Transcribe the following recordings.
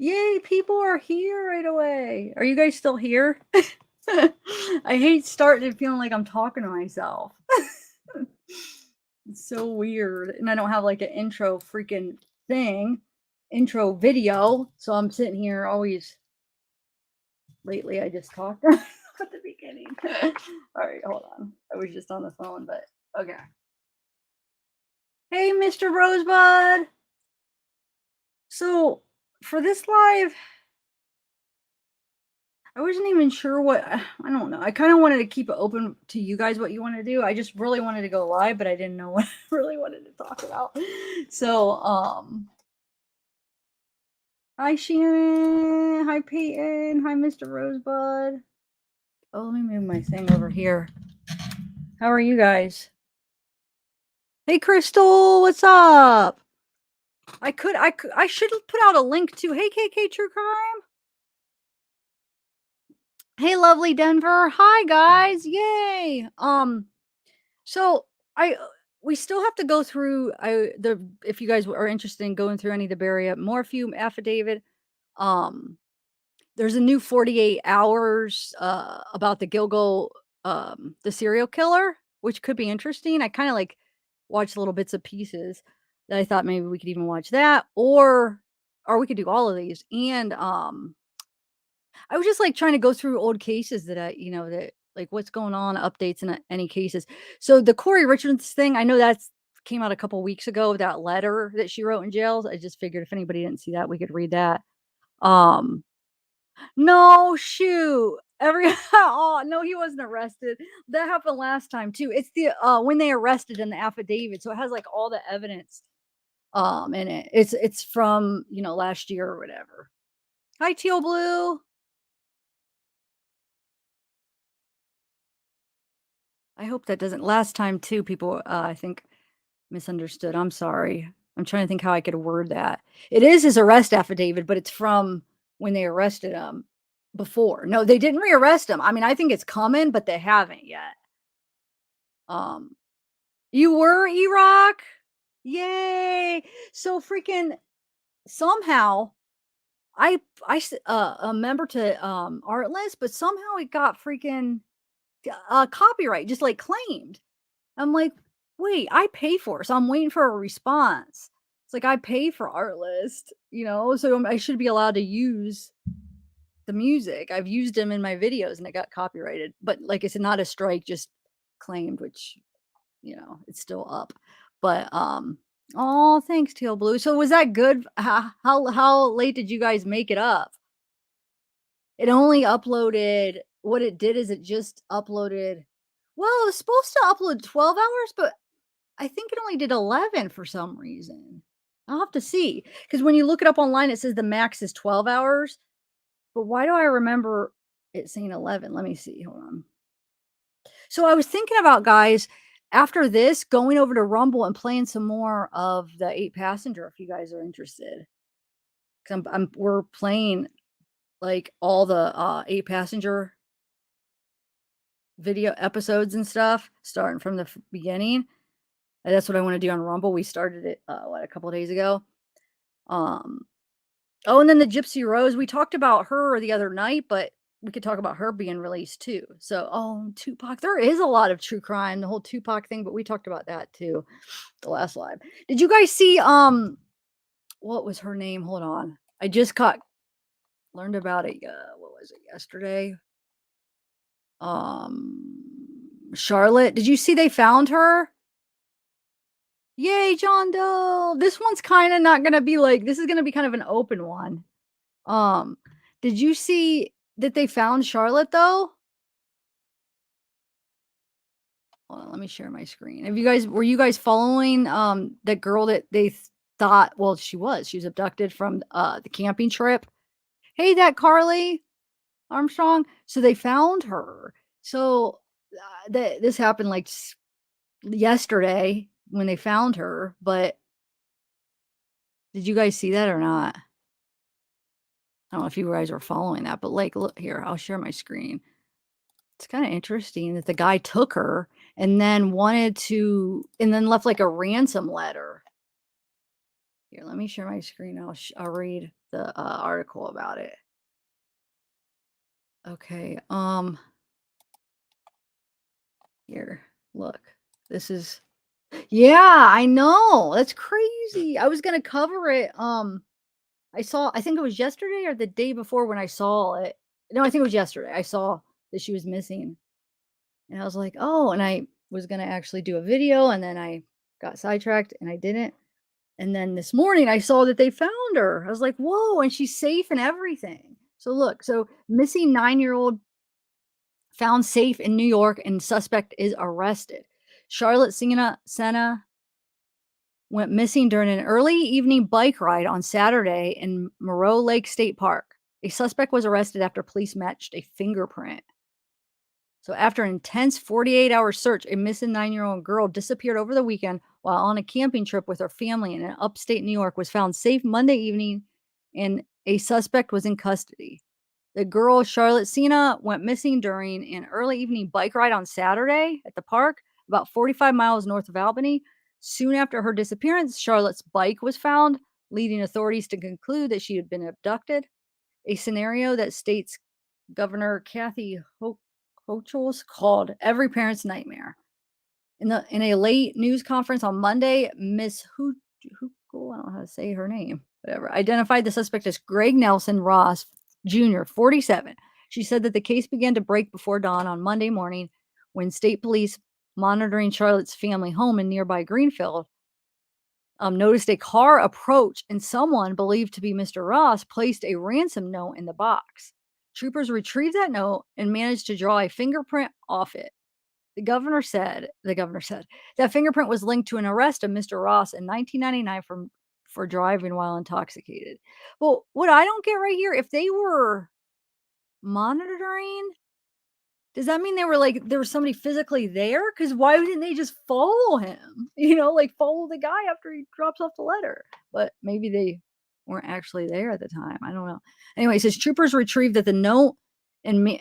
Yay, people are here right away. Are you guys still here? I hate starting and feeling like I'm talking to myself. It's so weird. And I don't have like an intro freaking thing, intro video. So I'm sitting here always. Lately, I just talked at the beginning. All right, hold on. I was just on the phone, but okay. Hey, Mr. Rosebud. So for this live, I wasn't even sure what I don't know. I kind of wanted to keep it open to you guys what you want to do. I just really wanted to go live, but I didn't know what I really wanted to talk about. So, hi Shannon, hi Peyton, hi Mr. Rosebud. Oh, let me move my thing over here. How are you guys? Hey Crystal, what's up? I should put out a link to Hey KK True Crime. Hey lovely Denver. Hi guys. Yay. So I we still have to go through if you guys are interested in going through any of the Barry Morphew affidavit. Um there's a new 48 hours about the Gilgo the serial killer, which could be interesting. I kind of like watched little bits and pieces that I thought maybe we could even watch that or we could do all of these. And I was just like trying to go through old cases that that like what's going on, updates in any cases. So the Kouri Richins thing, I know that's came out a couple weeks ago, that letter that she wrote in jail. I just figured if anybody didn't see that, we could read that. Um no, shoot. Oh, no, he wasn't arrested. That happened last time too. It's the when they arrested in the affidavit. So it has like all the evidence in it. It's from, last year or whatever. Hi Teal Blue. I hope that doesn't last time too people I think misunderstood. I'm sorry. I'm trying to think how I could word that. It is his arrest affidavit, but it's from when they arrested him before. No, they didn't rearrest him. I mean, I think it's coming, but they haven't yet. Um, you were E-Rock? Yay! So freaking somehow a member to Artlist, but somehow it got freaking copyright just like claimed. I'm like, wait, I pay for it, so I'm waiting for a response. It's like I pay for Artlist, so I should be allowed to use the music. I've used them in my videos and it got copyrighted, but like I said, not a strike, just claimed, which it's still up. But oh, thanks, Teal Blue. So was that good? How late did you guys make it up? It only uploaded. What it did is it just uploaded. Well, it was supposed to upload 12 hours, but I think it only did 11 for some reason. I'll have to see because when you look it up online, it says the max is 12 hours. But why do I remember it saying 11? Let me see. Hold on. So I was thinking about, guys, after this, going over to Rumble and playing some more of the 8 Passenger if you guys are interested. 'Cause we're playing like all the 8 Passenger video episodes and stuff, starting from the beginning. And that's what I want to do on Rumble. We started it a couple of days ago. Um oh, and then the Gypsy Rose, we talked about her the other night, but we could talk about her being released too. So, oh, Tupac. There is a lot of true crime, the whole Tupac thing, but we talked about that too, the last live. Did you guys see what was her name? Hold on. I just learned about it what was it, yesterday? Charlotte. Did you see they found her? Yay, John Doe. This one's kind of not gonna be like this is gonna be kind of an open one. Um, did you see that they found Charlotte though? Hold on, let me share my screen. Were you guys following that girl that they thought, well, she was abducted from the camping trip? Hey, that Carly Armstrong. So they found her. So this happened like yesterday when they found her, but did you guys see that or not? I don't know if you guys were following that, but like, look here, I'll share my screen. It's kind of interesting that the guy took her and then and then left like a ransom letter. Here, let me share my screen. I'll read. the article about it. Okay. Here, look. This is yeah, I know. That's crazy. I was gonna cover it. I think it was yesterday or the day before when I saw it. No, I think it was yesterday. I saw that she was missing. And I was like, "Oh," and I was gonna actually do a video and then I got sidetracked and I didn't. And then this morning I saw that they found her. I was like, "Whoa," and she's safe and everything. So look, so missing 9-year-old found safe in New York and suspect is arrested. Charlotte Sena went missing during an early evening bike ride on Saturday in Moreau Lake State Park. A suspect was arrested after police matched a fingerprint. So, after an intense 48-hour search, a missing 9-year-old girl disappeared over the weekend while on a camping trip with her family in upstate New York was found safe Monday evening, and a suspect was in custody. The girl, Charlotte Sena, went missing during an early evening bike ride on Saturday at the park, about 45 miles north of Albany. Soon after her disappearance, Charlotte's bike was found, leading authorities to conclude that she had been abducted, a scenario that states Governor Kathy Hochul's called every parent's nightmare. In a late news conference on Monday, Miss Hugo, I don't know how to say her name, whatever, identified the suspect as Greg Nelson Ross Jr., 47. She said that the case began to break before dawn on Monday morning when state police monitoring Charlotte's family home in nearby Greenfield noticed a car approach and someone believed to be Mr. Ross placed a ransom note in the box. Troopers retrieved that note and managed to draw a fingerprint off it. The governor said that fingerprint was linked to an arrest of Mr. Ross in 1999 for driving while intoxicated. Well, what I don't get right here, if they were monitoring, does that mean they were like there was somebody physically there? Because why didn't they just follow him? Like follow the guy after he drops off the letter. But maybe they weren't actually there at the time. I don't know. Anyway, it says troopers retrieved that the note and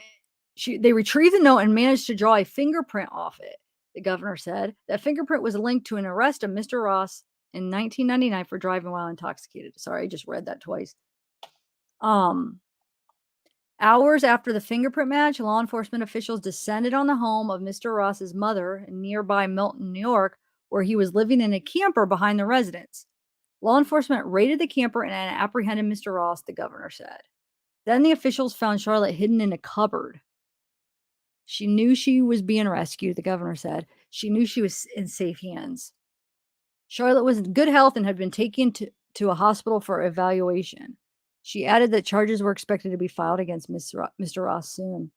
they retrieved the note and managed to draw a fingerprint off it. The governor said that fingerprint was linked to an arrest of Mr. Ross in 1999 for driving while intoxicated. Sorry, I just read that twice. Um, Hours after the fingerprint match, law enforcement officials descended on the home of Mr. Ross's mother in nearby Milton, New York, where he was living in a camper behind the residence. Law enforcement raided the camper and apprehended Mr. Ross, the governor said. Then the officials found Charlotte hidden in a cupboard. She knew she was being rescued, the governor said. She knew she was in safe hands. Charlotte was in good health and had been taken to a hospital for evaluation. She added that charges were expected to be filed against Mr. Ross soon.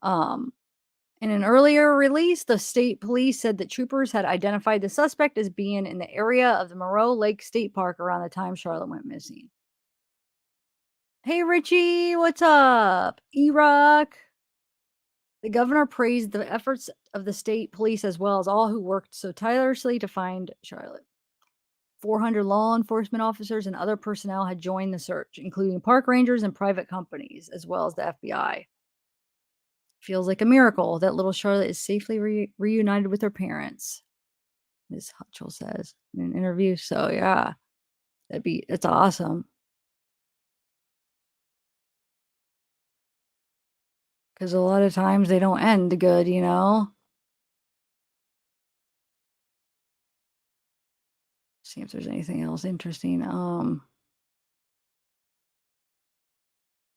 In an earlier release, the state police said that troopers had identified the suspect as being in the area of the Moreau Lake State Park around the time Charlotte went missing. Hey, Richie, what's up? E-Rock. The governor praised the efforts of the state police as well as all who worked so tirelessly to find Charlotte. 400 law enforcement officers and other personnel had joined the search, including park rangers and private companies, as well as the FBI. Feels like a miracle that little Charlotte is safely reunited with her parents, Ms. Hutchell says in an interview. So yeah, that's awesome. Because a lot of times they don't end good, See if there's anything else interesting.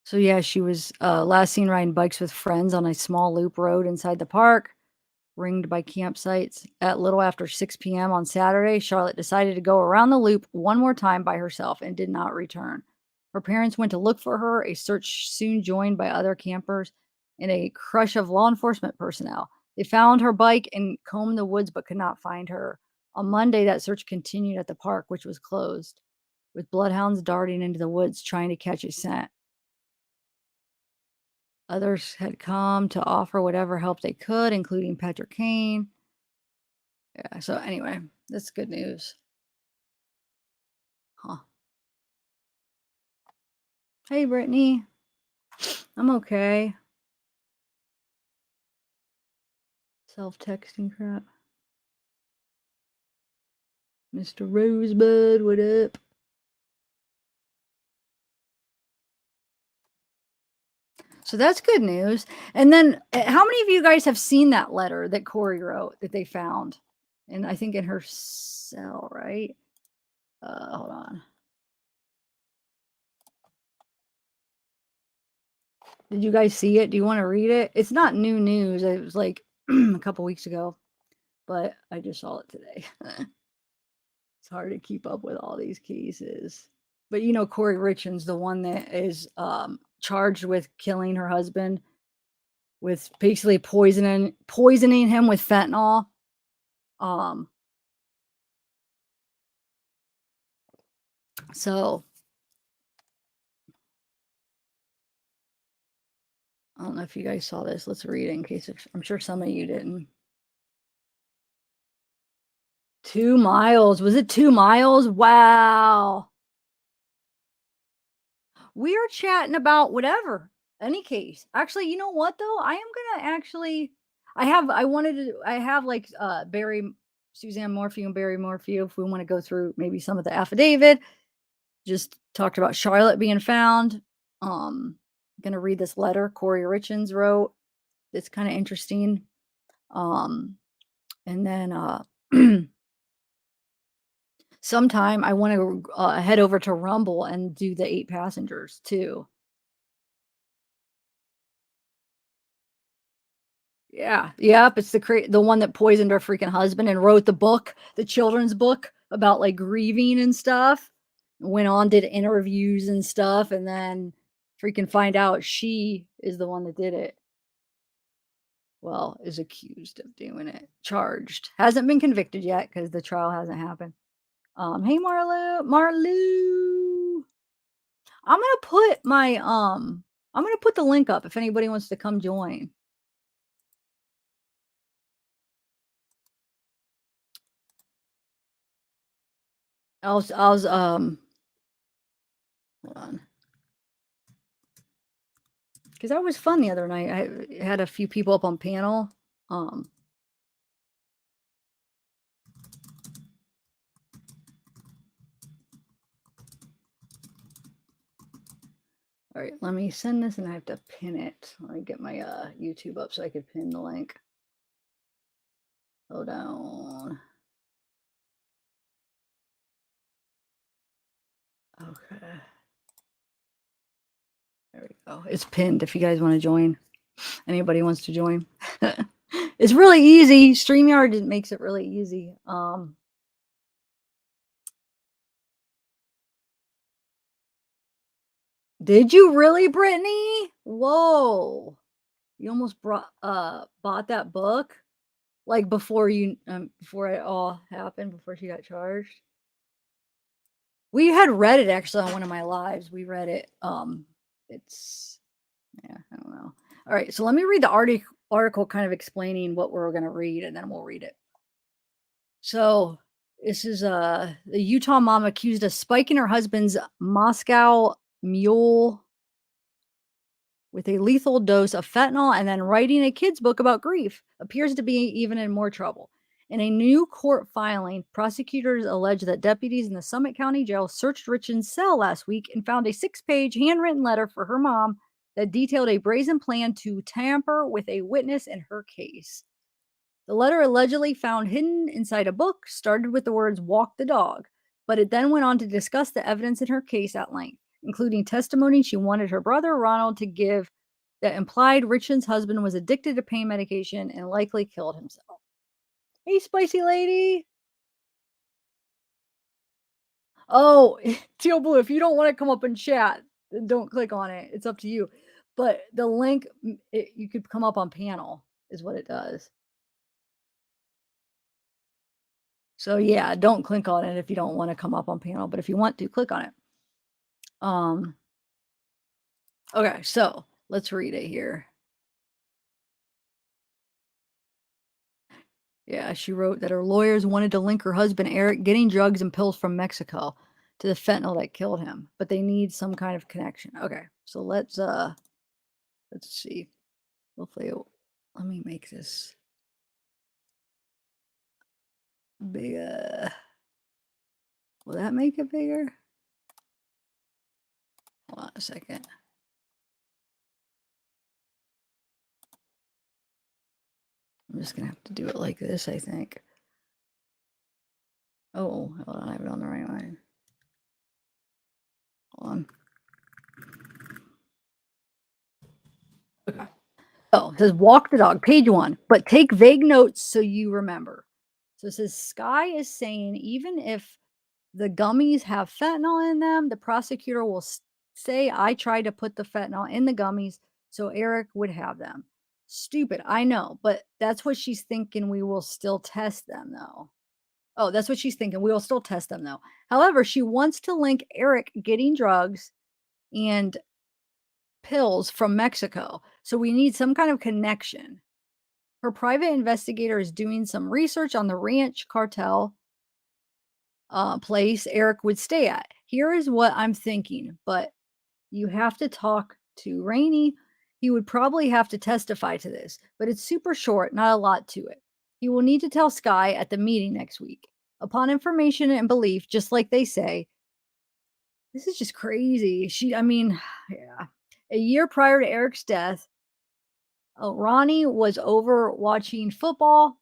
So yeah, she was last seen riding bikes with friends on a small loop road inside the park, ringed by campsites. At little after 6 p.m. on Saturday, Charlotte decided to go around the loop one more time by herself and did not return. Her parents went to look for her, a search soon joined by other campers and a crush of law enforcement personnel. They found her bike and combed the woods but could not find her. On Monday, that search continued at the park, which was closed, with bloodhounds darting into the woods trying to catch a scent. Others had come to offer whatever help they could, including Patrick Kane. Yeah, so anyway, that's good news. Huh. Hey, Brittany. I'm okay. Self-texting crap. Mr. Rosebud, what up? So that's good news. And then, how many of you guys have seen that letter that Kouri wrote that they found? And I think in her cell, right? Hold on. Did you guys see it? Do you want to read it? It's not new news. It was like a couple weeks ago, but I just saw it today. It's hard to keep up with all these cases. But you know, Kouri Richins, the one that is charged with killing her husband, with basically poisoning him with fentanyl. Um, so I don't know if you guys saw this. Let's read it in case I'm sure some of you didn't. 2 miles. Was it 2 miles? Wow. We are chatting about whatever, any case. Actually, you know what though? I am gonna actually I have like Barry Suzanne Morphew and Barry Morphew if we want to go through maybe some of the affidavit. Just talked about Charlotte being found. Gonna read this letter Kouri Richins wrote. It's kind of interesting. Um, and then sometime I want to head over to Rumble and do the 8 passengers too. Yeah, yep, it's the one that poisoned her freaking husband and wrote the book, the children's book about, like, grieving and stuff. Went on, did interviews and stuff, and then freaking find out she is the one that did it. Well, is accused of doing it. Charged. Hasn't been convicted yet because the trial hasn't happened. Hey, Marlou. I'm gonna put the link up if anybody wants to come join. I was, hold on. Because that was fun the other night. I had a few people up on panel. Um, all right, let me send this and I have to pin it. Let me get my YouTube up so I could pin the link. Hold on. Okay. There we go. It's pinned if you guys want to join. Anybody wants to join. It's really easy. StreamYard makes it really easy. Did you really, Brittany? Whoa. You almost bought that book? Like before it all happened, before she got charged? We had read it actually on one of my lives. We read it. It's yeah, I don't know. All right, so let me read the article kind of explaining what we're gonna read, and then we'll read it. So this is the Utah mom accused of spiking her husband's Moscow mule with a lethal dose of fentanyl and then writing a kid's book about grief appears to be even in more trouble. In a new court filing, prosecutors allege that deputies in the Summit County Jail searched Richard's cell last week and found a 6-page handwritten letter for her mom that detailed a brazen plan to tamper with a witness in her case. The letter, allegedly found hidden inside a book, started with the words "walk the dog," but it then went on to discuss the evidence in her case at length, including testimony she wanted her brother Ronald to give that implied Richard's husband was addicted to pain medication and likely killed himself. Hey, spicy lady. Oh, Teal Blue, if you don't want to come up and chat, then don't click on it. It's up to you. But the link, you could come up on panel, is what it does. So yeah, don't click on it if you don't want to come up on panel, but if you want to, click on it. Um, okay, so let's read it here. Yeah, she wrote that her lawyers wanted to link her husband Eric getting drugs and pills from Mexico to the fentanyl that killed him, but they need some kind of connection. Okay, so let's see. Hopefully, let me make this bigger. Will that make it bigger? Hold on a second. I'm just gonna have to do it like this, I think. Oh, hold on, I have it on the right line. Hold on. Okay. Oh, it says walk the dog, page 1, but take vague notes so you remember. So it says Sky is saying even if the gummies have fentanyl in them, the prosecutor will say I tried to put the fentanyl in the gummies so Eric would have them. Stupid, I know, but that's what she's thinking. We will still test them though. Oh, that's what she's thinking. We will still test them though. However, she wants to link Eric getting drugs and pills from Mexico. So we need some kind of connection. Her private investigator is doing some research on the ranch cartel place Eric would stay at. Here is what I'm thinking, but you have to talk to Rainey. He would probably have to testify to this, but it's super short, not a lot to it. He will need to tell Sky at the meeting next week. Upon information and belief, just like they say, this is just crazy. I mean, yeah. A year prior to Eric's death, Ronnie was over watching football.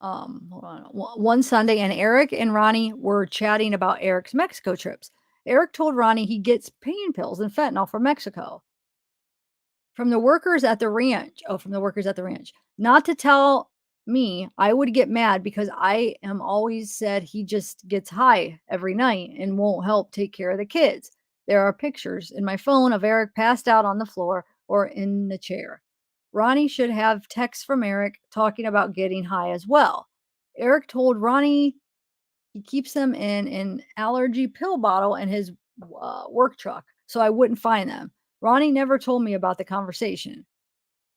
Hold on. One Sunday, and Eric and Ronnie were chatting about Eric's Mexico trips. Eric told Ronnie he gets pain pills and fentanyl from Mexico from the workers at the ranch. Oh, from the workers at the ranch. Not to tell me, I would get mad because I am always said he just gets high every night and won't help take care of the kids. There are pictures in my phone of Eric passed out on the floor or in the chair. Ronnie should have texts from Eric talking about getting high as well. Eric told Ronnie he keeps them in an allergy pill bottle in his work truck, so I wouldn't find them. Ronnie never told me about the conversation.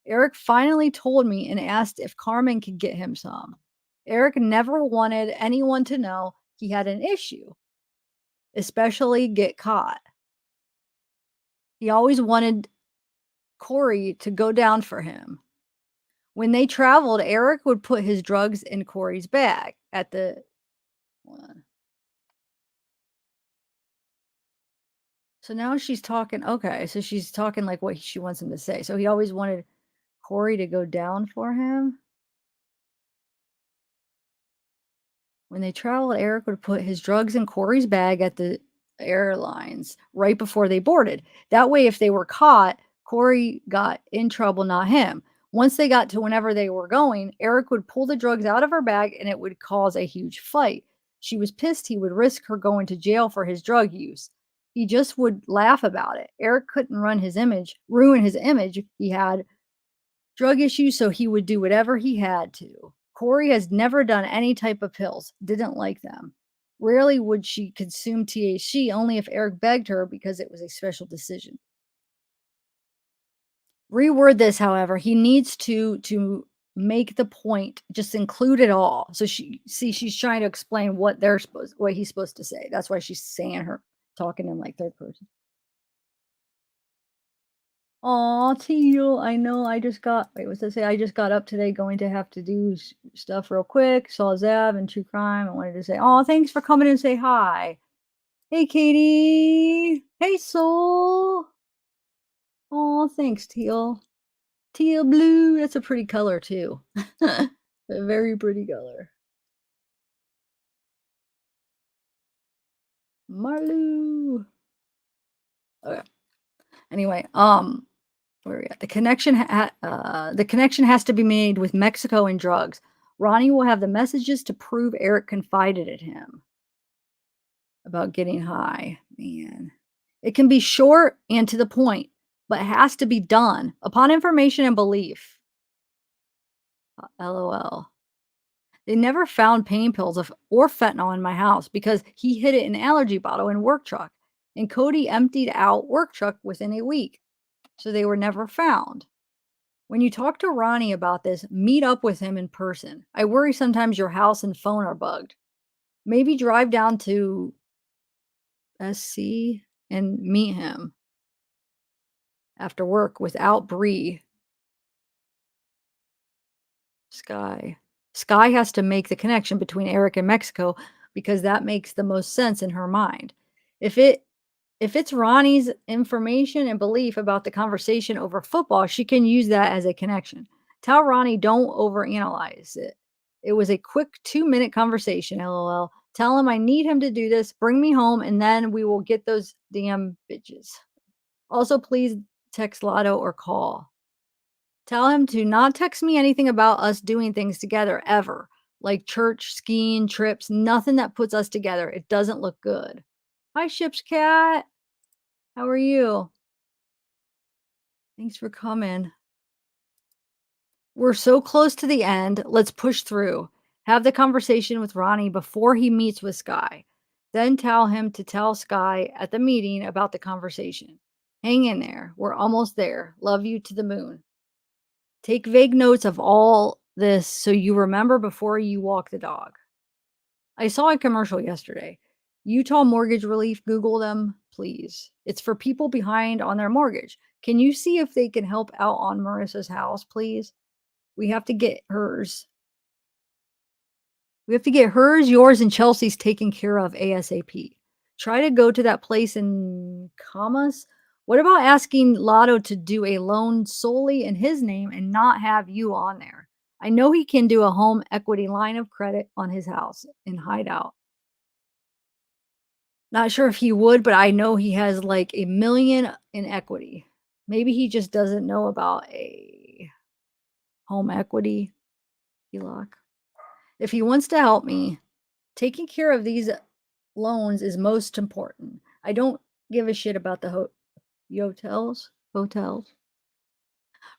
Eric finally told me and asked if Carmen could get him some. Eric never wanted anyone to know he had an issue, especially get caught. He always wanted Kouri to go down for him. When they traveled, Eric would put his drugs in Kouri's bag at the one. So now she's talking. Okay, so she's talking like what she wants him to say. So he always wanted Kouri to go down for him. When they traveled, Eric would put his drugs in Kouri's bag at the airlines right before they boarded. That way, if they were caught, Kouri got in trouble, not him. Once they got to whenever they were going, Eric would pull the drugs out of her bag and it would cause a huge fight. She was pissed he would risk her going to jail for his drug use. He just would laugh about it. Eric couldn't ruin his image. He had drug issues, so he would do whatever he had to. Kouri has never done any type of pills, didn't like them. Rarely would she consume THC, only if Eric begged her because it was a special decision. Reword this, however, he needs to make the point, just include it all. So she's trying to explain what he's supposed to say. That's why she's saying her talking in like third person. Aw, Teal, I know I just got wait, what's that say? I just got up today going to have to do stuff real quick. Saw Zav and True Crime. I wanted to say, oh, thanks for coming and say hi. Hey, Katie. Hey, Soul. Oh, thanks, Teal. Teal blue. That's a pretty color, too. A very pretty color. Marlou. Okay. Anyway, where are we at? The connection has to be made with Mexico and drugs. Ronnie will have the messages to prove Eric confided in him about getting high. Man, it can be short and to the point, but it has to be done upon information and belief. LOL. They never found pain pills or fentanyl in my house because he hid it in an allergy bottle in work truck, and Cody emptied out work truck within a week, so they were never found. When you talk to Ronnie about this, meet up with him in person. I worry sometimes your house and phone are bugged. Maybe drive down to SC and meet him after work without Bree. Sky. Sky has to make the connection between Eric and Mexico because that makes the most sense in her mind. If it's Ronnie's information and belief about the conversation over football, she can use that as a connection. Tell Ronnie don't overanalyze it. It was a quick 2-minute conversation, lol. Tell him I need him to do this, bring me home, and then we will get those damn bitches. Also, please text Lotto or call. Tell him to not text me anything about us doing things together ever, like church, skiing, trips, nothing that puts us together. It doesn't look good. Hi, Ships Cat. How are you? Thanks for coming. We're so close to the end. Let's push through. Have the conversation with Ronnie before he meets with Sky. Then tell him to tell Sky at the meeting about the conversation. Hang in there. We're almost there. Love you to the moon. Take vague notes of all this so you remember before you walk the dog. I saw a commercial yesterday. Utah Mortgage Relief, Google them, please. It's for people behind on their mortgage. Can you see if they can help out on Marissa's house, please? We have to get hers. We have to get hers, yours, and Chelsea's taken care of ASAP. Try to go to that place in Commas. What about asking Lotto to do a loan solely in his name and not have you on there? I know he can do a home equity line of credit on his house in Hideout. Not sure if he would, but I know he has like 1 million in equity. Maybe he just doesn't know about a home equity HELOC. If he wants to help me, taking care of these loans is most important. I don't give a shit about the hotels.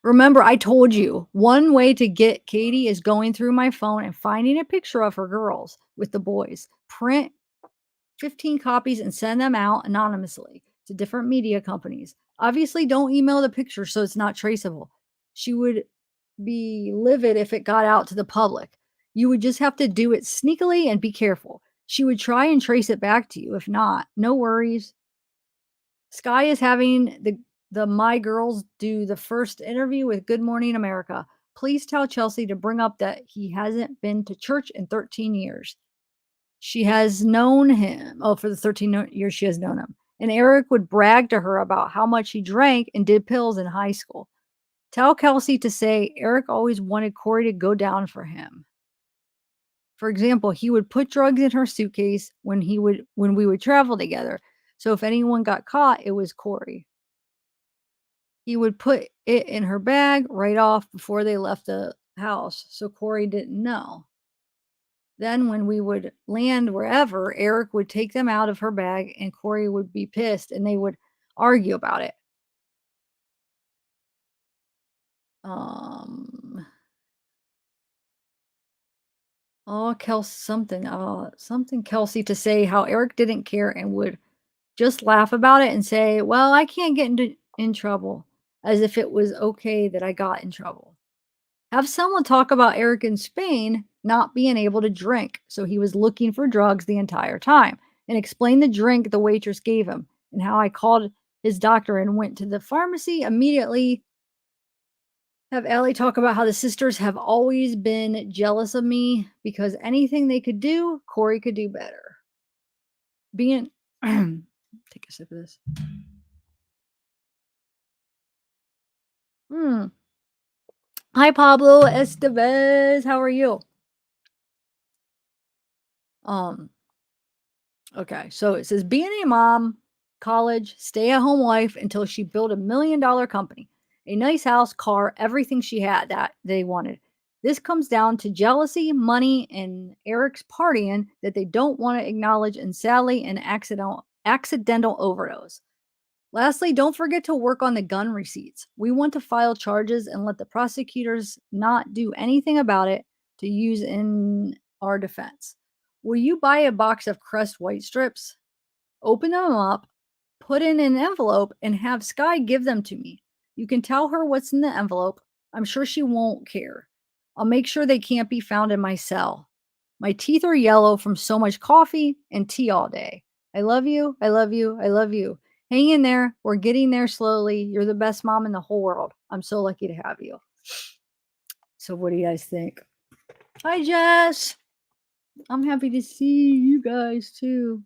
Remember, I told you one way to get Katie is going through my phone and finding a picture of her girls with the boys. Print 15 copies and send them out anonymously to different media companies. Obviously, don't email the picture so it's not traceable. She would be livid if it got out to the public. You would just have to do it sneakily and be careful. She would try and trace it back to you. If not, no worries. Sky is having the My Girls do the first interview with Good Morning America. Please tell Chelsea to bring up that he hasn't been to church in 13 years. She has known him. Oh, for the 13 years she has known him. And Eric would brag to her about how much he drank and did pills in high school. Tell Kelsey to say Eric always wanted Kouri to go down for him. For example, he would put drugs in her suitcase when we would travel together. So if anyone got caught, it was Kouri. He would put it in her bag right off before they left the house, so Kouri didn't know. Then when we would land wherever, Eric would take them out of her bag and Kouri would be pissed and they would argue about it. Um Oh, something Kelsey to say how Eric didn't care and would just laugh about it and say, "Well, I can't get in trouble," as if it was okay that I got in trouble. Have someone talk about Eric in Spain not being able to drink, so he was looking for drugs the entire time, and explain the drink the waitress gave him and how I called his doctor and went to the pharmacy immediately. Have Allie talk about how the sisters have always been jealous of me because anything they could do, Kouri could do better. Being take a sip of this. Mm. Hi, Pablo Estevez. How are you? Um, okay, so it says being a mom, college, stay-at-home wife until she built $1 million company, a nice house, car, everything she had that they wanted. This comes down to jealousy, money, and Eric's partying that they don't want to acknowledge, and sadly, an accidental overdose. Lastly, don't forget to work on the gun receipts. We want to file charges and let the prosecutors not do anything about it to use in our defense. Will you buy a box of Crest white strips? Open them up, put in an envelope, and have Sky give them to me. You can tell her what's in the envelope. I'm sure she won't care. I'll make sure they can't be found in my cell. My teeth are yellow from so much coffee and tea all day. I love you. I love you. I love you. Hang in there. We're getting there slowly. You're the best mom in the whole world. I'm so lucky to have you. So, what do you guys think? Hi, Jess. I'm happy to see you guys too.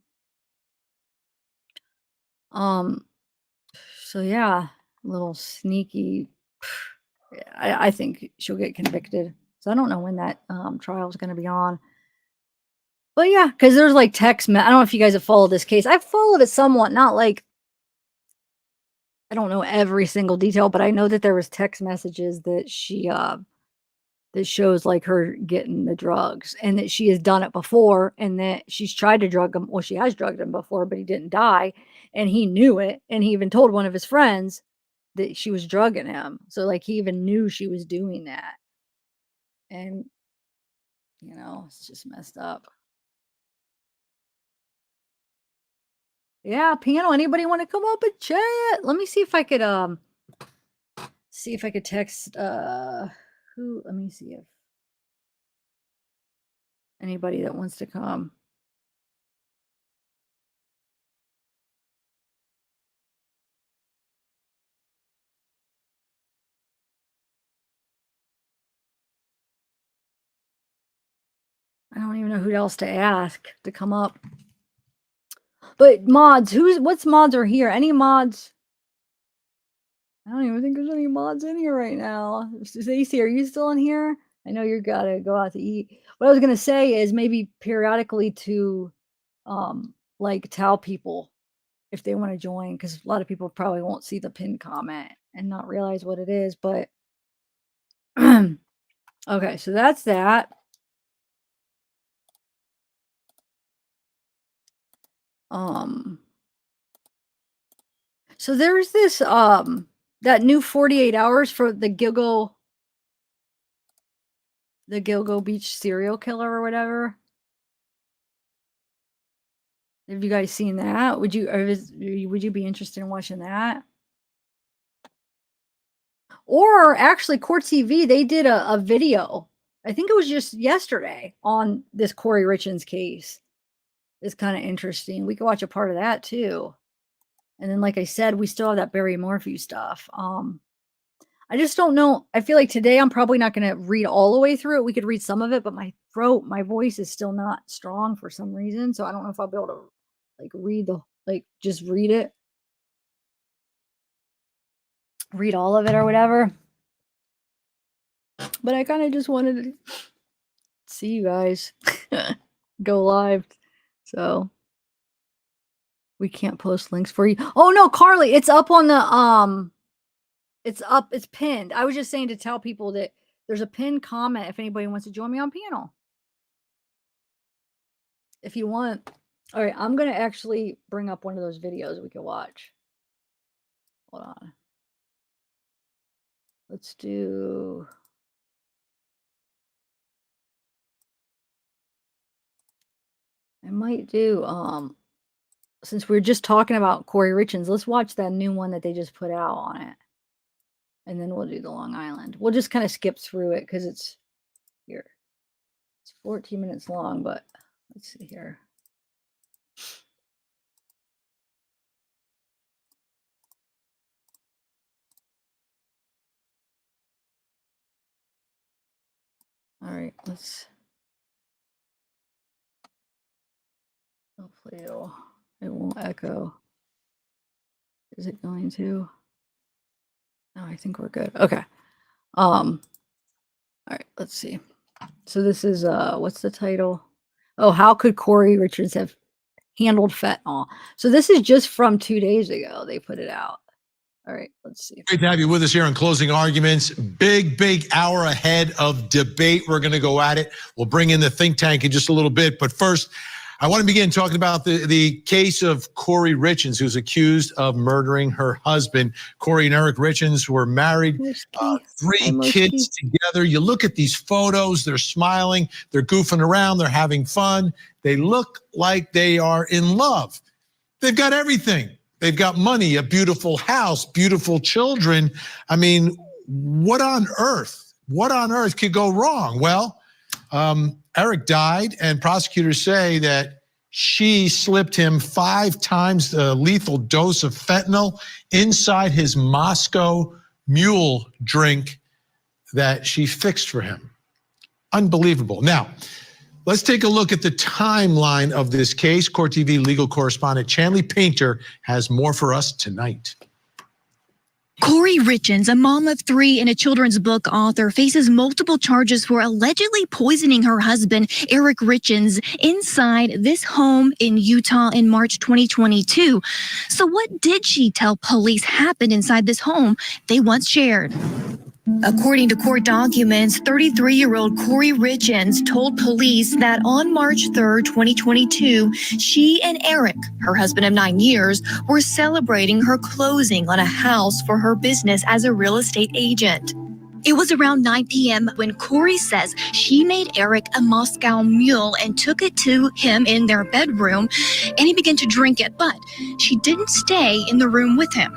Um, so yeah, little sneaky I think she'll get convicted. So I don't know when that trial is going to be on. But yeah, because there's like text. I don't know if you guys have followed this case. I've followed it somewhat, not like I don't know every single detail, but I know that there was text messages that she that shows like her getting the drugs, and that she has done it before, and that she's tried to drug him. Well, she has drugged him before, but he didn't die, and he knew it, and he even told one of his friends that she was drugging him. So like he even knew she was doing that, and it's just messed up. Yeah, panel. Anybody want to come up and chat? Let me see if I could text who. Let me see if anybody that wants to come. I don't even know who else to ask to come up. But mods, what's mods are here? Any mods? I don't even think there's any mods in here right now. Stacey, are you still in here? I know you gotta go out to eat. What I was gonna say is maybe periodically to like tell people if they want to join, because a lot of people probably won't see the pinned comment and not realize what it is. But okay, so that's that. So there's this that new 48 hours for the Gilgo Beach serial killer or whatever. Have you guys seen that? Would you be interested in watching that? Or actually, Court TV, they did a video. I think it was just yesterday on this Kouri Richins case. It's kind of interesting. We could watch a part of that too. And then, like I said, we still have that Barry Morphew stuff. I just don't know. I feel like today I'm probably not going to read all the way through it. We could read some of it, but my voice is still not strong for some reason. So I don't know if I'll be able to just read it. Read all of it or whatever. But I kind of just wanted to see you guys go live. So we can't post links for you. Oh no, Carly, it's up on the it's pinned. I was just saying to tell people that there's a pinned comment if anybody wants to join me on panel. If you want. All right, I'm going to actually bring up one of those videos we can watch. Hold on. Let's do I might do since we're just talking about Kouri Richins, let's watch that new one that they just put out on it. And then we'll do the Long Island. We'll just kind of skip through it because it's here. It's 14 minutes long, but let's see here. All right, let's hopefully it won't echo. Is it going to? No, I think we're good. Okay. All right, let's see. So this is what's the title? Oh, how could Kouri Richins have handled fentanyl? So this is just from 2 days ago. They put it out. All right, let's see. Great to have you with us here on Closing Arguments. Big hour ahead of debate. We're going to go at it. We'll bring in the think tank in just a little bit. But first, I want to begin talking about the case of Kouri Richins, who's accused of murdering her husband. Kouri and Eric Richins were married, 3 kids together. You look at these photos, they're smiling, they're goofing around, they're having fun. They look like they are in love. They've got everything. They've got money, a beautiful house, beautiful children. I mean, what on earth could go wrong? Well, Eric died, and prosecutors say that she slipped him 5 times the lethal dose of fentanyl inside his Moscow Mule drink that she fixed for him. Unbelievable. Now, let's take a look at the timeline of this case. Court TV legal correspondent Chanley Painter has more for us tonight. Kouri Richins, a mom of 3 and a children's book author, faces multiple charges for allegedly poisoning her husband, Eric Richins, inside this home in Utah in March 2022. So what did she tell police happened inside this home they once shared? According to court documents, 33-year-old Kouri Richins told police that on March 3rd, 2022, she and Eric, her husband of 9 years, were celebrating her closing on a house for her business as a real estate agent. It was around 9 p.m. when Kouri says she made Eric a Moscow Mule and took it to him in their bedroom, and he began to drink it, but she didn't stay in the room with him.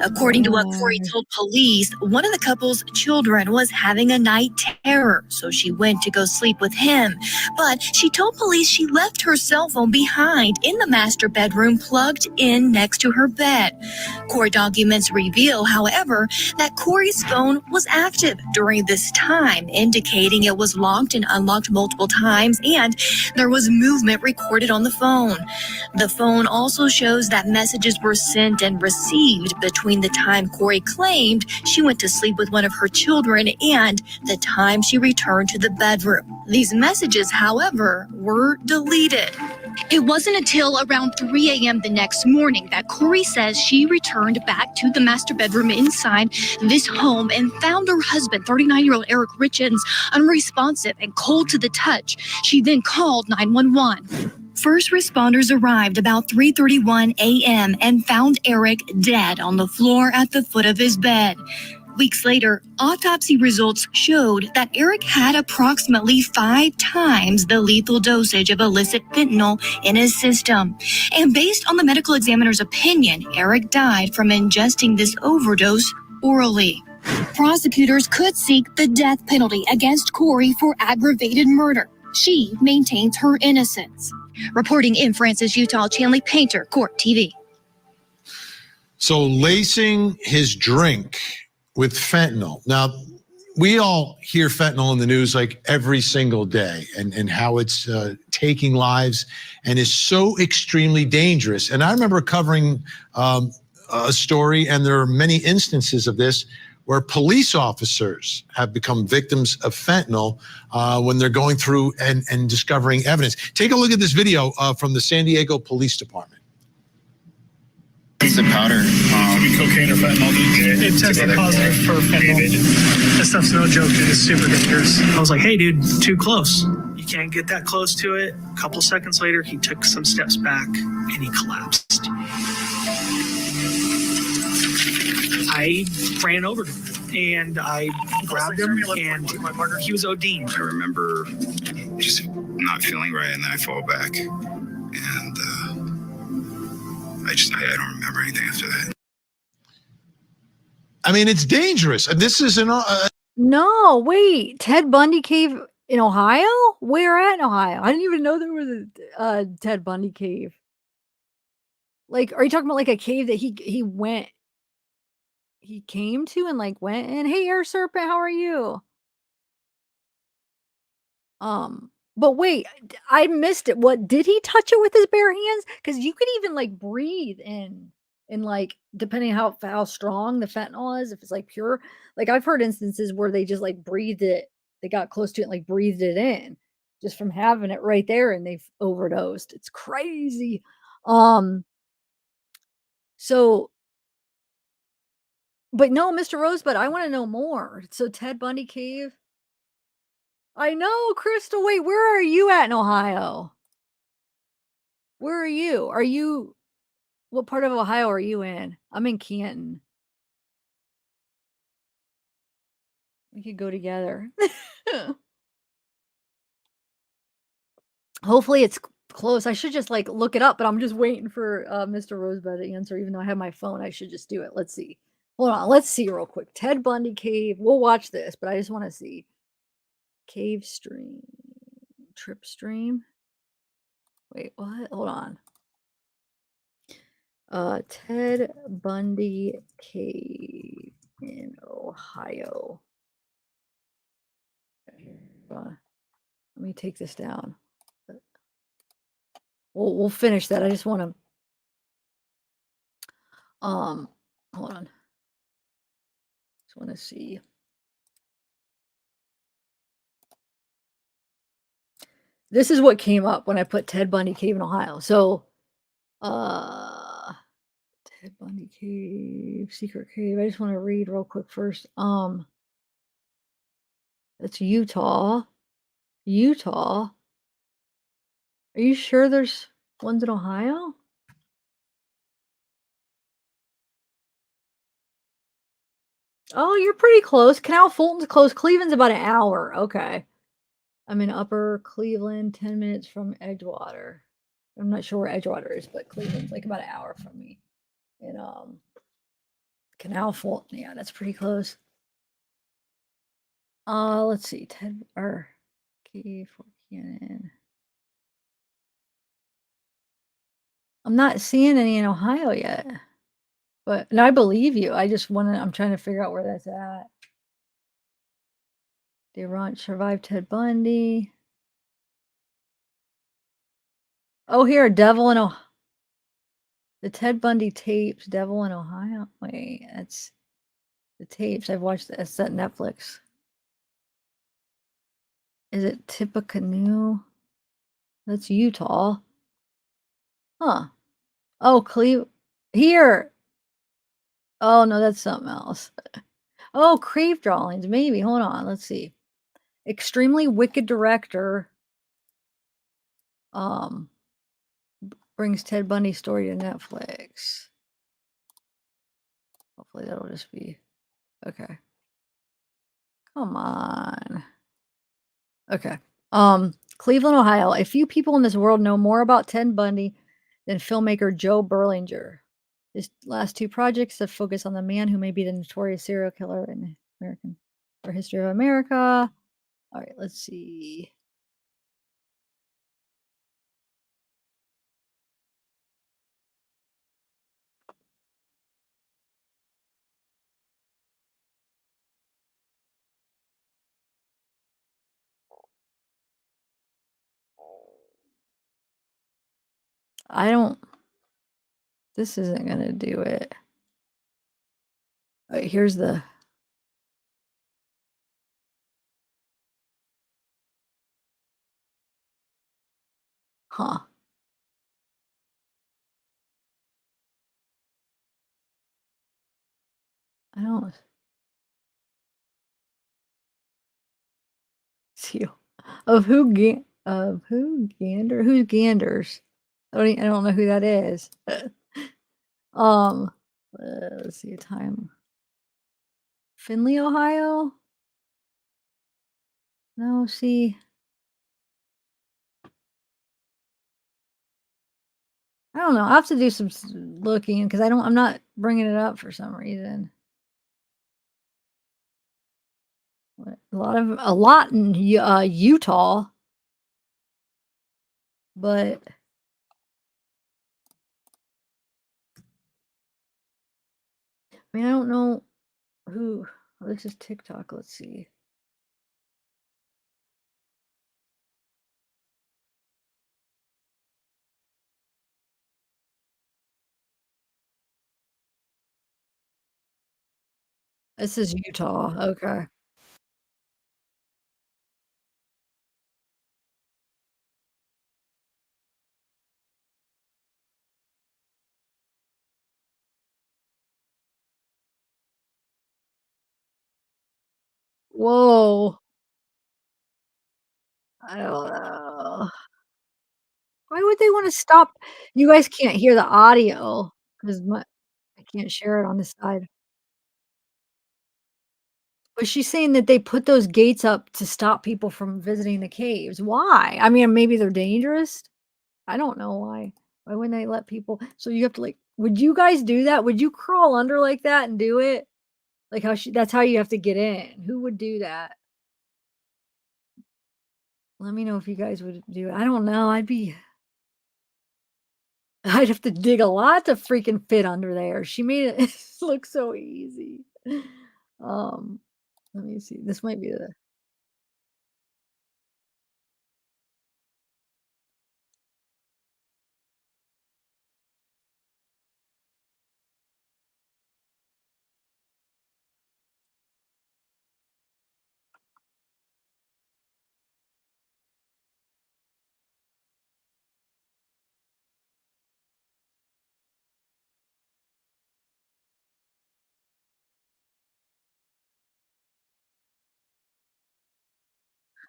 According to what Kouri told police, one of the couple's children was having a night terror, so she went to go sleep with him. But she told police she left her cell phone behind in the master bedroom, plugged in next to her bed. Court documents reveal, however, that Kouri's phone was active during this time, indicating it was locked and unlocked multiple times, and there was movement recorded on the phone. The phone also shows that messages were sent and received between the time Kouri claimed she went to sleep with one of her children and the time she returned to the bedroom. These messages, however, were deleted. It wasn't until around 3 a.m. the next morning that Kouri says she returned back to the master bedroom inside this home and found her husband, 39-year-old Eric Richins, unresponsive and cold to the touch. She then called 911. First responders arrived about 3:31 a.m. and found Eric dead on the floor at the foot of his bed. Weeks later, autopsy results showed that Eric had approximately 5 times the lethal dosage of illicit fentanyl in his system. And based on the medical examiner's opinion, Eric died from ingesting this overdose orally. Prosecutors could seek the death penalty against Kouri for aggravated murder. She maintains her innocence. Reporting in Francis, Utah, Chanley Painter, Court TV. So lacing his drink with fentanyl. Now, we all hear fentanyl in the news like every single day and how it's taking lives and is so extremely dangerous. And I remember covering a story, and there are many instances of this, where police officers have become victims of fentanyl when they're going through and discovering evidence. Take a look at this video from the San Diego Police Department. It's the powder. Cocaine or fentanyl. It tested positive for fentanyl. This stuff's no joke, dude. It's super dangerous. I was like, hey, dude, too close. You can't get that close to it. A couple seconds later, he took some steps back and he collapsed. I ran over to him and I grabbed him, and he was ODing. I remember just not feeling right, and then I fall back, and I don't remember anything after that. I mean, it's dangerous. And this is No, wait. Ted Bundy cave in Ohio? Where at in Ohio? I didn't even know there was a Ted Bundy cave. Like, are you talking about like a cave that he came to and like went in? Hey, air serpent, how are you? But wait, I missed it. What did he touch it with his bare hands? Because you could even like breathe in like, depending how strong the fentanyl is, if it's like pure. Like I've heard instances where they just like breathed it, they got close to it and like breathed it in just from having it right there, and they've overdosed. It's crazy. So but no, Mr. Rosebud, I want to know more. So Ted Bundy cave. I know, Crystal. Wait, where are you at in Ohio? Where are you? What part of Ohio are you in? I'm in Canton. We could go together. Hopefully it's close. I should just like look it up, but I'm just waiting for Mr. Rosebud to answer. Even though I have my phone, I should just do it. Let's see. Hold on. Let's see real quick. Ted Bundy cave. We'll watch this, but I just want to see. Cave stream. Trip stream. Wait, what? Hold on. Ted Bundy cave in Ohio. Let me take this down. We'll finish that. I just want to hold on. Just want to see. This is what came up when I put Ted Bundy cave in Ohio. So, Ted Bundy cave, secret cave. I just want to read real quick first. It's Utah. Utah. Are you sure there's ones in Ohio? Oh, you're pretty close. Canal Fulton's close. Cleveland's about an hour. Okay. I'm in Upper Cleveland, 10 minutes from Edgewater. I'm not sure where Edgewater is, but Cleveland's like about an hour from me. And Canal Fulton, yeah, that's pretty close. Let's see, Ted or Key for Cannon. I'm not seeing any in Ohio yet. But and I believe you. I just want to I'm trying to figure out where that's at. They survived Ted Bundy. Oh, here, Devil in Ohio. The Ted Bundy tapes, Devil in Ohio. Wait, that's the tapes. I've watched that. It's at Netflix. Is it Tippecanoe? That's Utah. Huh. Oh, here. Oh, no, that's something else. Oh, Crave Drawings, maybe. Hold on. Let's see. Extremely Wicked Director. Brings Ted Bundy story to Netflix. Hopefully that'll just be okay. Come on. Okay. Cleveland, Ohio. A few people in this world know more about Ted Bundy than filmmaker Joe Berlinger. His last two projects have focused on the man who may be the notorious serial killer in American or history of America. All right, let's see. This isn't gonna do it. All right, here's the huh. I don't see who's Ganders? I don't know who that is. Let's see time. Findlay, Ohio. No, see. I don't know. I have to do some looking because I'm not bringing it up for some reason. A lot in Utah, but I mean I don't know who. Oh, this is TikTok. Let's see. This is Utah. Okay. Whoa. I don't know. Why would they want to stop? You guys can't hear the audio because I can't share it on this side. But she's saying that they put those gates up to stop people from visiting the caves. Why? I mean, maybe they're dangerous. I don't know why. Why wouldn't they let people? So you have to like, would you guys do that? Would you crawl under like that and do it? Like that's how you have to get in. Who would do that? Let me know if you guys would do it. I don't know. I'd have to dig a lot to freaking fit under there. She made it look so easy. Um, let me see. This might be the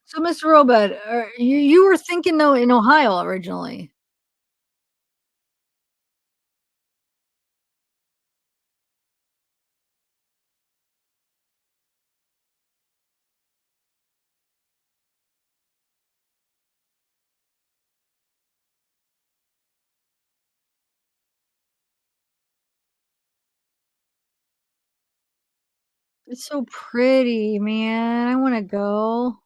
So, Mr. Robot, you were thinking though in Ohio originally. It's so pretty, man. I wanna go.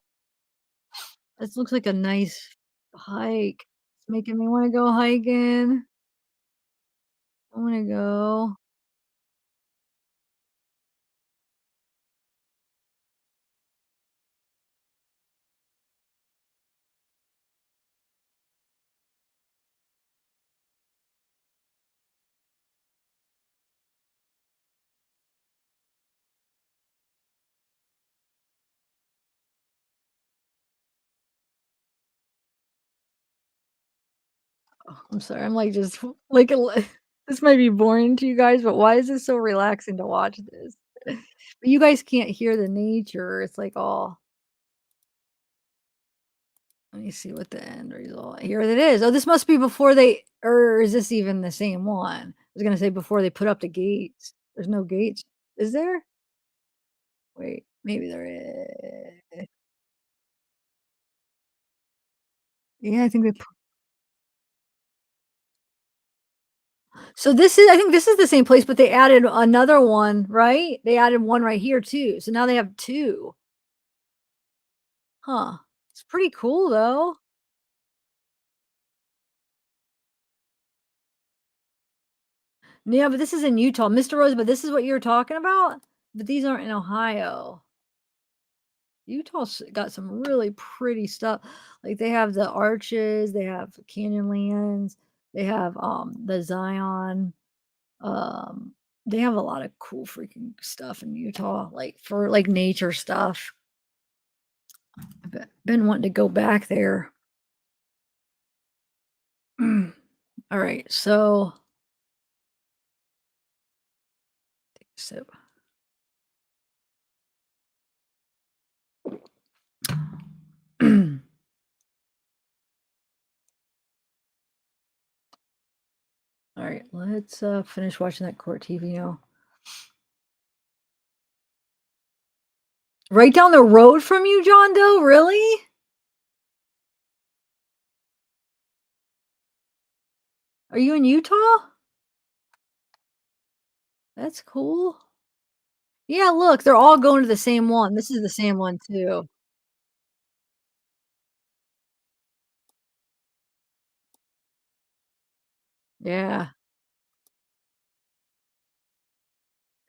This looks like a nice hike. It's making me wanna go hiking. I wanna go. Oh, I'm sorry. I'm like just like this might be boring to you guys, but why is this so relaxing to watch this? But you guys can't hear the nature. It's like all. Let me see what the end result. Here it is. Oh, this must be before they, or is this even the same one? I was gonna say before they put up the gates. There's no gates. Is there? Wait, maybe there is. Yeah, I think they. So this is, I think this is the same place, but they added another one, right? They added one right here too. So now they have two. Huh. It's pretty cool though. Yeah, but this is in Utah. Mr. Rose, but this is what you're talking about? But these aren't in Ohio. Utah's got some really pretty stuff. Like they have the arches, they have Canyonlands, they have the Zion. Um they have a lot of cool freaking stuff in Utah, like for like nature stuff. Been wanting to go back there. All right, so take a sip. All right, let's finish watching that court TV now. Right down the road from you, John Doe? Really? Are you in Utah? That's cool. Yeah, look, they're all going to the same one. This is the same one too. Yeah.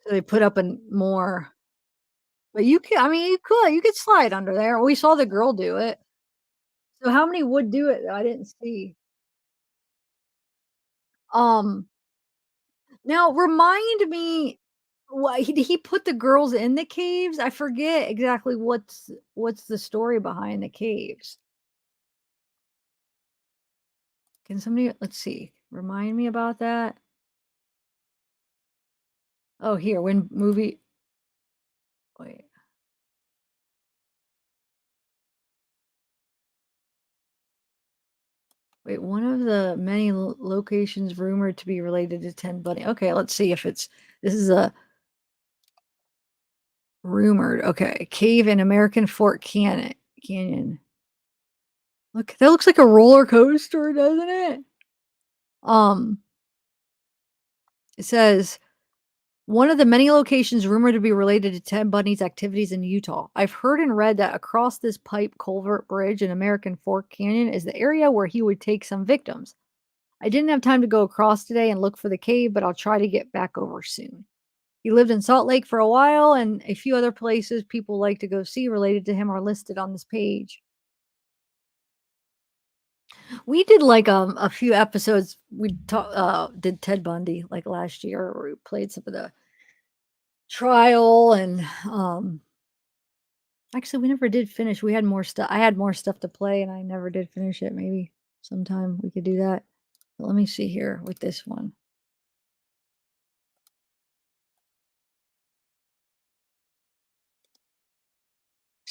So they put up an more. But you could, I mean, you could slide under there. We saw the girl do it. So how many would do it though? I didn't see. Um, Now remind me, what did he put the girls in the caves? I forget exactly what's the story behind the caves. Can somebody, let's see, remind me about that? Oh, here, when movie, wait. Wait, one of the many locations rumored to be related to 10 Bunny. Okay, let's see if it's, this is a rumored. Okay, cave in American Fort Canyon. Look, that looks like a roller coaster, doesn't it? Um, it says one of the many locations rumored to be related to Ted Bundy's activities in Utah. I've heard and read that across this pipe culvert bridge in American Fork Canyon is the area where he would take some victims. I didn't have time to go across today and look for the cave, but I'll try to get back over soon. He lived in Salt Lake for a while, and a few other places people like to go see related to him are listed on this page. We did like a few episodes. We did Ted Bundy like last year, where we played some of the trial and actually we never did finish. We had more stuff. I had more stuff to play, and I never did finish it. Maybe sometime we could do that. But let me see here with this one.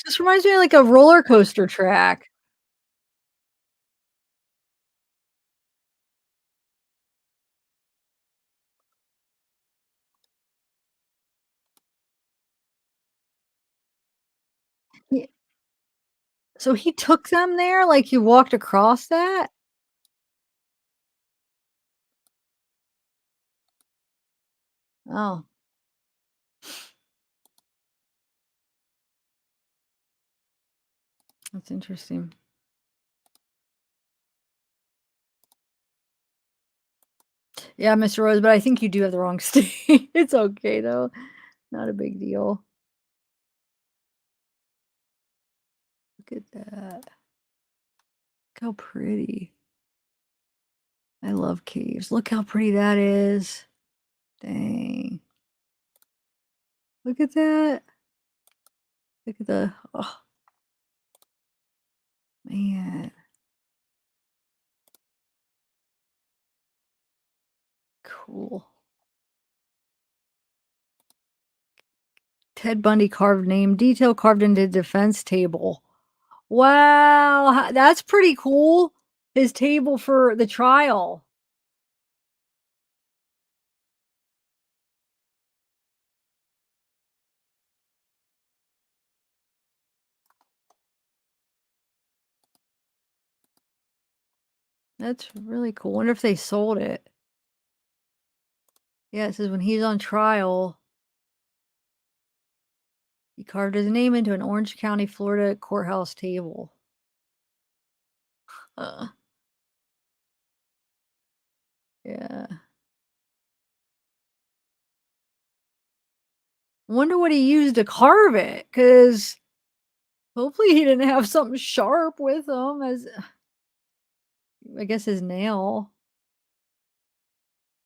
This reminds me of like a roller coaster track. Yeah. So he took them there, like, he walked across that? Oh, that's interesting. Yeah, Mr. Rose, but I think you do have the wrong state. It's okay, though. Not a big deal. Look at that. Look how pretty. I love caves. Look how pretty that is. Dang. Look at that. Look at the oh, man. Cool. Ted Bundy carved name detail carved into defense table. Wow, that's pretty cool. His table for the trial. That's really cool. Wonder if they sold it. Yeah, it says when he's on trial, he carved his name into an Orange County, Florida courthouse table. Uh, yeah. Wonder what he used to carve it, because hopefully he didn't have something sharp with him as I guess his nail.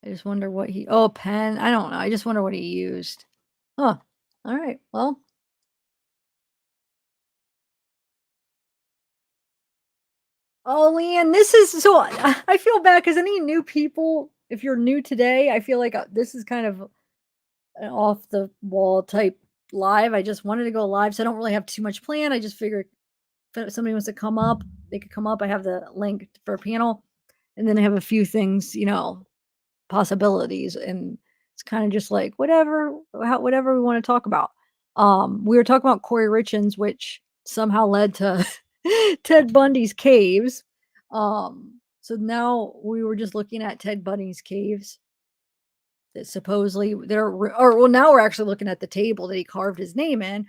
I just wonder what he oh, a pen. I don't know. I just wonder what he used. Huh. All right. Well, oh, Leanne, this is so I feel bad because any new people, if you're new today, I feel like this is kind of an off the wall type live. I just wanted to go live, so I don't really have too much planned. I just figured if somebody wants to come up, they could come up. I have the link for a panel, and then I have a few things, possibilities, and it's kind of just like whatever we want to talk about. We were talking about Kouri Richins, which somehow led to Ted Bundy's caves. So now we were just looking at Ted Bundy's caves that supposedly or well, now we're actually looking at the table that he carved his name in,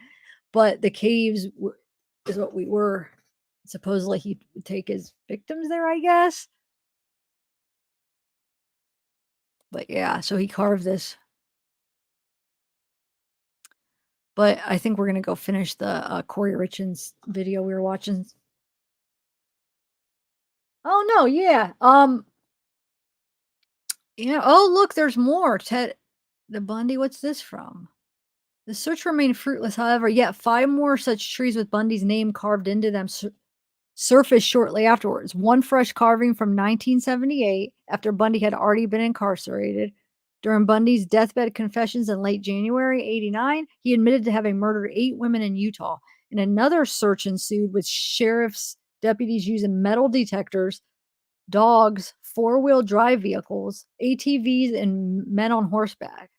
but the caves is what we were supposedly he would take his victims there, I guess. But yeah, so he carved this. But I think we're gonna go finish the Kouri Richins video we were watching. Oh no, yeah. Yeah. Oh look, there's more. The Bundy. What's this from? The search remained fruitless, however, yet 5 more such trees with Bundy's name carved into them surfaced shortly afterwards. One fresh carving from 1978, after Bundy had already been incarcerated. During Bundy's deathbed confessions in late January '89, he admitted to having murdered 8 women in Utah. And another search ensued with sheriff's deputies using metal detectors, dogs, 4-wheel drive vehicles, ATVs, and men on horseback.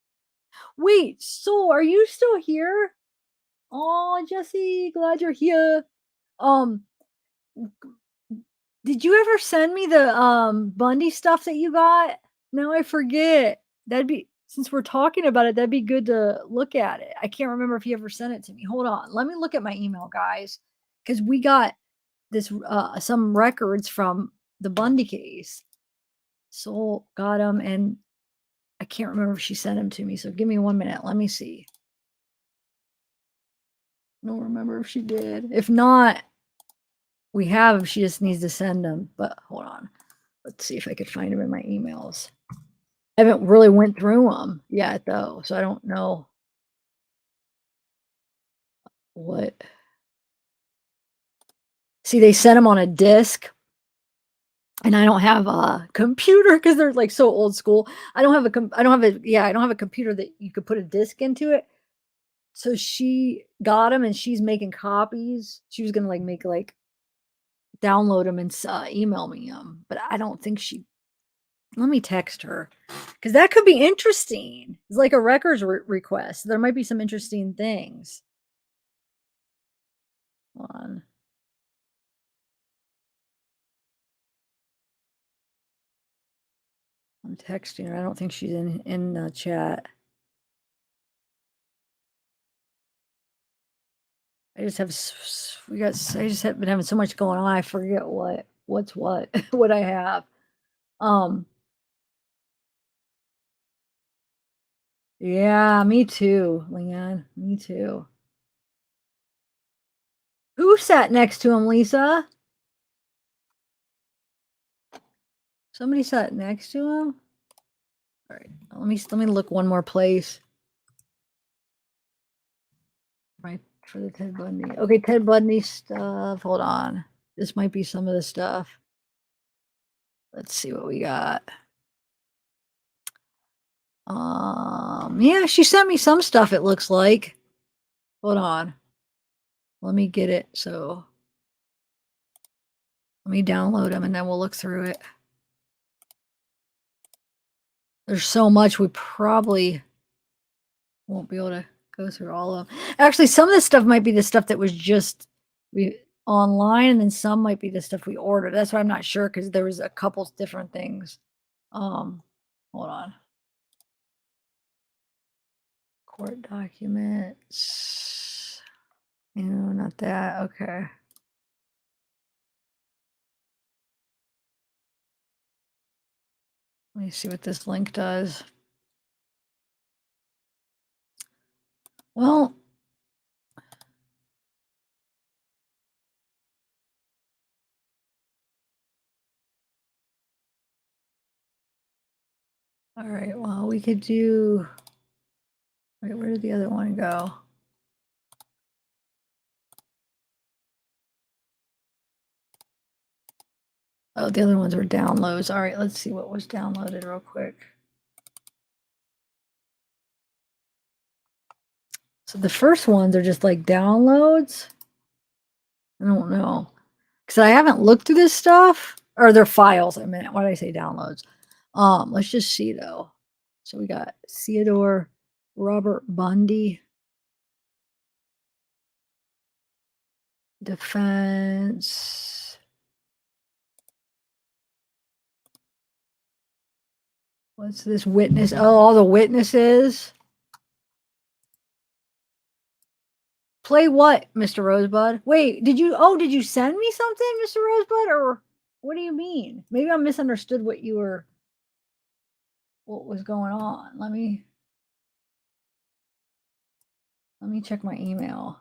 Wait, so are you still here? Oh, Jesse, glad you're here. Um, did you ever send me the Bundy stuff that you got? No, I forget. That'd be since we're talking about it, that'd be good to look at it. I can't remember if you ever sent it to me. Hold on. Let me look at my email, guys. Because we got this some records from the Bundy case. Soul got them, and I can't remember if she sent them to me. So give me 1 minute. Let me see. I don't remember if she did. If not, we have 'em. She just needs to send them. But hold on. Let's see if I could find them in my emails. I haven't really went through them yet, though, so I don't know what. See, they sent them on a disc, and I don't have a computer because they're like so old school. I don't have a computer that you could put a disc into it. So she got them and she's making copies. She was gonna download them and email me them, but I don't think she. Let me text her because that could be interesting. It's like a records request. There might be some interesting things. Hold on. I'm texting her. I don't think she's in the chat. I just have been having so much going on. I forget what's what what I have. Yeah, me too, Leanne. Me too. Who sat next to him, Lisa? Somebody sat next to him. All right, let me look one more place. Right for the Ted Bundy. Okay, Ted Bundy stuff. Hold on. This might be some of the stuff. Let's see what we got. Yeah, she sent me some stuff, it looks like. Hold on. Let me get it. So let me download them and then we'll look through it. There's so much we probably won't be able to go through all of them. Actually, some of this stuff might be the stuff that was just online, and then some might be the stuff we ordered. That's why I'm not sure because there was a couple different things. Hold on. Court documents. No, not that. Okay. Let me see what this link does. Well, all right. Well, we could do. Wait, where did the other one go? Oh, the other ones were downloads. All right, let's see what was downloaded real quick. So the first ones are just like downloads. I don't know. Because I haven't looked through this stuff. Or they're files. I meant, why did I say downloads? Let's just see though. So we got Theodore Robert Bundy. Defense. What's this witness? Oh, all the witnesses. Play what, Mr. Rosebud? Wait, did you send me something, Mr. Rosebud? Or what do you mean? Maybe I misunderstood what was going on. Let me check my email.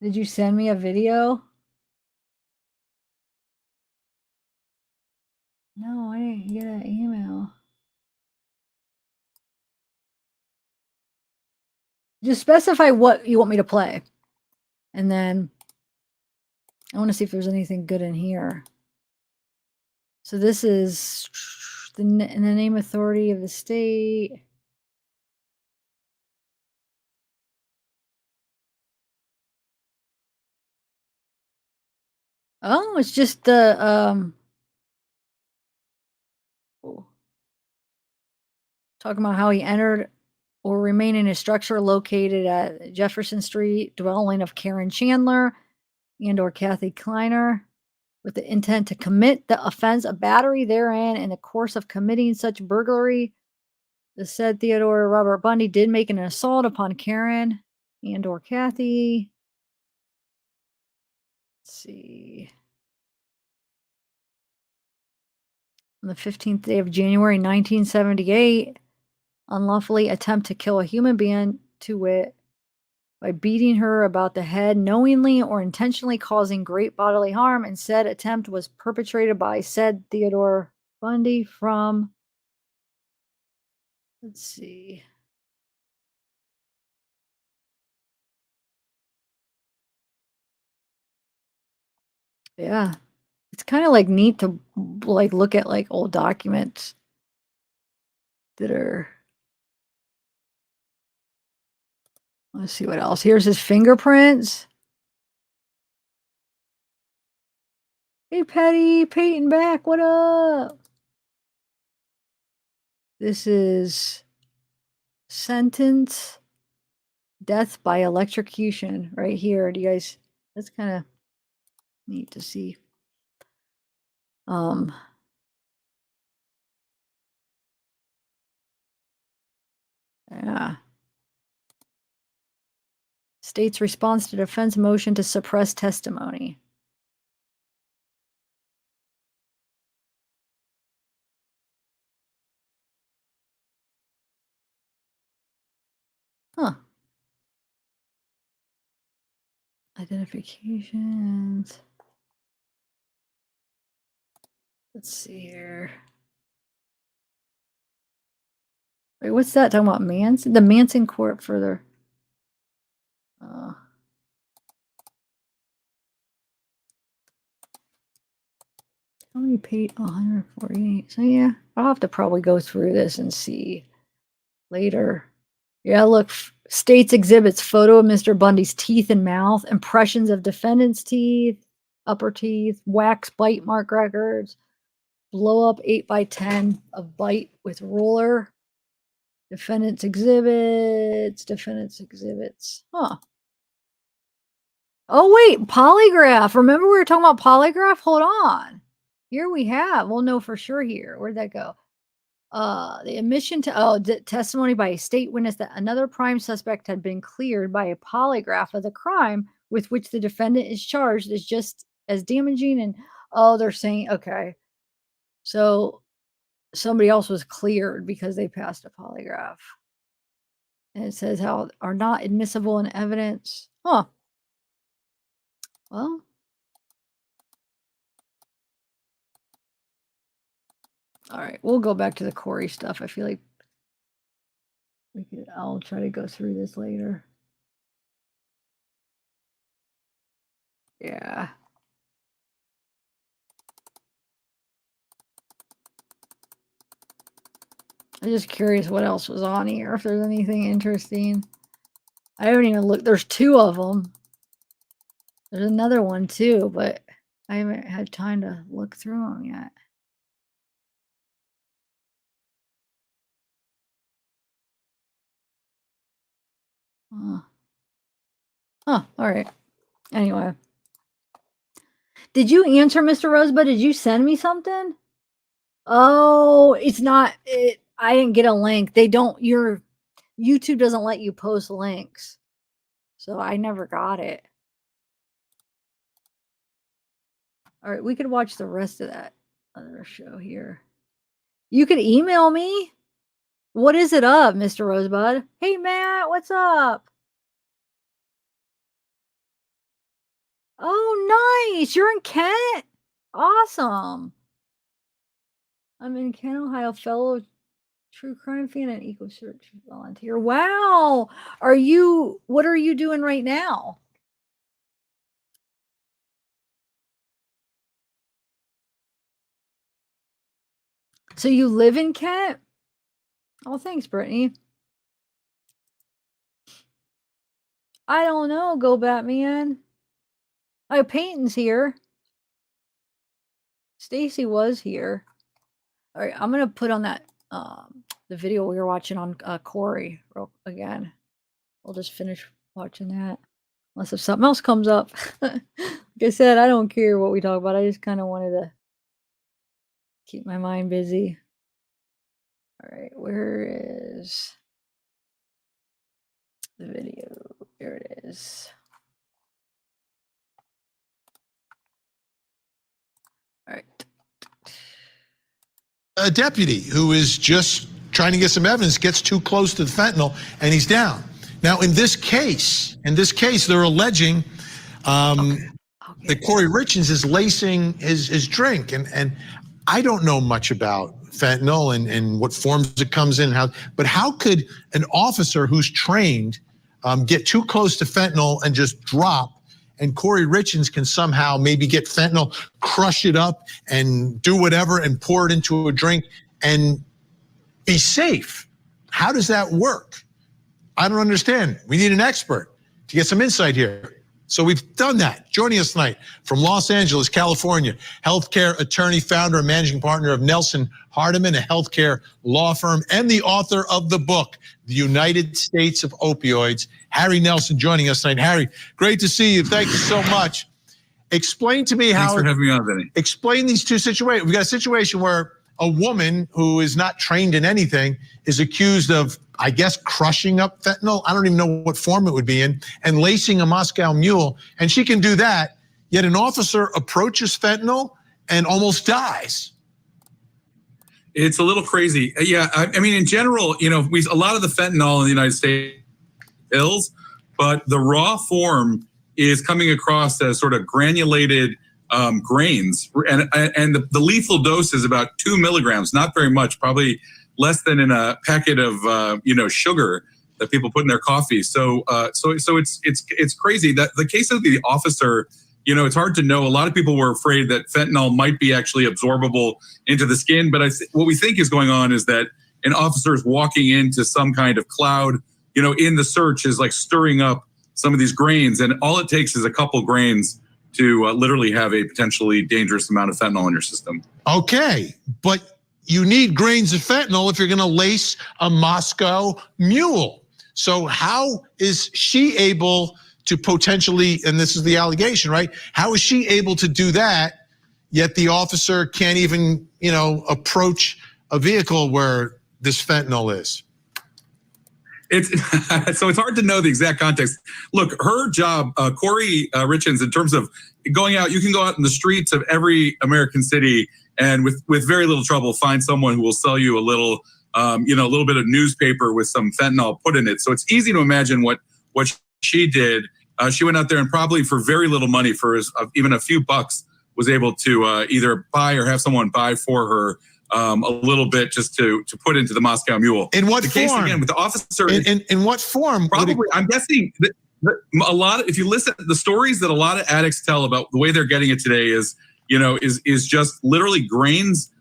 Did you send me a video? No, I didn't get an email. Just specify what you want me to play. And then I want to see if there's anything good in here. So this is in the name authority of the state. Oh, it's just the talking about how he entered or remain in a structure located at Jefferson Street, dwelling of Karen Chandler and or Kathy Kleiner, with the intent to commit the offense of battery therein in the course of committing such burglary. The said Theodore Robert Bundy did make an assault upon Karen and or Kathy. Let's see. On the 15th day of January 1978, unlawfully attempt to kill a human being, to wit, by beating her about the head, knowingly or intentionally causing great bodily harm, and said attempt was perpetrated by said Theodore Bundy from, let's see. Yeah. It's kind of like neat to like look at like old documents that are Let's see what else. Here's his fingerprints. Hey, Petty, Peyton back. What up? This is sentence, death by electrocution right here. Do you guys, that's kind of neat to see. Yeah. State's response to defense motion to suppress testimony. Huh. Identifications. Let's see here. Wait, what's that talking about? Manson? The Manson court further. How many paid? 148. So yeah, I'll have to probably go through this and see later. Yeah, look, state's exhibits, photo of Mr. Bundy's teeth and mouth, impressions of defendant's teeth, upper teeth, wax bite mark records, blow up 8x10 of bite with ruler, defendant's exhibits. Huh. Oh, wait, polygraph. Remember we were talking about polygraph? Hold on. Here we have, we'll know for sure here. Where'd that go? The admission to testimony by a state witness that another prime suspect had been cleared by a polygraph of the crime with which the defendant is charged is just as damaging. And they're saying, okay, so somebody else was cleared because they passed a polygraph. And it says how are not admissible in evidence. Huh. Well, all right, we'll go back to the Kouri stuff. I feel like I'll try to go through this later. Yeah. I'm just curious what else was on here, if there's anything interesting. I haven't even looked. There's 2 of them. There's another one too, but I haven't had time to look through them yet. Oh, all right. Anyway. Did you answer, Mr. Rosebud? Did you send me something? Oh, it's not it. I didn't get a link. They don't, your YouTube doesn't let you post links. So I never got it. All right, we could watch the rest of that other show here. You could email me. What is it up, Mr. Rosebud? Hey, Matt, what's up? Oh, nice. You're in Kent. Awesome. I'm in Kent, Ohio, fellow true crime fan and eco search volunteer. Wow. What are you doing right now? So you live in Kent? Oh, thanks, Brittany. I don't know. Go Batman. Oh, Peyton's here. Stacy was here. All right, I'm gonna put on that the video we were watching on Kouri again. We'll just finish watching that. Unless if something else comes up. Like I said, I don't care what we talk about. I just kind of wanted to keep my mind busy. All right, where is the video? There it is. All right. A deputy who is just trying to get some evidence gets too close to the fentanyl and he's down. Now, in this case, they're alleging that Kouri Richins is lacing his drink. And I don't know much about fentanyl and what forms it comes in, but how could an officer who's trained get too close to fentanyl and just drop, and Kouri Richins can somehow maybe get fentanyl, crush it up and do whatever and pour it into a drink and be safe? How does that work? I don't understand. We need an expert to get some insight here. So we've done that. Joining us tonight from Los Angeles, California, healthcare attorney, founder, and managing partner of Nelson Hardiman, a healthcare law firm, and the author of the book, The United States of Opioids, Harry Nelson, joining us tonight. Harry, great to see you. Thank you so much. Explain to me how. Thanks for having me on, Vinny. Explain these two situations. We've got a situation where a woman who is not trained in anything is accused of, I guess, crushing up fentanyl. I don't even know what form it would be in, and lacing a Moscow Mule. And she can do that, yet an officer approaches fentanyl and almost dies. It's a little crazy. Yeah, I mean, in general, you know, a lot of the fentanyl in the United States pills, but the raw form is coming across as sort of granulated grains, and the lethal dose is about 2 milligrams, not very much, probably less than in a packet of sugar that people put in their coffee. So it's crazy that the case of the officer, you know, it's hard to know. A lot of people were afraid that fentanyl might be actually absorbable into the skin, but what we think is going on is that an officer is walking into some kind of cloud, you know, in the search is like stirring up some of these grains, and all it takes is a couple grains to literally have a potentially dangerous amount of fentanyl in your system. Okay, but you need grains of fentanyl if you're going to lace a Moscow Mule. So how is she able to potentially, and this is the allegation, right? How is she able to do that, yet the officer can't even, you know, approach a vehicle where this fentanyl is? So it's hard to know the exact context. Look, her job, Kouri Richins, in terms of going out, you can go out in the streets of every American city and with very little trouble find someone who will sell you a little, a little bit of newspaper with some fentanyl put in it. So it's easy to imagine what she did. She went out there and probably for very little money, for even a few bucks, was able to either buy or have someone buy for her a little bit just to put into the Moscow Mule. In what form? Case again with the officer. In what form? Probably, I'm guessing that a lot of, if you listen to the stories that a lot of addicts tell about the way they're getting it today is just literally grains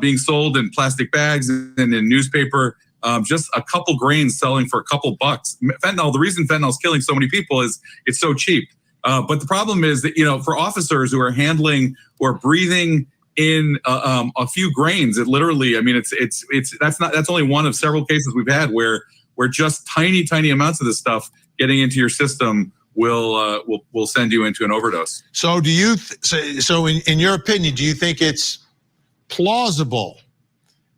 being sold in plastic bags and in newspaper. Just a couple grains selling for a couple bucks. Fentanyl, the reason fentanyl is killing so many people is it's so cheap. But the problem is that, you know, for officers who are handling or breathing in a few grains, it literally, I mean, that's only one of several cases we've had where just tiny amounts of this stuff getting into your system will send you into an overdose. So do you, in your opinion, do you think it's plausible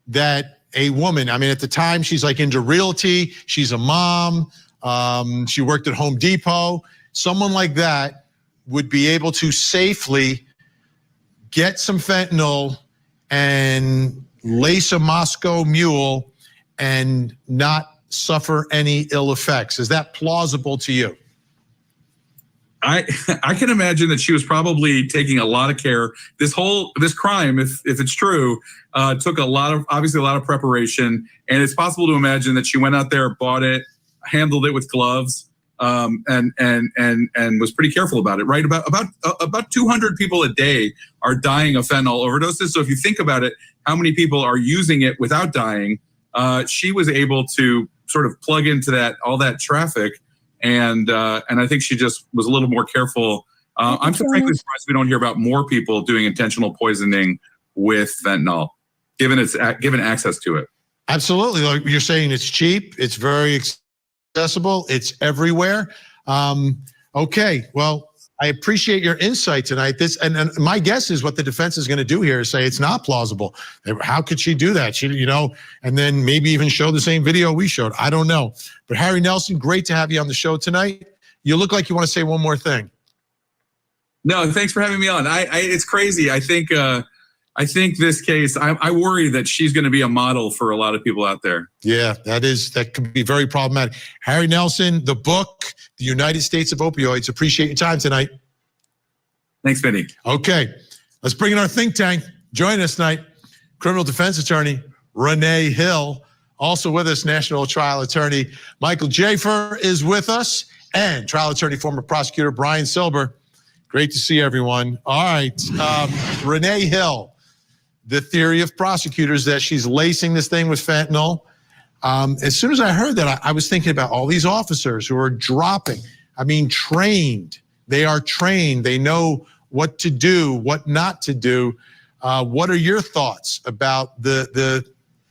that a woman, I mean, at the time she's like into realty, she's a mom, she worked at Home Depot, someone like that would be able to safely get some fentanyl and lace a Moscow Mule and not suffer any ill effects? Is that plausible to you? I can imagine that she was probably taking a lot of care. This crime, if it's true, took obviously a lot of preparation, and it's possible to imagine that she went out there, bought it, handled it with gloves, and was pretty careful about it. Right, about 200 people a day are dying of fentanyl overdoses. So if you think about it, how many people are using it without dying? She was able to sort of plug into all that traffic. And I think she just was a little more careful. I'm frankly surprised we don't hear about more people doing intentional poisoning with fentanyl, given access to it. Absolutely. Like you're saying, it's cheap, it's very accessible, it's everywhere. Okay, well, I appreciate your insight tonight. And my guess is what the defense is going to do here is say it's not plausible. How could she do that? She, and then maybe even show the same video we showed. I don't know. But Harry Nelson, great to have you on the show tonight. You look like you want to say one more thing. No, thanks for having me on. It's crazy. I think this case, I worry that she's going to be a model for a lot of people out there. Yeah, that could be very problematic. Harry Nelson, the book, The United States of Opioids. Appreciate your time tonight. Thanks, Vinny. Okay, let's bring in our think tank. Join us tonight, criminal defense attorney Renee Hill. Also with us, national trial attorney Michael Jaffer is with us, and trial attorney, former prosecutor Brian Silber. Great to see everyone. All right, Renee Hill. The theory of prosecutors that she's lacing this thing with fentanyl. As soon as I heard that, I was thinking about all these officers who are dropping. I mean, trained. They are trained. They know what to do, what not to do. What are your thoughts about the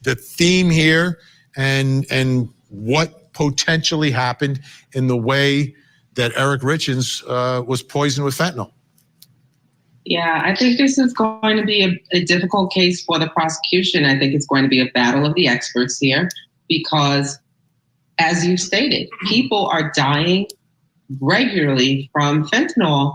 theme here and what potentially happened in the way that Eric Richins was poisoned with fentanyl? Yeah, I think this is going to be a difficult case for the prosecution. I think it's going to be a battle of the experts here because, as you stated, people are dying regularly from fentanyl,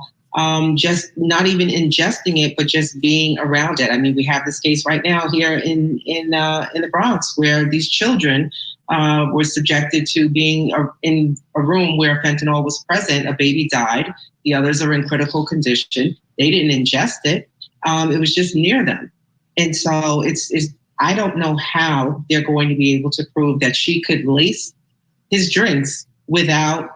just not even ingesting it, but just being around it. I mean, we have this case right now here in the Bronx where these children were subjected to being in a room where fentanyl was present. A baby died. The others are in critical condition. They didn't ingest it. It was just near them. And so I don't know how they're going to be able to prove that she could lace his drinks without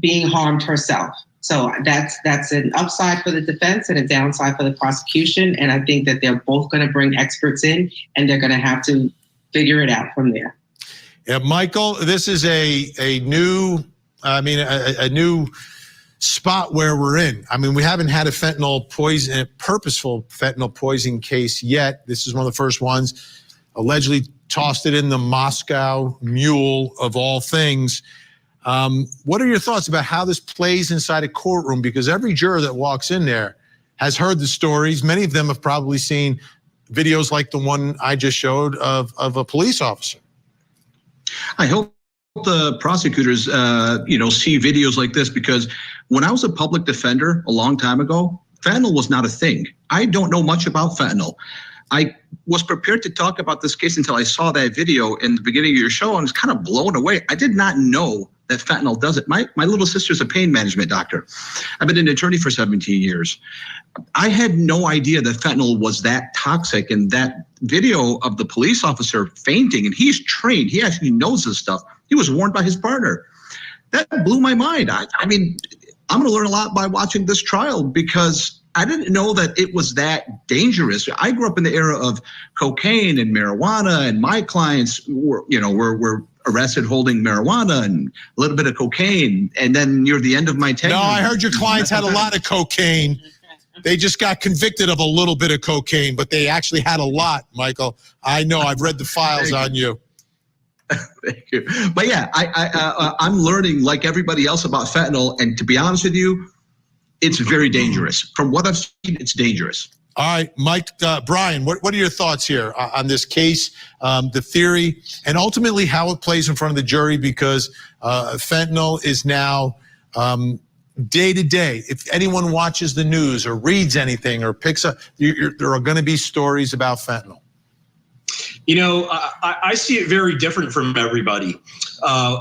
being harmed herself. So that's an upside for the defense and a downside for the prosecution. And I think that they're both going to bring experts in and they're going to have to figure it out from there. Yeah, Michael, this is a new spot where we're in. I mean, we haven't had a purposeful fentanyl poisoning case yet. This is one of the first ones. Allegedly tossed it in the Moscow Mule of all things. What are your thoughts about how this plays inside a courtroom? Because every juror that walks in there has heard the stories. Many of them have probably seen videos like the one I just showed of a police officer. I hope the prosecutors, see videos like this, because when I was a public defender a long time ago, fentanyl was not a thing. I don't know much about fentanyl. I was prepared to talk about this case until I saw that video in the beginning of your show and was kind of blown away. I did not know that fentanyl does it. My little sister's a pain management doctor. I've been an attorney for 17 years. I had no idea that fentanyl was that toxic. And that video of the police officer fainting, and he's trained, he actually knows this stuff. He was warned by his partner. That blew my mind. I mean, I'm going to learn a lot by watching this trial because I didn't know that it was that dangerous. I grew up in the era of cocaine and marijuana, and my clients were arrested holding marijuana and a little bit of cocaine. And then near the end of my tenure. No, I heard your clients had a lot of cocaine. They just got convicted of a little bit of cocaine, but they actually had a lot, Michael. I know. I've read the files on you. Thank you. But yeah, I'm learning like everybody else about fentanyl. And to be honest with you, it's very dangerous. From what I've seen, it's dangerous. All right, Mike, Brian, what are your thoughts here on this case, the theory, and ultimately how it plays in front of the jury? Because fentanyl is now day to day. If anyone watches the news or reads anything or picks up, there are going to be stories about fentanyl. I see it very different from everybody.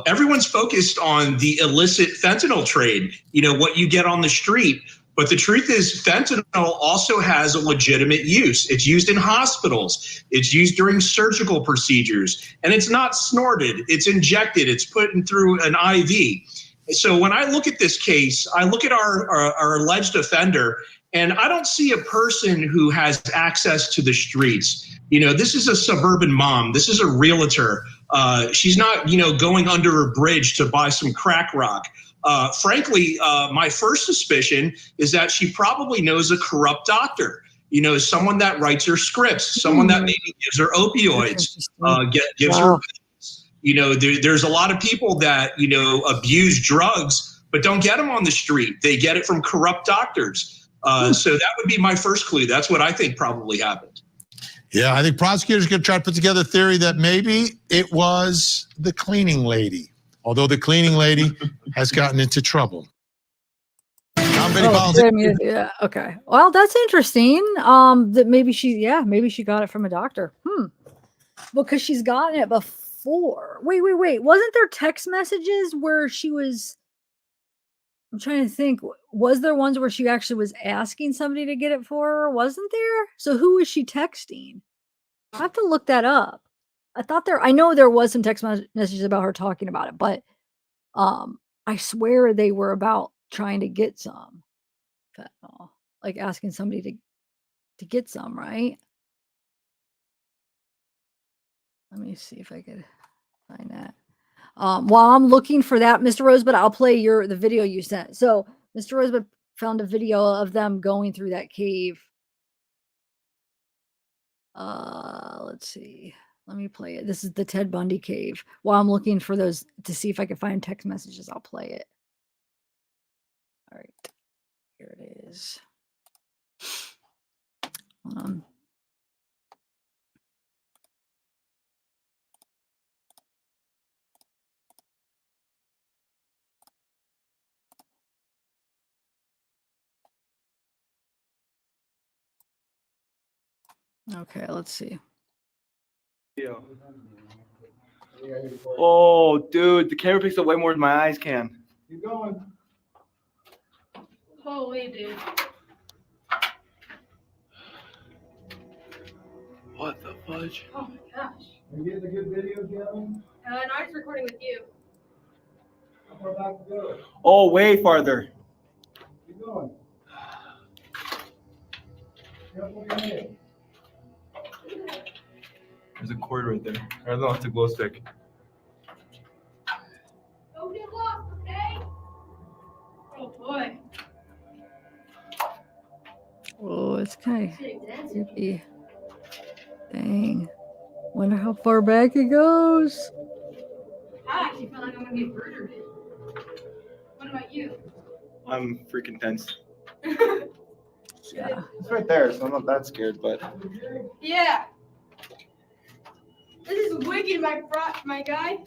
Everyone's focused on the illicit fentanyl trade, what you get on the street. But the truth is fentanyl also has a legitimate use. It's used in hospitals. It's used during surgical procedures. And it's not snorted. It's injected. It's put in through an IV. So when I look at this case, I look at our alleged offender, and I don't see a person who has access to the streets. This is a suburban mom. This is a realtor. She's not, going under a bridge to buy some crack rock. Frankly, my first suspicion is that she probably knows a corrupt doctor, someone that writes her scripts, someone that maybe gives her opioids, gives her pills. There's a lot of people that, abuse drugs, but don't get them on the street. They get it from corrupt doctors. So that would be my first clue. That's what I think probably happened. Yeah, I think prosecutors are going to try to put together a theory that maybe it was the cleaning lady, although the cleaning lady has gotten into trouble. Yeah, okay. Well, that's interesting. That maybe she got it from a doctor. Because she's gotten it before. Wait. Wasn't there text messages where she was? I'm trying to think. Was there ones where she actually was asking somebody to get it for her? Wasn't there? So who was she texting? I have to look that up. I know there was some text messages about her talking about it, but I swear they were about trying to get some fentanyl, like asking somebody to get some, right? Let me see if I could. Find that. While I'm looking for that, Mr. Rosebud, I'll play the video you sent. So Mr. Rosebud found a video of them going through that cave. Let's see. Let me play it. This is the Ted Bundy cave. While I'm looking for those to see if I can find text messages, I'll play it. All right. Here it is. Hold on. Okay, let's see. Oh, dude, the camera picks up way more than my eyes can. Keep going. Holy dude. What the fudge? Oh my gosh. Are you getting a good video, Kevin? No, I was recording with you. How far back to go? Oh, way farther. Keep going. Careful your head. There's a cord right there. I don't know, it's a glow stick. Don't get lost, okay? Oh boy. Oh, it's kind of creepy. Dang. Wonder how far back it goes. I actually feel like I'm gonna get murdered. What about you? I'm freaking tense. Yeah. It's right there, so I'm not that scared, but. Yeah. This is wicked, my guy.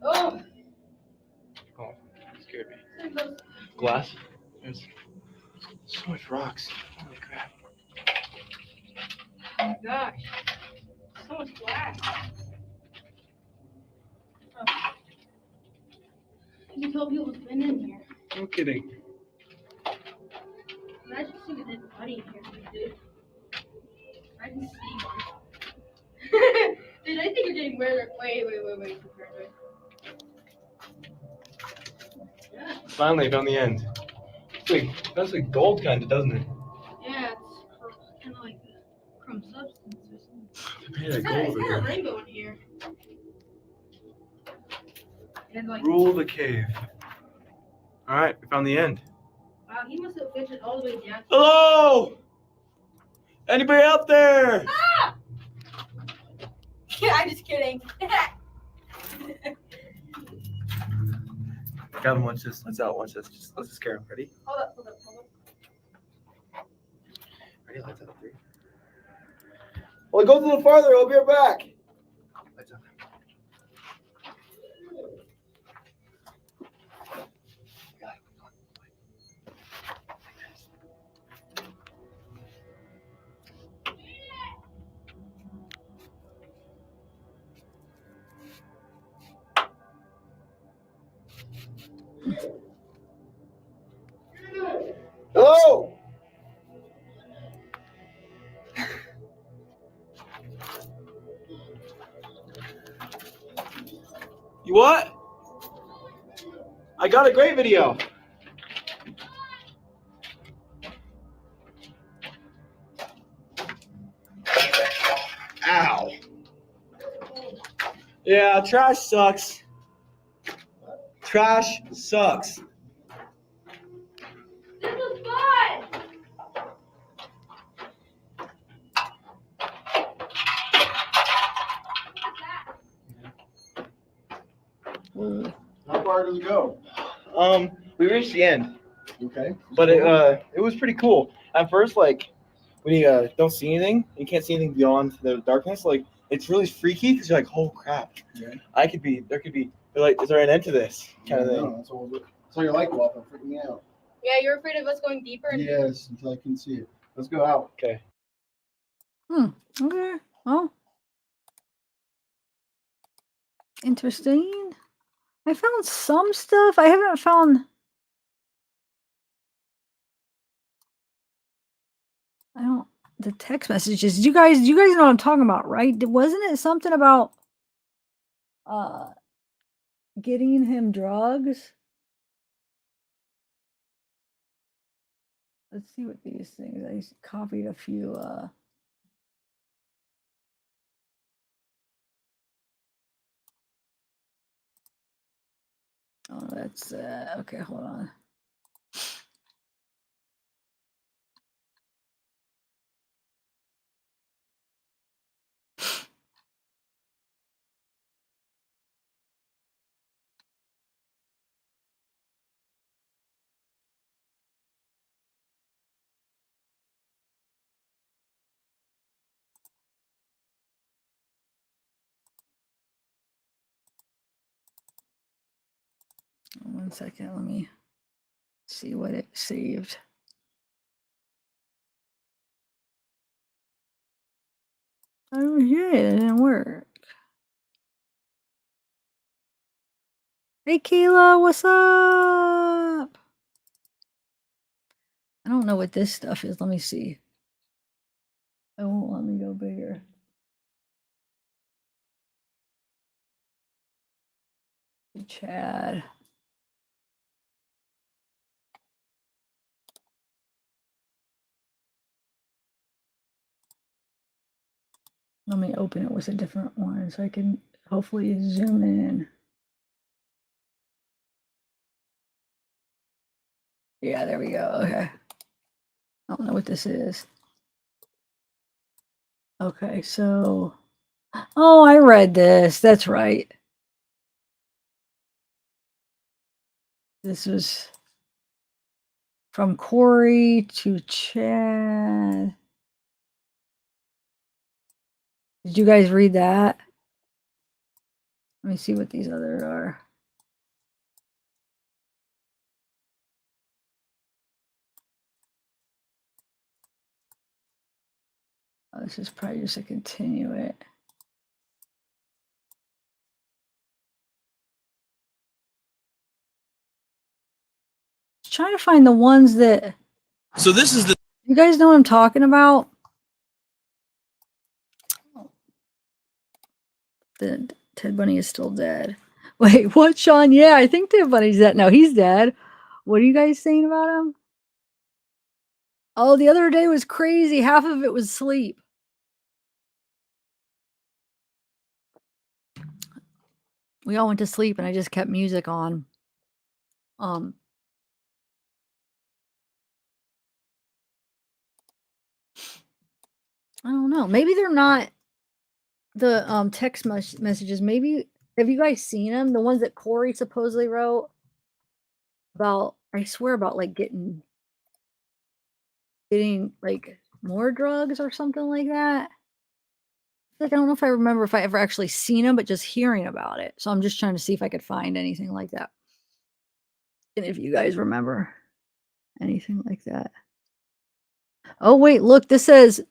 Oh. Oh, it scared me. Glass? There's so much rocks. Holy crap. Oh my gosh. So much glass. Oh. You can tell people's been in here. No kidding. Imagine seeing a dead body in here, dude. I can see one. Dude, I think you're getting weird. Wait. Yeah. Finally, I found the end. That's like gold kind of, doesn't it? Yeah, it's kind of like a chrome substance or something. Yeah, It's gold got a over rainbow in here. And like, Rule the cave. Alright, we found the end. wow, he must have fished it all the way down. Hello! Anybody out there? Ah! Yeah, I'm just kidding. Gavin, watch this. Let's this. Let's just scare him. Ready? Hold up. Ready? Lights out. 3. Well, go a little farther. I'll be right back. Lights out. Hello! You what? I got a great video. Ow. Yeah, trash sucks. Trash sucks. This was fun! How far does it go? We reached the end, Okay. but it was pretty cool. At first, like when you don't see anything, you can't see anything beyond the darkness. Like it's really freaky because you're like, oh crap, Yeah. there could be. They're like, is there an end to this kind of thing? No, that's all your light go off and freaking me out. Yeah, you're afraid of us going deeper? Yes, until I can see it. Let's go out. Okay. Okay. Well. Interesting. I found some stuff. I haven't found. The text messages. You guys know what I'm talking about, right? Wasn't it something about getting him drugs? Let's see what these things. I copied a few Oh, that's okay. Hold on. One second. Let me see what it saved. Oh yeah, it didn't work. Hey Kayla, what's up? I don't know what this stuff is. Let me see. It won't let me go bigger. Chad. Let me open it with a different one so I can hopefully zoom in. Yeah, there we go. Okay. I don't know what this is. Okay, so. Oh, I read this. That's right. This was from Kouri to Chad. Did you guys read that? Let me see what these other are. Oh, this is probably just a continue it. Trying to find the ones that. So this is the. You guys know what I'm talking about? The Ted Bundy is still dead. Wait, what, Sean? Yeah, I think Ted Bundy's dead. No, he's dead. What are you guys saying about him? Oh, the other day was crazy. Half of it was sleep. We all went to sleep and I just kept music on. I don't know. Maybe they're not the text messages. Maybe have you guys seen them? The ones that Kouri supposedly wrote about, I swear, about like getting like more drugs or something like that. Like I don't know if I remember if I ever actually seen them, but just hearing about it. So I'm just trying to see if I could find anything like that. And if you guys remember anything like that. Oh wait, look, this says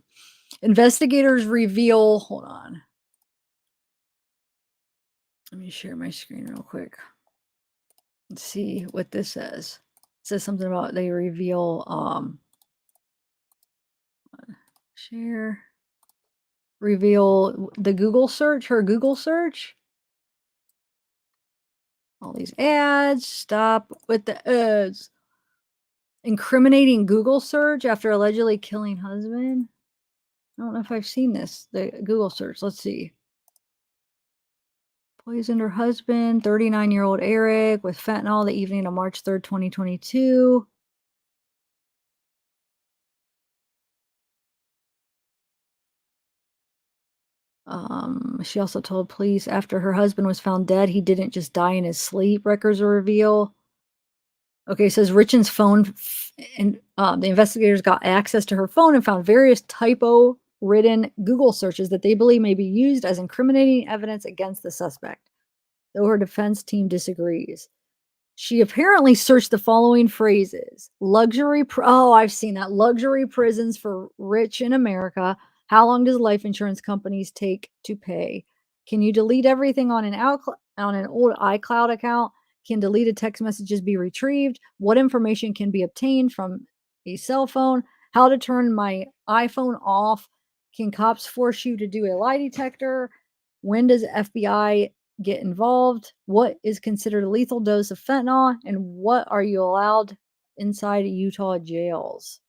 investigators reveal, hold on. Let me share my screen real quick. Let's see what this says. It says something about they reveal share reveal the Google search, her Google search. All these ads, stop with the ads. Incriminating Google search after allegedly killing husband. I don't know if I've seen this. The Google search. Let's see. Poisoned her husband, 39-year-old Eric, with fentanyl the evening of March 3rd, 2022. She also told police after her husband was found dead, he didn't just die in his sleep, records reveal. Okay, it says Richins' phone, and the investigators got access to her phone and found various typo-ridden Google searches that they believe may be used as incriminating evidence against the suspect, though her defense team disagrees. She apparently searched the following phrases. Oh, I've seen that. Luxury prisons for rich in America. How long does life insurance companies take to pay? Can you delete everything on an old iCloud account? Can deleted text messages be retrieved? What information can be obtained from a cell phone? How to turn my iPhone off? Can cops force you to do a lie detector? When does FBI get involved? What is considered a lethal dose of fentanyl? And what are you allowed inside Utah jails?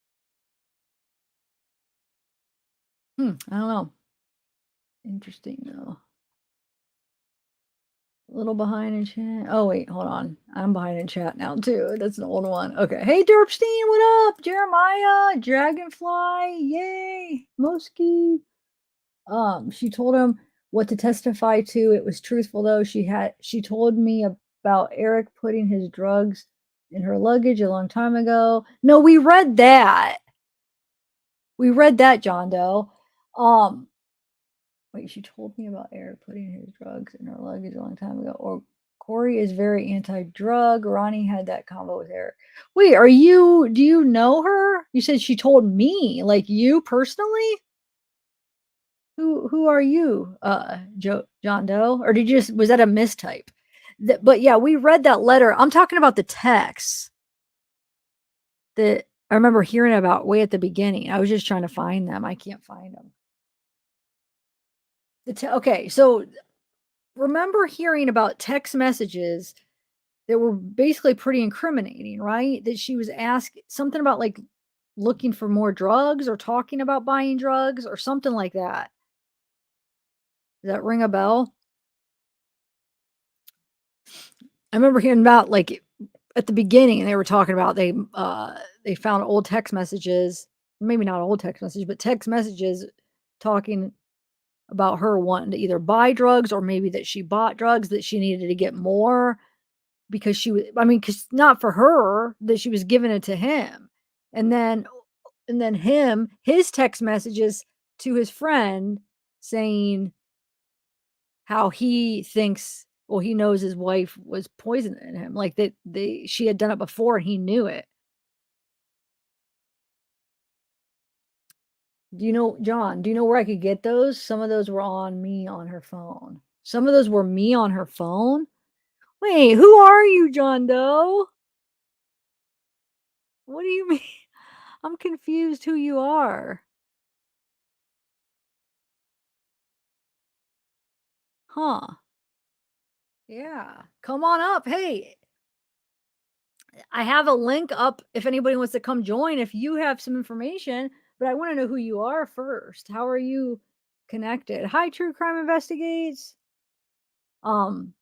I don't know. Interesting though. A little behind in chat. Oh, wait, hold on. I'm behind in chat now, too. That's an old one. Okay. Hey, Derpstein, what up? Jeremiah, Dragonfly, yay. Mosky. She told him what to testify to. It was truthful, though. She told me about Eric putting his drugs in her luggage a long time ago. No, we read that. We read that, John Doe. Wait, she told me about Eric putting his drugs in her luggage a long time ago. Or Kouri is very anti-drug. Ronnie had that combo with Eric. Wait, do you know her? You said she told me, like you personally? Who are you, John Doe? Or was that a mistype? But yeah, we read that letter. I'm talking about the text that I remember hearing about way at the beginning. I was just trying to find them. I can't find them. Okay, so remember hearing about text messages that were basically pretty incriminating, right? That she was asked something about like looking for more drugs or talking about buying drugs or something like that. Does that ring a bell? I remember hearing about like at the beginning they were talking about they found old text messages, maybe not old text messages, but text messages talking about her wanting to either buy drugs or maybe that she bought drugs that she needed to get more because because not for her, that she was giving it to him. And then his text messages to his friend saying how he thinks, well, he knows his wife was poisoning him, like that she had done it before and he knew it. Do you know, John, do you know where I could get those? Some of those were on me on her phone. Some of those were me on her phone. Wait, who are you, John Doe? What do you mean? I'm confused who you are. Huh. Yeah. Come on up. Hey, I have a link up if anybody wants to come join, if you have some information, but I want to know who you are first. How are you connected? Hi, True Crime Investigates. New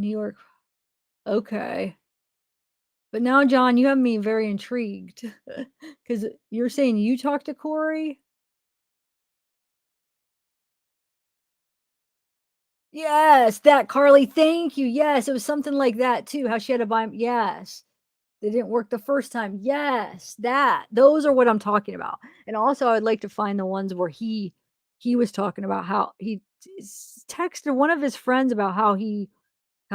York. Okay. But now, John, you have me very intrigued because you're saying you talked to Kouri. Yes, that Carly. Thank you. Yes, it was something like that too. How she had to buy. Yes, they didn't work the first time. Yes, those are what I'm talking about. And also, I'd like to find the ones where he was talking about how he texted one of his friends about how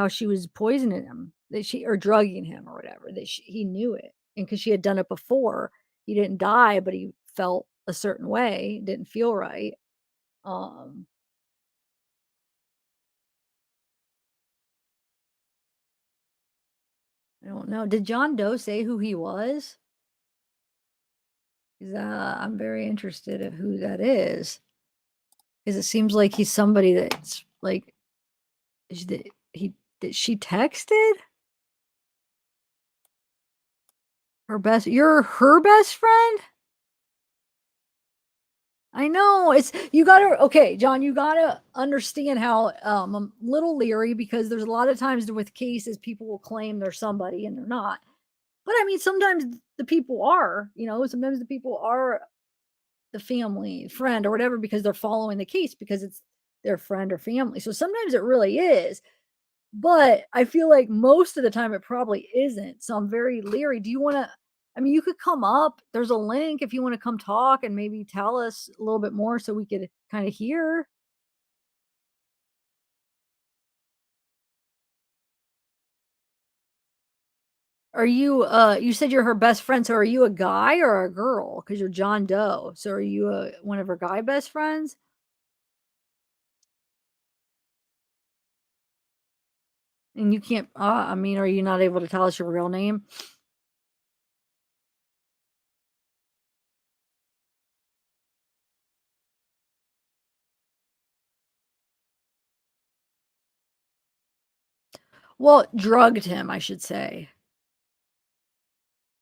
she was poisoning him, that she or drugging him or whatever, that he knew it. And because she had done it before, he didn't die, but he felt a certain way, didn't feel right. I don't know. Did John Doe say who he was? 'Cause, I'm very interested in who that is. Because it seems like he's somebody that's like, that she texted you're her best friend? I know okay, John, you gotta understand how I'm a little leery because there's a lot of times with cases people will claim they're somebody and they're not. But I mean, sometimes the people are, sometimes the people are the family, friend, or whatever because they're following the case because it's their friend or family. So sometimes it really is. But I feel like most of the time it probably isn't. So I'm very leery. Do you want to? I mean, you could come up. There's a link if you want to come talk and maybe tell us a little bit more so we could kind of hear. Are you you said you're her best friend, so are you a guy or a girl? Because you're John Doe. So are you one of her guy best friends? And you can't I mean, are you not able to tell us your real name? Well, drugged him, I should say.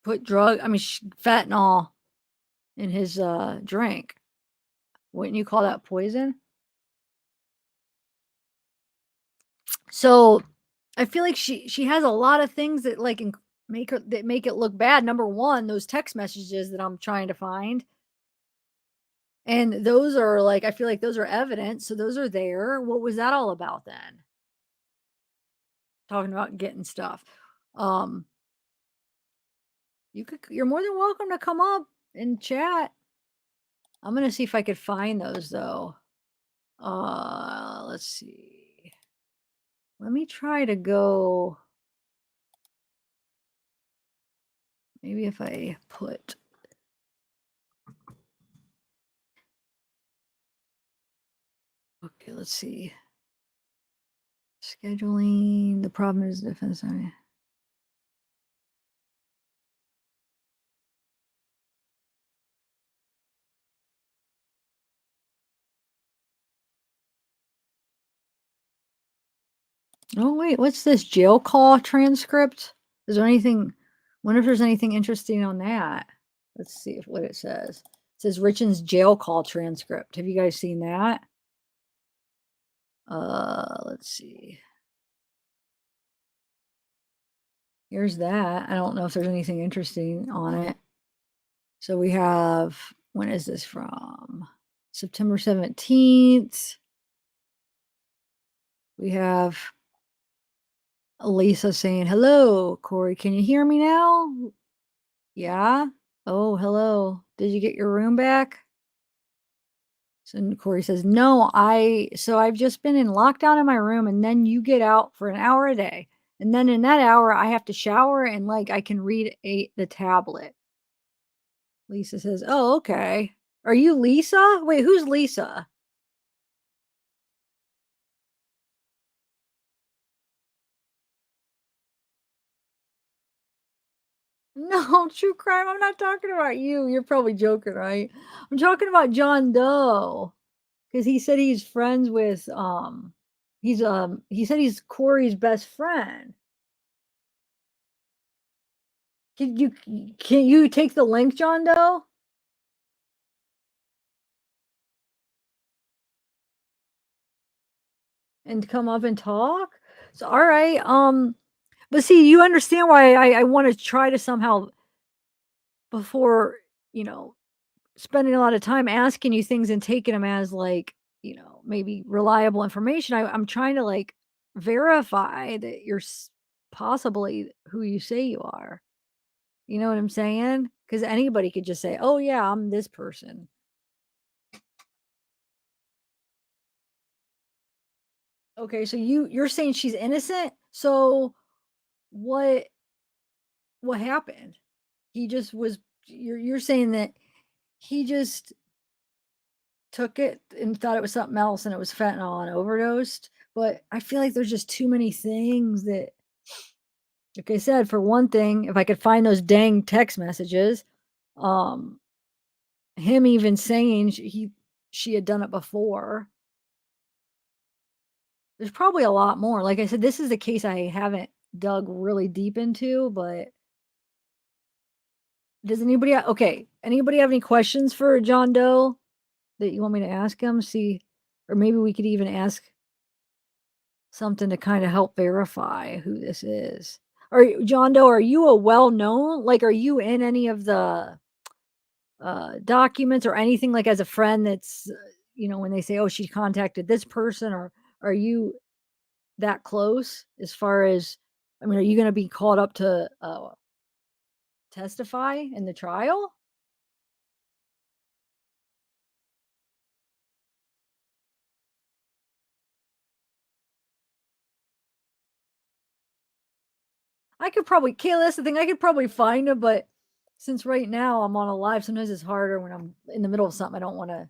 Fentanyl in his drink. Wouldn't you call that poison? So I feel like she has a lot of things that like make it look bad. Number one, those text messages that I'm trying to find. And those are like, I feel like those are evidence. So those are there. What was that all about then? Talking about getting stuff. You're more than welcome to come up and chat. I'm gonna see if I could find those though. Let's see. Let me try to go. Maybe if I put. Okay, let's see. Scheduling. The problem is defense. Oh wait, what's this jail call transcript? Is there anything? Wonder if there's anything interesting on that. Let's see what it says. It says Richins jail call transcript. Have you guys seen that? Let's see. Here's that. I don't know if there's anything interesting on it. So we have, when is this from? September 17th. We have Lisa saying, hello, Kouri, can you hear me now? Yeah. Oh, hello. Did you get your room back? So Kouri says, no, I've just been in lockdown in my room, and then you get out for an hour a day. And then in that hour, I have to shower and like I can read the tablet. Lisa says, oh, okay. Are you Lisa? Wait, who's Lisa? No, true crime. I'm not talking about you. You're probably joking, right? I'm talking about John Doe. Because he said he's friends with he said he's Kouri's best friend. Can you take the link, John Doe? And come up and talk? So all right. But see, you understand why I want to try to somehow before, you know, spending a lot of time asking you things and taking them as like, you know, maybe reliable information. I'm trying to like verify that you're possibly who you say you are. You know what I'm saying? Because anybody could just say, oh yeah, I'm this person. Okay, so you're saying she's innocent? So what what happened? He just was you're saying that he just took it and thought it was something else and it was fentanyl and overdosed. But I feel like there's just too many things that, like I said, for one thing, if I could find those dang text messages, um, him even saying she had done it before. There's probably a lot more. Like I said, this is the case I haven't dug really deep into, but does anybody anybody have any questions for John Doe that you want me to ask him? See, or maybe we could even ask something to kind of help verify who this is. Or John Doe, are you a well-known, like, are you in any of the documents or anything, like as a friend that's, you know, when they say, oh, she contacted this person, or are you that close as far as, I mean, are you going to be called up to testify in the trial? I could probably, Kayla, that's the thing. I could probably find him, but since right now I'm on a live, sometimes it's harder when I'm in the middle of something. I don't want to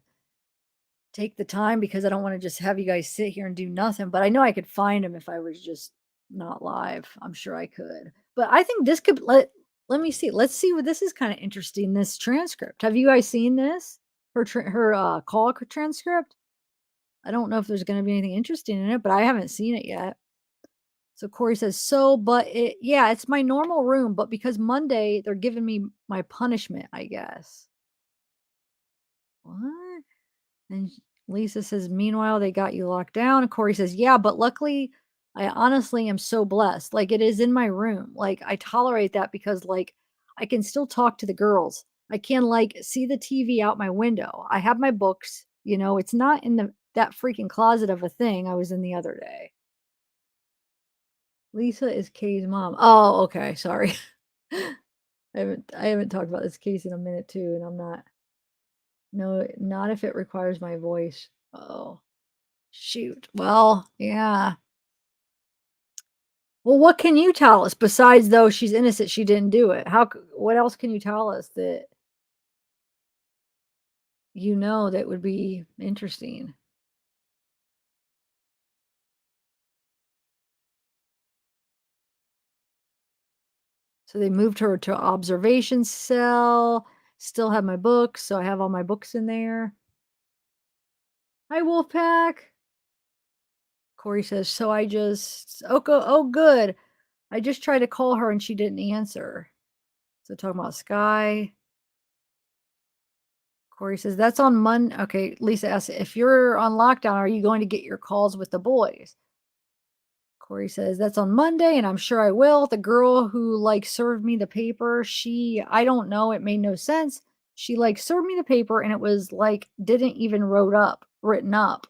take the time because I don't want to just have you guys sit here and do nothing. But I know I could find him if I was just not live. I'm sure I could. But I think this could let me see. Let's see what this is kind of interesting. This transcript. Have you guys seen this? Her call transcript? I don't know if there's going to be anything interesting in it, but I haven't seen it yet. So Kouri says, yeah, it's my normal room, but because Monday they're giving me my punishment, I guess. What? And Lisa says, meanwhile, they got you locked down. And Kouri says, yeah, but luckily I honestly am so blessed. Like, it is in my room. Like, I tolerate that because, like, I can still talk to the girls. I can, like, see the TV out my window. I have my books, you know, it's not in that freaking closet of a thing I was in the other day. Lisa is Kay's mom. Oh, okay, sorry. I haven't talked about this case in a minute too, and I'm not. No, not if it requires my voice. Oh, shoot. Well, yeah. Well, what can you tell us besides though she's innocent, she didn't do it? What else can you tell us that you know that would be interesting? So they moved her to observation cell. Still have my books, so I have all my books in there. Hi, Wolfpack. Kouri says, so I just, oh, good. I just tried to call her and she didn't answer. So talking about Sky. Kouri says, that's on Monday. Okay, Lisa asks, if you're on lockdown, are you going to get your calls with the boys? Kouri says, that's on Monday, and I'm sure I will. The girl who, like, served me the paper, I don't know, it made no sense. She, like, served me the paper, and it was, like, didn't even written up.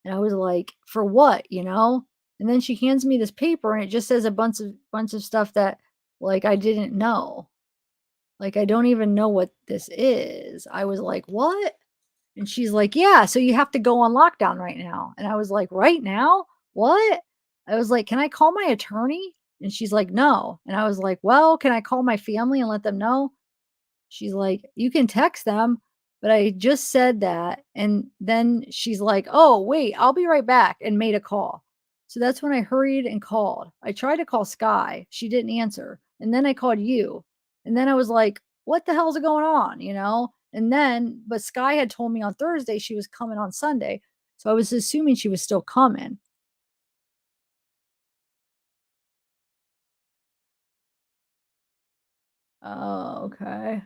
And I was like, for what, you know? And then she hands me this paper, and it just says a bunch of stuff that, like, I didn't know. Like, I don't even know what this is. I was like, what? And she's like, yeah, so you have to go on lockdown right now. And I was like, right now? What? I was like, can I call my attorney? And she's like, no. And I was like, well, can I call my family and let them know? She's like, you can text them, but I just said that. And then she's like, oh, wait, I'll be right back, and made a call. So that's when I hurried and called. I tried to call Sky. She didn't answer. And then I called you. And then I was like, what the hell's going on? You know? And then, but Sky had told me on Thursday she was coming on Sunday. So I was assuming she was still coming. Oh, okay.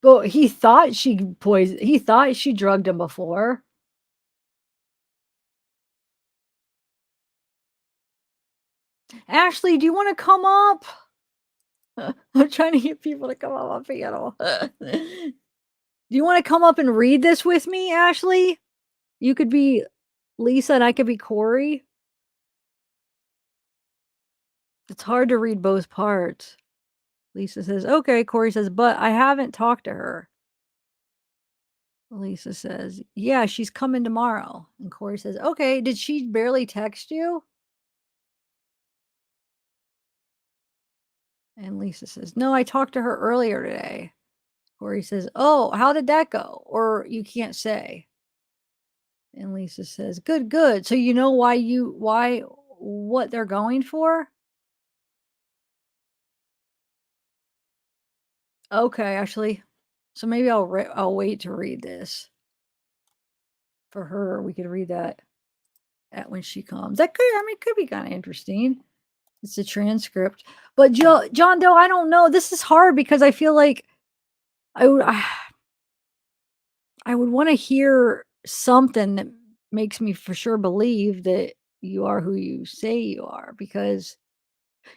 But he thought he thought she drugged him before. Ashley, do you want to come up? I'm trying to get people to come up on panel. Do you want to come up and read this with me, Ashley? You could be Lisa and I could be Kouri. It's hard to read both parts. Lisa says, okay. Kouri says, but I haven't talked to her. Lisa says, yeah, she's coming tomorrow. And Kouri says, okay. Did she barely text you? And Lisa says, no, I talked to her earlier today. Kouri says, oh, how did that go? Or you can't say. And Lisa says, good, good. So you know what they're going for? Okay, actually. So maybe I'll wait to read this. For her, we could read that when she comes. That could be kind of interesting. It's a transcript. But John Doe, I don't know. This is hard because I feel like I would want to hear something that makes me for sure believe that you are who you say you are, because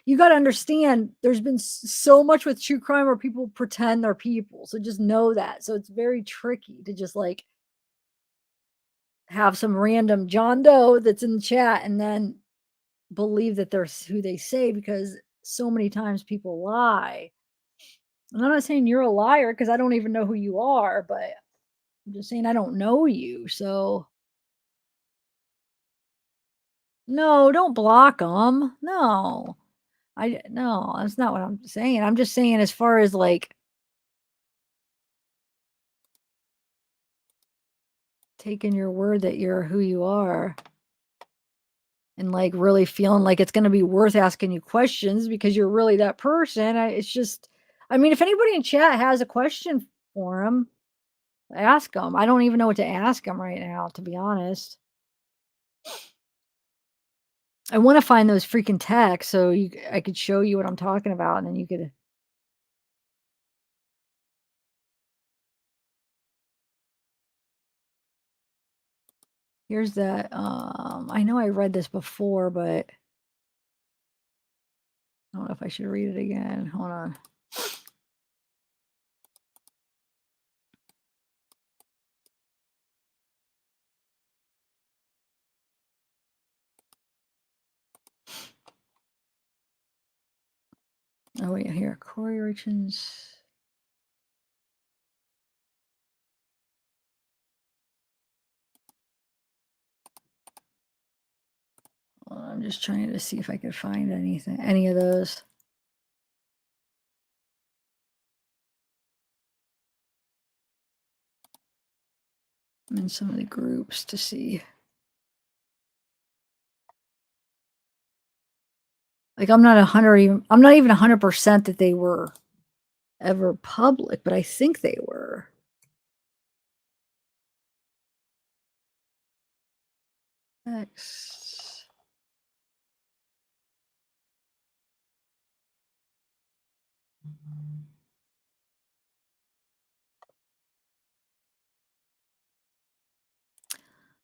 you got to understand there's been so much with true crime where people pretend they're people. So just know that. So it's very tricky to just like have some random John Doe that's in the chat and then believe that they're who they say, because so many times people lie. And I'm not saying you're a liar because I don't even know who you are, but I'm just saying I don't know you. So no, don't block them. No. No, that's not what I'm saying. I'm just saying as far as like taking your word that you're who you are and like really feeling like it's going to be worth asking you questions because you're really that person. It's just, I mean, if anybody in chat has a question for him, ask them. I don't even know what to ask him right now, to be honest. I want to find those freaking texts so I could show you what I'm talking about, and then you could. Here's that. I know I read this before, but I don't know if I should read it again. Hold on. Oh, wait, here. Kouri Richins. I'm just trying to see if I could find any of those. I'm in some of the groups to see. Like, I'm not even 100% that they were ever public, but I think they were. X.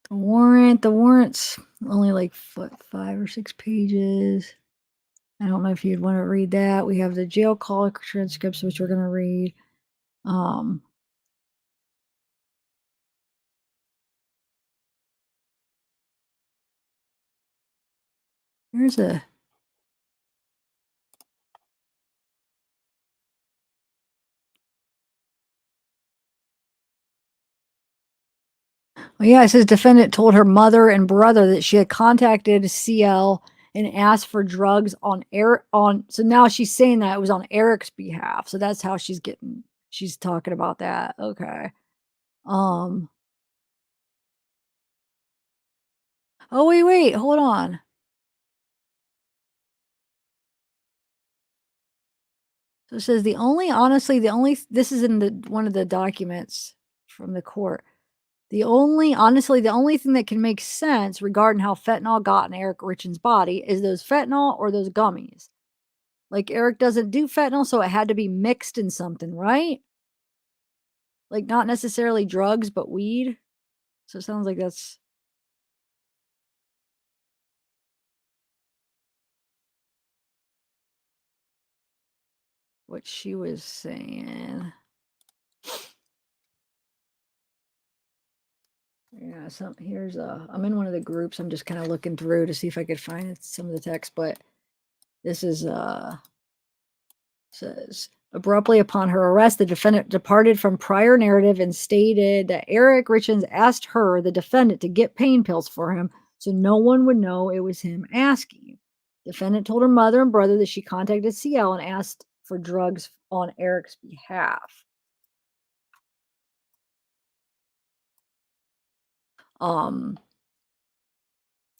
The warrant's only like 5 or 6 pages. I don't know if you'd want to read that. We have the jail call transcripts, which we're going to read. Here's a. Well, yeah, it says defendant told her mother and brother that she had contacted CL and asked for drugs on Eric so now she's saying that it was on Eric's behalf. So that's how she's talking about that. Okay. Oh, wait, hold on. So it says this is in one of the documents from the court. The only thing that can make sense regarding how fentanyl got in Eric Richins' body is those fentanyl or those gummies. Like, Eric doesn't do fentanyl, so it had to be mixed in something, right? Like, not necessarily drugs, but weed. So it sounds like that's what she was saying. Yeah, I'm in one of the groups. I'm just kind of looking through to see if I could find some of the text, but this is says abruptly upon her arrest, the defendant departed from prior narrative and stated that Eric Richins asked her, the defendant, to get pain pills for him so no one would know it was him asking. Defendant told her mother and brother that she contacted CL and asked for drugs on Eric's behalf.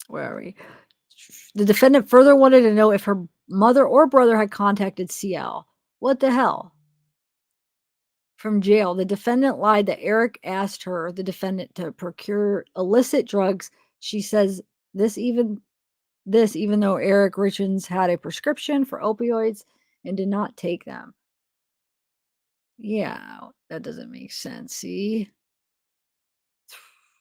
Where are we? The defendant further wanted to know if her mother or brother had contacted CL. What the hell? From jail, the defendant lied that Eric asked her, the defendant, to procure illicit drugs. She says even though Eric Richins had a prescription for opioids and did not take them. Yeah, that doesn't make sense. See?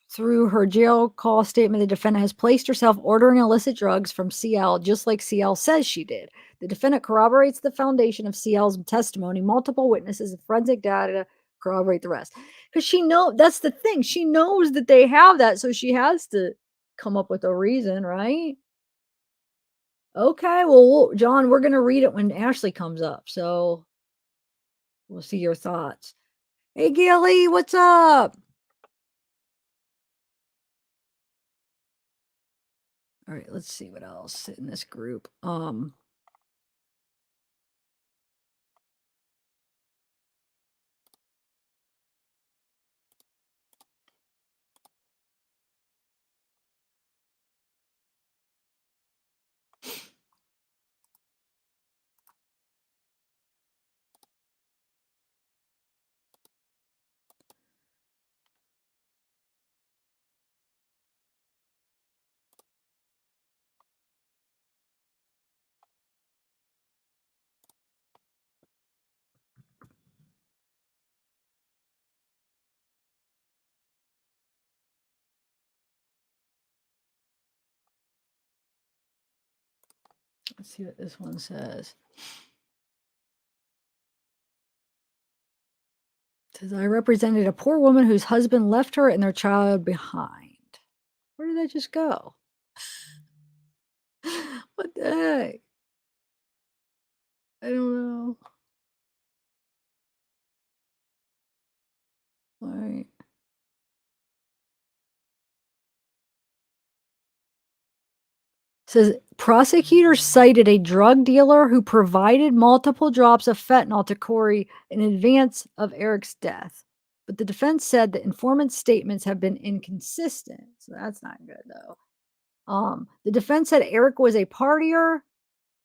Through her jail call statement, the defendant has placed herself ordering illicit drugs from CL, just like CL says she did. The defendant corroborates the foundation of CL's testimony. Multiple witnesses and forensic data corroborate the rest. Because that's the thing. She knows that they have that, so she has to come up with a reason, right? Okay, well, John, we're going to read it when Ashley comes up, so we'll see your thoughts. Hey, Gilly, what's up? All right, let's see what else in this group. Let's see what this one says. It says, I represented a poor woman whose husband left her and their child behind. Where did that just go? What the heck? I don't know. All right. Says prosecutors cited a drug dealer who provided multiple drops of fentanyl to Kouri in advance of Eric's death. But the defense said the informant's statements have been inconsistent. So that's not good, though. The defense said Eric was a partier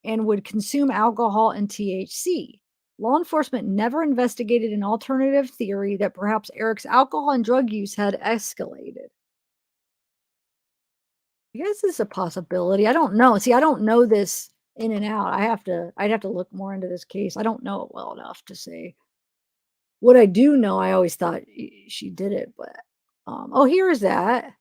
and would consume alcohol and THC. Law enforcement never investigated an alternative theory that perhaps Eric's alcohol and drug use had escalated. I guess it's a possibility. I don't know. See, I don't know this in and out. I'd have to look more into this case. I don't know it well enough to say. What I do know, I always thought she did it, but oh, here's that.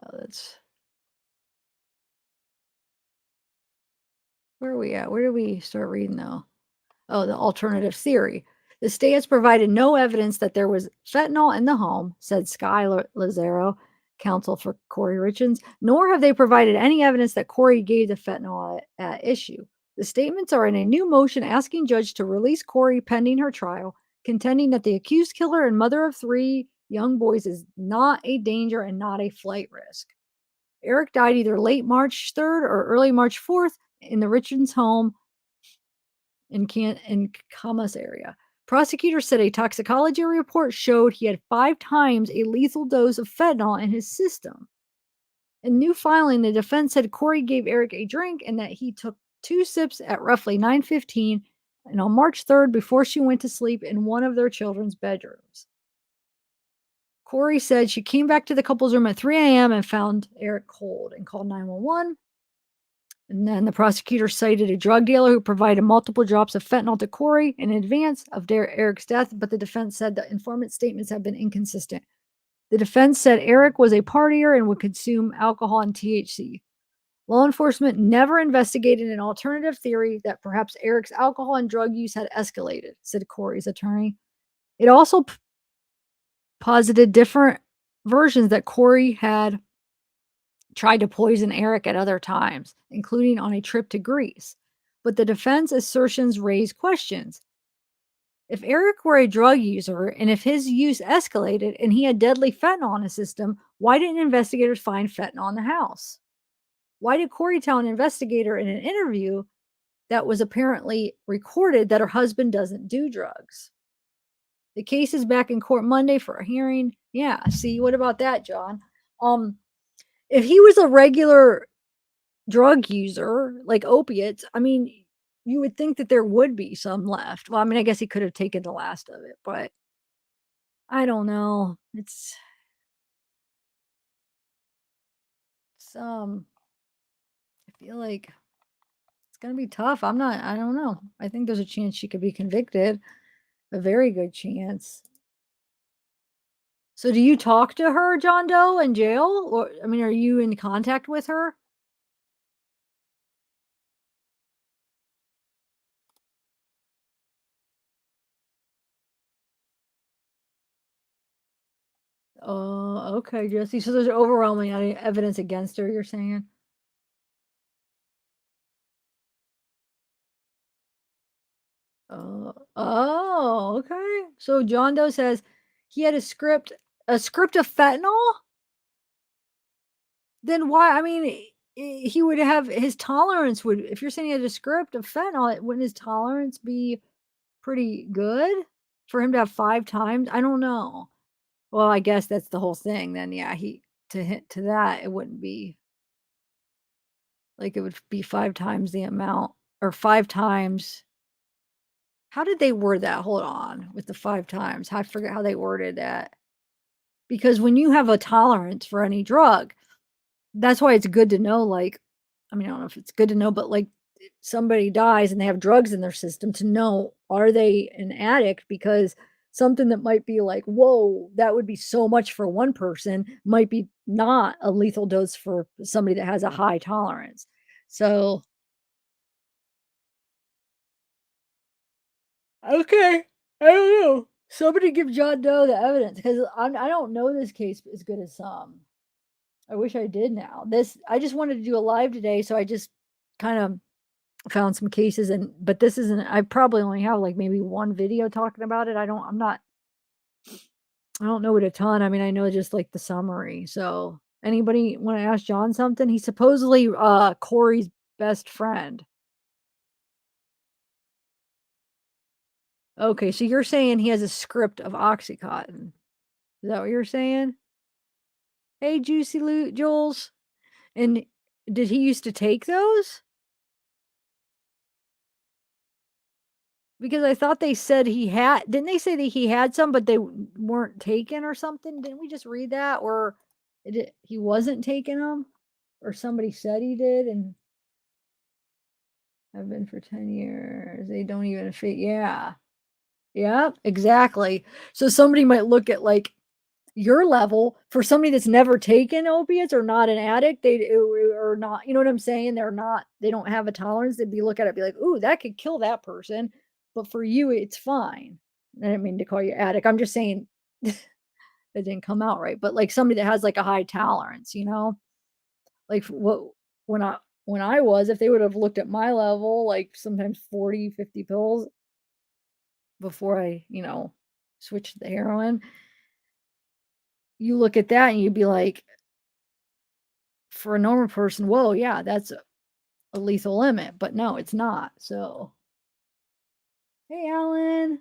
Oh, that's where are we at? Where do we start reading though? Oh, the alternative theory. The state has provided no evidence that there was fentanyl in the home, said Sky Lazaro, counsel for Kouri Richins, nor have they provided any evidence that Kouri gave the fentanyl at issue. The statements are in a new motion asking judge to release Kouri pending her trial, contending that the accused killer and mother of 3 young boys is not a danger and not a flight risk. Eric died either late March 3rd or early March 4th in the Richins home in Camas area. Prosecutors said a toxicology report showed he had 5 times a lethal dose of fentanyl in his system. In new filing, the defense said Kouri gave Eric a drink and that he took 2 sips at roughly 9:15 and on March 3rd before she went to sleep in one of their children's bedrooms. Kouri said she came back to the couple's room at 3 a.m. and found Eric cold and called 911. And then the prosecutor cited a drug dealer who provided multiple drops of fentanyl to Kouri in advance of Eric's death, but the defense said the informant statements have been inconsistent. The defense said Eric was a partier and would consume alcohol and THC. Law enforcement never investigated an alternative theory that perhaps Eric's alcohol and drug use had escalated, said Kouri's attorney. It also posited different versions that Kouri had tried to poison Eric at other times, including on a trip to Greece. But the defense assertions raise questions. If Eric were a drug user and if his use escalated and he had deadly fentanyl in his system, why didn't investigators find fentanyl in the house? Why did Kouri tell an investigator in an interview that was apparently recorded that her husband doesn't do drugs? The case is back in court Monday for a hearing. Yeah, see, what about that, John? If he was a regular drug user, like opiates, I mean, you would think that there would be some left. Well, I mean, I guess he could have taken the last of it, but I don't know. It's I feel like it's gonna be tough. I don't know. I think there's a chance she could be convicted. A very good chance. So do you talk to her, John Doe, in jail? Or I mean, are you in contact with her? Oh, okay, Jesse. So there's overwhelming evidence against her, you're saying? Oh, okay. So John Doe says he had a script of fentanyl? Then why? I mean, he would have his tolerance would, if you're saying he had a script of fentanyl, wouldn't his tolerance be pretty good for him to have 5 times? I don't know. Well, I guess that's the whole thing then. Yeah, to that, it wouldn't be like it would be 5 times the amount or 5 times. How did they word that? Hold on. With the 5 times. I forget how they worded that. Because when you have a tolerance for any drug, that's why it's good to know, like, I mean, I don't know if it's good to know, but like somebody dies and they have drugs in their system to know, are they an addict? Because something that might be like, whoa, that would be so much for one person, might be not a lethal dose for somebody that has a high tolerance. So, okay, I don't know. Somebody give John Doe the evidence because I don't know this case as good as some. I wish I did now. I just wanted to do a live today, so I just kind of found some cases but this isn't, I probably only have like maybe one video talking about it. I don't know it a ton. I mean, I know just like the summary. So anybody want to ask John something? He's supposedly Kouri's best friend. Okay, so you're saying he has a script of Oxycontin. Is that what you're saying? Hey, Juicy Jules. And did he used to take those? Because I thought they said didn't they say that he had some, but they weren't taken or something? Didn't we just read that? Or he wasn't taking them? Or somebody said he did and I've been for 10 years. They don't even fit. Yeah. Yeah, exactly. So somebody might look at like your level for somebody that's never taken opiates or not an addict, or not, you know what I'm saying? They don't have a tolerance. They'd be look at it, be like, ooh, that could kill that person. But for you, it's fine. I didn't mean to call you addict. I'm just saying it didn't come out right. But like somebody that has like a high tolerance, like when I was, if they would have looked at my level, like sometimes 40, 50 pills before I, switched to the heroin, you look at that and you'd be like, for a normal person, whoa, yeah, that's a lethal limit, but no, it's not. So, hey, Alan.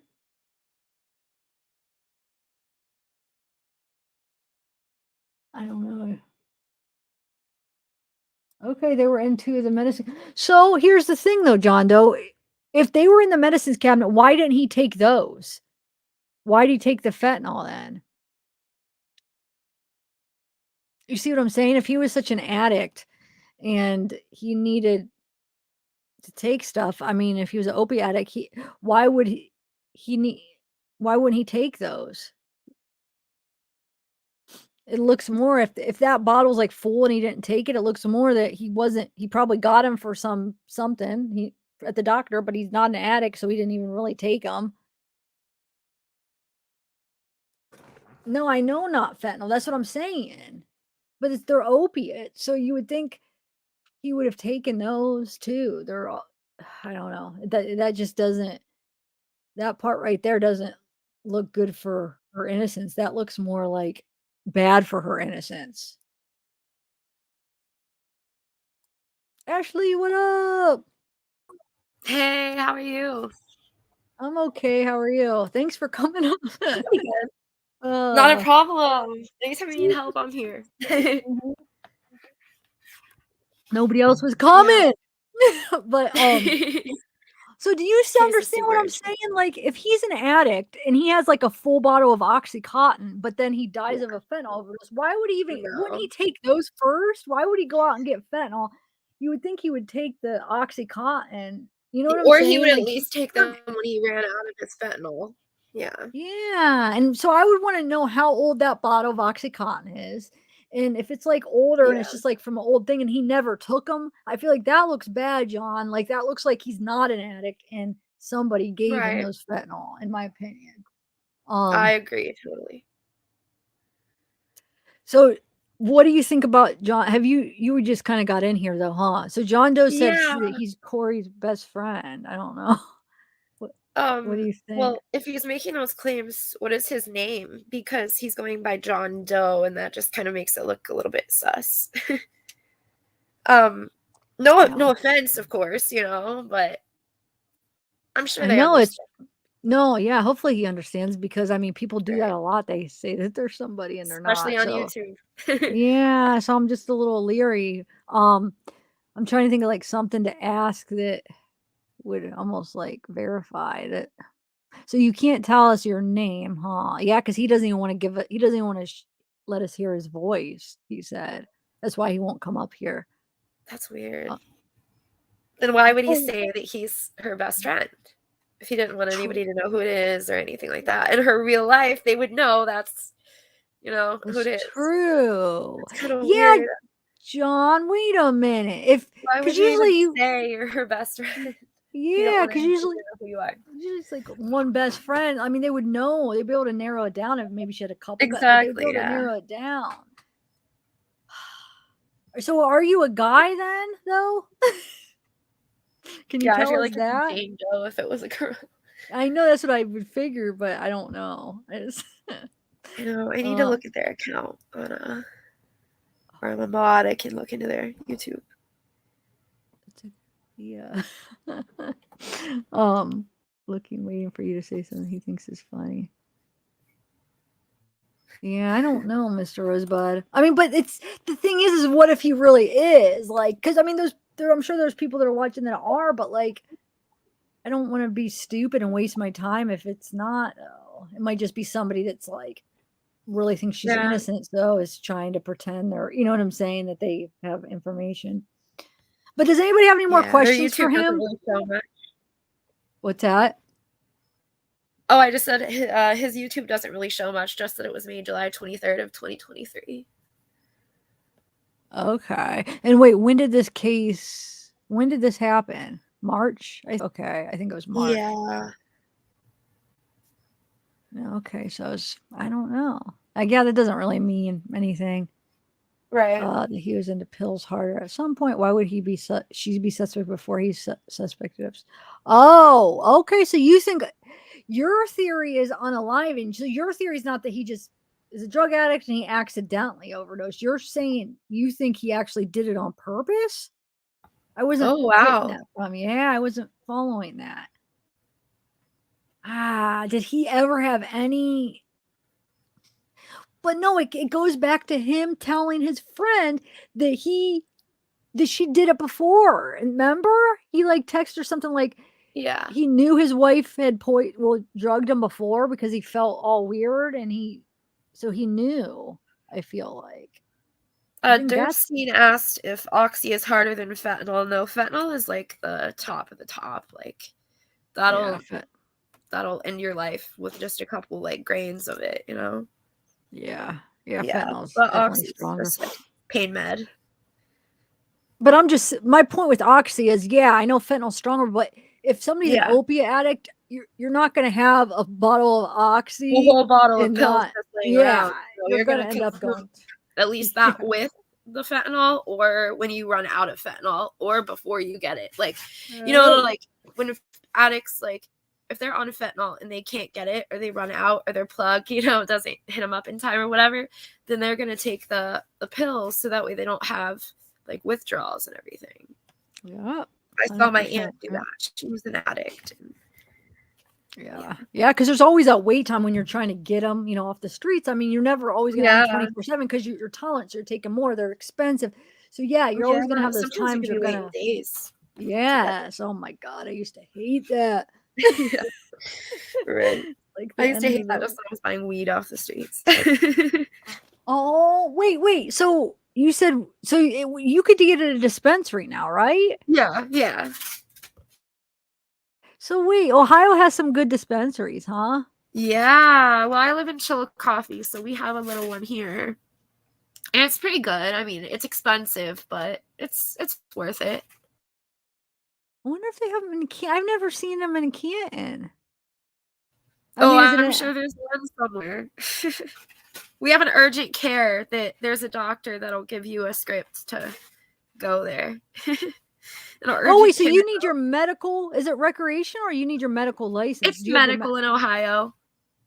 I don't know. Okay, they were in 2 of the medicine. So here's the thing though, John Doe. If they were in the medicines cabinet, why didn't he take those? Why did he take the fentanyl then? You see what I'm saying? If he was such an addict and he needed to take stuff, I mean, if he was an opiate addict, why would he need why wouldn't he take those? It looks more if that bottle's like full and he didn't take it, it looks more that he probably got him for something at the doctor, but he's not an addict, so he didn't even really take them. No, I know not fentanyl. That's what I'm saying. But they're opiates, so you would think he would have taken those too. They're all, I don't know. That just doesn't, that part right there doesn't look good for her innocence. That looks more like bad for her innocence. Ashley, what up? Hey, how are you? I'm okay. How are you? Thanks for coming on. Pretty good. Not a problem. Anytime you need help, I'm here. Nobody else was coming. But so do you understand what I'm saying? Like if he's an addict and he has like a full bottle of Oxycontin, but then he dies of a fentanyl overdose, why would he wouldn't he take those first? Why would he go out and get fentanyl? You would think he would take the Oxycontin. You know what I'm saying? Or he would at Like, least take them when he ran out of his fentanyl. Yeah. Yeah. And so I would want to know how old that bottle of Oxycontin is. And if it's like older and it's just like from an old thing and he never took them, I feel like that looks bad, John. Like that looks like he's not an addict and somebody gave him those fentanyl, in my opinion. I agree totally. So what do you think about John? You just kind of got in here though, huh? So John Doe said that he's Kouri's best friend. I don't know. What do you think? Well, if he's making those claims, what is his name? Because he's going by John Doe, and that just kind of makes it look a little bit sus. No offense, of course, but I'm sure they understand. No, yeah, hopefully he understands because I mean people do that a lot. They say that there's somebody and they're especially not. on YouTube. Yeah, so I'm just a little leery. I'm trying to think of like something to ask that would almost like verify that. So you can't tell us your name, huh? Yeah, because he doesn't even want to give it. He doesn't even want to let us hear his voice. He said that's why he won't come up here. That's weird. Then why would he say that he's her best friend? if he didn't want anybody to know who it is or anything like that. In her real life, they would know that's, who it is. True. It's kind of Yeah, weird. John, wait a minute. Why would Because you usually even say you're her best friend? yeah, because usually who you are. it's like one best friend. I mean, they would know. They'd be able to narrow it down if maybe she had a couple. But they'd be Exactly, able to yeah. narrow it down. So, are you a guy then, though? Can you Yeah, I tell feel us like it's that? Jane Doe if it was a girl. I know that's what I would figure, but I don't know. I know. I need to look at their account on or I'm a mod. I can look into their YouTube. Yeah. Waiting for you to say something he thinks is funny. Yeah, I don't know, Mr. Rosebud. I mean, but it's the thing is what if he really is? Like, because I mean, I'm sure there's people that are watching that are, but like, I don't want to be stupid and waste my time if it's not. Oh, it might just be somebody that's like really thinks she's innocent, so is trying to pretend they're, you know what I'm saying, that they have information. But does anybody have any more questions for him? Really so much. What's that? Oh, I just said his YouTube doesn't really show much, just that it was made July 23rd of 2023. Okay. And wait, when did this happen? March? Okay, I think it was March. Yeah. Okay, so I don't know. Yeah, that doesn't really mean anything. Right. That he was into pills harder at some point. Why would she be suspect before he's suspected? Oh, okay. So you think your theory is unaliving. So your theory is not that he just is a drug addict and he accidentally overdosed. You're saying you think he actually did it on purpose? I wasn't. Oh, wow. That from you. Yeah, I wasn't following that. Did he ever have any? But no, it goes back to him telling his friend that she did it before. Remember? He like texted her something like, yeah, he knew his wife had drugged him before because he felt all weird, and so he knew. I feel like. Dirkstein asked if oxy is harder than fentanyl. No, fentanyl is like the top of the top. Like that'll end your life with just a couple like grains of it, you know. Yeah. Fentanyl's but definitely oxy stronger. is just like pain med. But my point with oxy is, I know fentanyl's stronger, but if somebody's an opiate addict, you're not going to have a bottle of oxy, a whole bottle of pills just laying around. So you're going to end up going. At least that with the fentanyl, or when you run out of fentanyl, or before you get it. Like, like when addicts, like if they're on fentanyl and they can't get it, or they run out, or their plug, doesn't hit them up in time or whatever, then they're going to take the pills so that way they don't have like withdrawals and everything. Yeah. I saw my aunt do that. She was an addict. Yeah, because there's always a wait time when you're trying to get them, off the streets. I mean, you're never always going to have 24/7 because your tolerance, you're taking more. They're expensive. So you're always going to have those times you're going to days. Yes. Oh my God, I used to hate that. Right. Like I used to hate that just when I was buying weed off the streets. Oh, wait. So you said you could get it at a dispensary now, right? Yeah. So wait, Ohio has some good dispensaries, huh? Yeah. Well, I live in Chillicothe, so we have a little one here. And it's pretty good. I mean, it's expensive, but it's worth it. I wonder if they have them in Canton. I've never seen them in Canton. I'm sure there's one somewhere. We have an urgent care that there's a doctor that'll give you a script to go there. Wait, so you need your medical, is it recreational, or you need your medical license? It's medical in Ohio,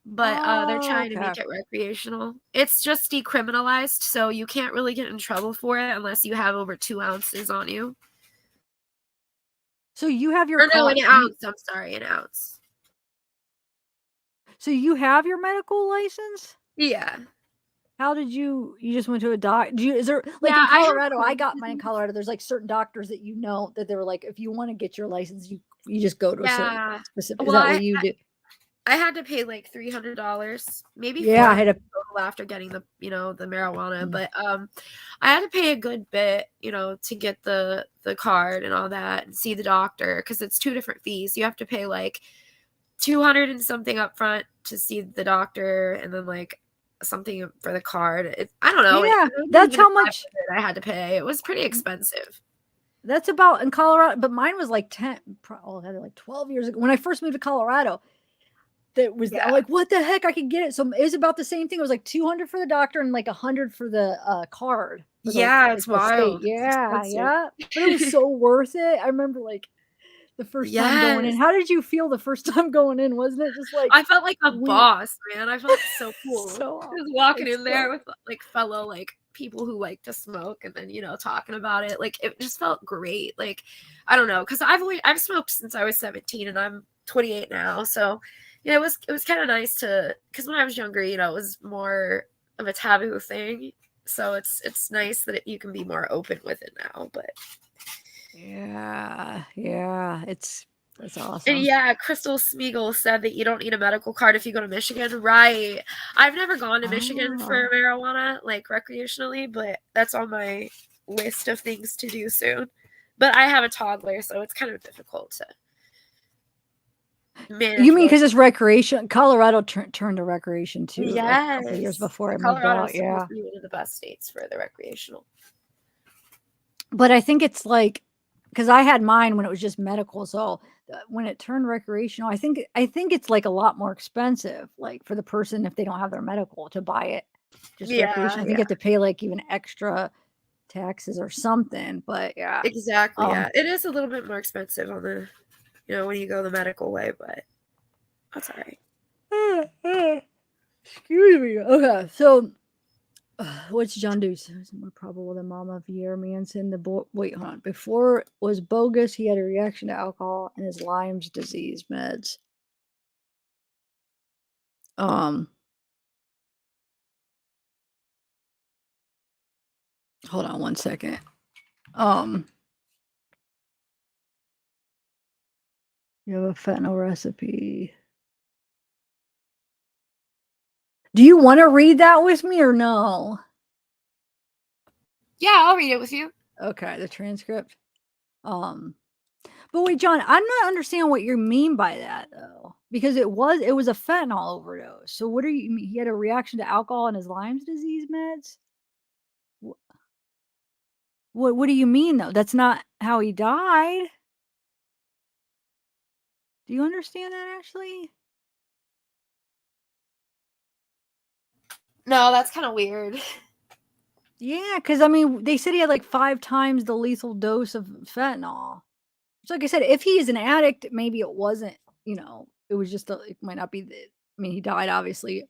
but they're trying to make it recreational. It's just decriminalized, so you can't really get in trouble for it unless you have over 2 ounces on you. So you have your an ounce. I'm sorry, an ounce. So you have your medical license? Yeah. How did you just went to a doc? Is there like in Colorado? I got mine in Colorado. There's like certain doctors that that they were like, if you want to get your license, you just go to a certain specific. Is that what you do? I had to pay like $300, maybe. I had to after getting the the marijuana, but I had to pay a good bit, to get the card and all that and see the doctor, because it's 2 different fees. You have to pay like 200 and something up front to see the doctor, and then like something for the card. I don't know. Yeah, It wasn't that's even how much I had to pay. It was pretty expensive. that's about in Colorado, but mine was like 10, probably like 12 years ago when I first moved to Colorado. That was I'm like, what the heck? I could get it. So it was about the same thing. It was like 200 for the doctor and like 100 for the card. For Yeah, the, it's like, the state. wild. It's Yeah, expensive. yeah. But it was so worth it. I remember like the first time going in. Yes. How did you feel the first time going in? Wasn't it just like I felt like a weird? boss, man. I felt so cool. So Just walking it's in there so with like fellow like people who like to smoke, and then talking about it. Like it just felt great. Like I don't know, because I've smoked since I was 17, and I'm 28 now. So it was kind of nice to, because when I was younger, it was more of a taboo thing. So it's nice that you can be more open with it now. But yeah, that's and awesome. yeah, Crystal Smeagol said that you don't need a medical card if you go to Michigan. Right. I've never gone to Michigan for marijuana, like recreationally, but that's on my list of things to do soon. But I have a toddler, so it's kind of difficult to manage. You mean because it's recreation? Colorado turned to recreation too. Like a couple years Yes. before I moved Colorado out. is Yeah. supposed to be one of the best states for the recreational. But I think it's like, because I had mine when it was just medical. So when it turned recreational, I think it's like a lot more expensive, like for the person if they don't have their medical to buy it. Just recreational. I think you have to pay like even extra taxes or something. But yeah. Exactly. Yeah. It is a little bit more expensive on the, when you go the medical way, but that's all right. Excuse me. Okay, so what's John do? It's more probable than Mama Pierre Manson. Wait, hold on. Before it was bogus, he had a reaction to alcohol and his Lyme's disease meds. Hold on one second. You have a fentanyl recipe. Do you want to read that with me or no? Yeah, I'll read it with you. Okay, the transcript. But wait, John, I'm not understanding what you mean by that though, because it was a fentanyl overdose. So what do you mean? He had a reaction to alcohol and his Lyme's disease meds? What do you mean though? That's not how he died. Do you understand that, Ashley? No, that's kind of weird. Yeah, because I mean, they said he had like 5 times the lethal dose of fentanyl. So like I said, if he is an addict, maybe it wasn't, it was just, it might not be he died obviously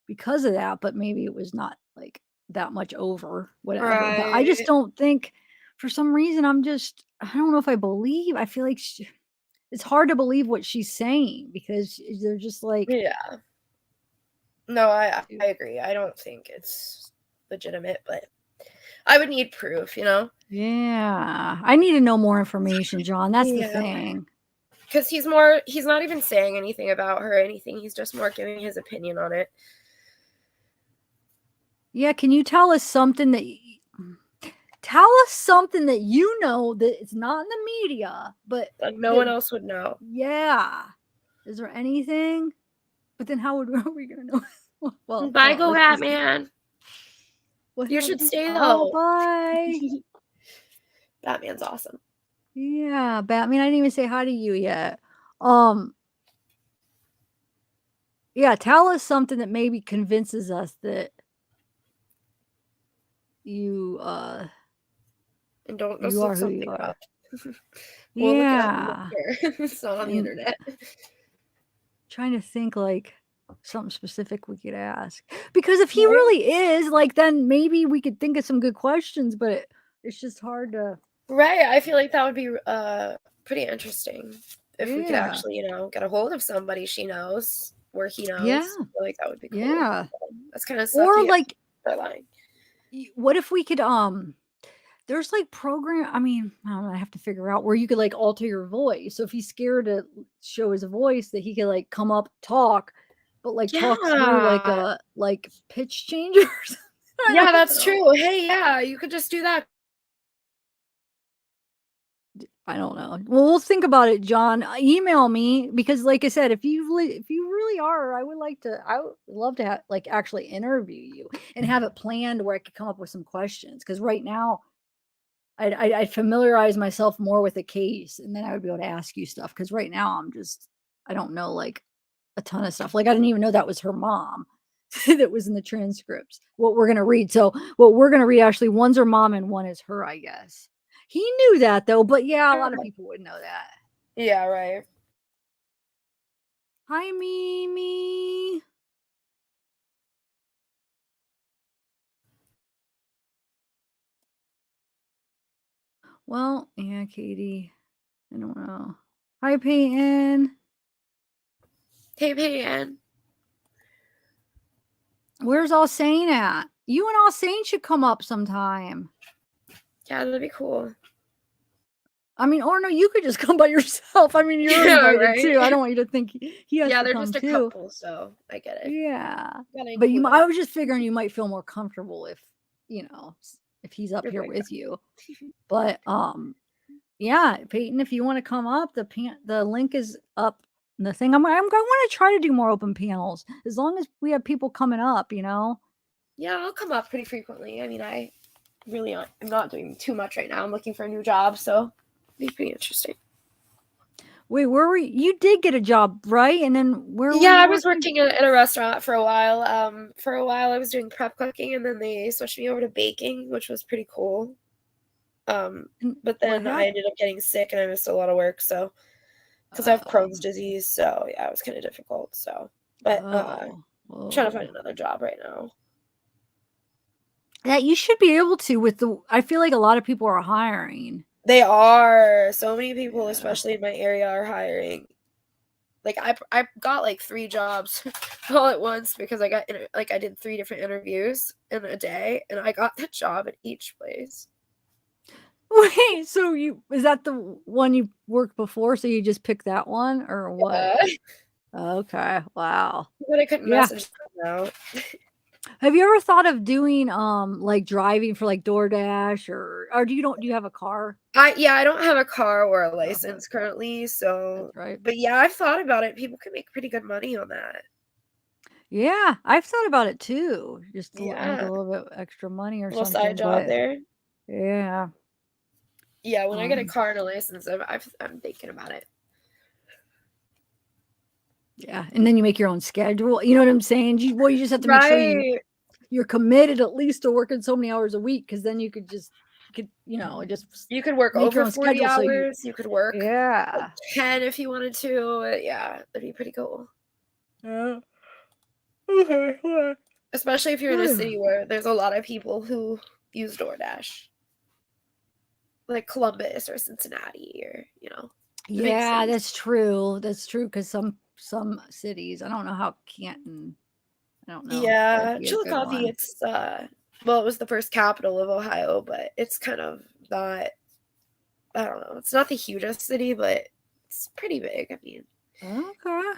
because of that, but maybe it was not like that much over whatever. Right. But I just don't think, for some reason, I don't know if I believe, I feel like it's hard to believe what she's saying because they're just like. Yeah. No, I agree. I don't think it's legitimate, but I would need proof, Yeah. I need to know more information, John. That's the thing. Because he's not even saying anything about her or anything. He's just more giving his opinion on it. Yeah, can you tell us something that you know that it's not in the media, but like no one else would know? Yeah. Is there anything? But then how are we gonna know? Well, bye, go Batman. You should stay though. Oh, bye. Batman's awesome. Yeah, Batman. I didn't even say hi to you yet. Yeah, tell us something that maybe convinces us that you and don't you are who you are. Up. We'll look it up later. It's not on the internet. Trying to think like something specific we could ask, because if he really is, like, then maybe we could think of some good questions, but it's just hard to. Right. I feel like that would be pretty interesting if we could actually, get a hold of somebody she knows where he knows. Yeah. I feel like that would be cool. Yeah. That's kind of or like they're lying. What if we could there's like program, I don't know, I have to figure out where you could like alter your voice. So if he's scared to show his voice, that he could like come up, talk, but like talk through like a pitch changer or something. Yeah, that's true. Hey, yeah, you could just do that. I don't know. Well, we'll think about it, John. Email me because, like I said, if you really are, I would love to have like actually interview you and have it planned where I could come up with some questions. Because right now, I'd familiarize myself more with the case, and then I would be able to ask you stuff. Because right now, I don't know like a ton of stuff. Like I didn't even know that was her mom that was in the transcripts. What we're gonna read. So what we're gonna read actually, one's her mom and one is her, I guess. He knew that though, but yeah, a lot of people wouldn't know that. Yeah, right. Hi, Mimi. Well, yeah, Katie. I don't know. Hi, Peyton. Hey, Peyton. Where's All Sane at? You and All Sane should come up sometime. Yeah, that'd be cool. I mean, or no, you could just come by yourself. I mean, you're invited right? too. I don't want you to think he has Yeah, to they're come just a too. couple, so I get it. Yeah, Gotta but include I was just figuring you might feel more comfortable if if he's up You're here right, with you. But yeah, Peyton, if you want to come up, the link is up. In the thing I want to try to do more open panels as long as we have people coming up. Yeah, I'll come up pretty frequently. I mean, I really am not doing too much right now. I'm looking for a new job, so it'd be pretty interesting. Wait, where were you? You did get a job, right? And then where? Yeah, I was working at a restaurant for a while. For a while I was doing prep cooking, and then they switched me over to baking, which was pretty cool. But then I ended up getting sick, and I missed a lot of work. So, because I have Crohn's disease, so yeah, it was kind of difficult. So, but I'm trying to find another job right now. Yeah, you should be able to with I feel like a lot of people are hiring. They are. So many people, especially in my area, are hiring. Like I got like 3 jobs all at once because I did 3 different interviews in a day, and I got the job at each place. Wait, so is that the one you worked before? So you just picked that one, or what? Yeah. Okay, wow. But I couldn't message them out. Have you ever thought of doing like driving for like DoorDash or do you have a car? I don't have a car or a license currently, so right. But yeah, I've thought about it. People can make pretty good money on that. Yeah, I've thought about it too. Just to make a Yeah. little bit extra money or Little something. side job there. Yeah. Yeah, when I get a car and a license, I'm thinking about it. Yeah, and then you make your own schedule. You know what I'm saying? You just have to make sure you're committed at least to working so many hours a week, because then you could you could work over 40 hours. You could work 10 if you wanted to. Yeah, that'd be pretty cool. Yeah. Okay. Especially if you're in a city where there's a lot of people who use DoorDash, like Columbus or Cincinnati, or Yeah, that's true. That's true, because some cities, I don't know how Canton. I don't know. Yeah, Chillicothe. It's well, it was the first capital of Ohio, but it's kind of not. I don't know. It's not the hugest city, but it's pretty big. I mean, okay.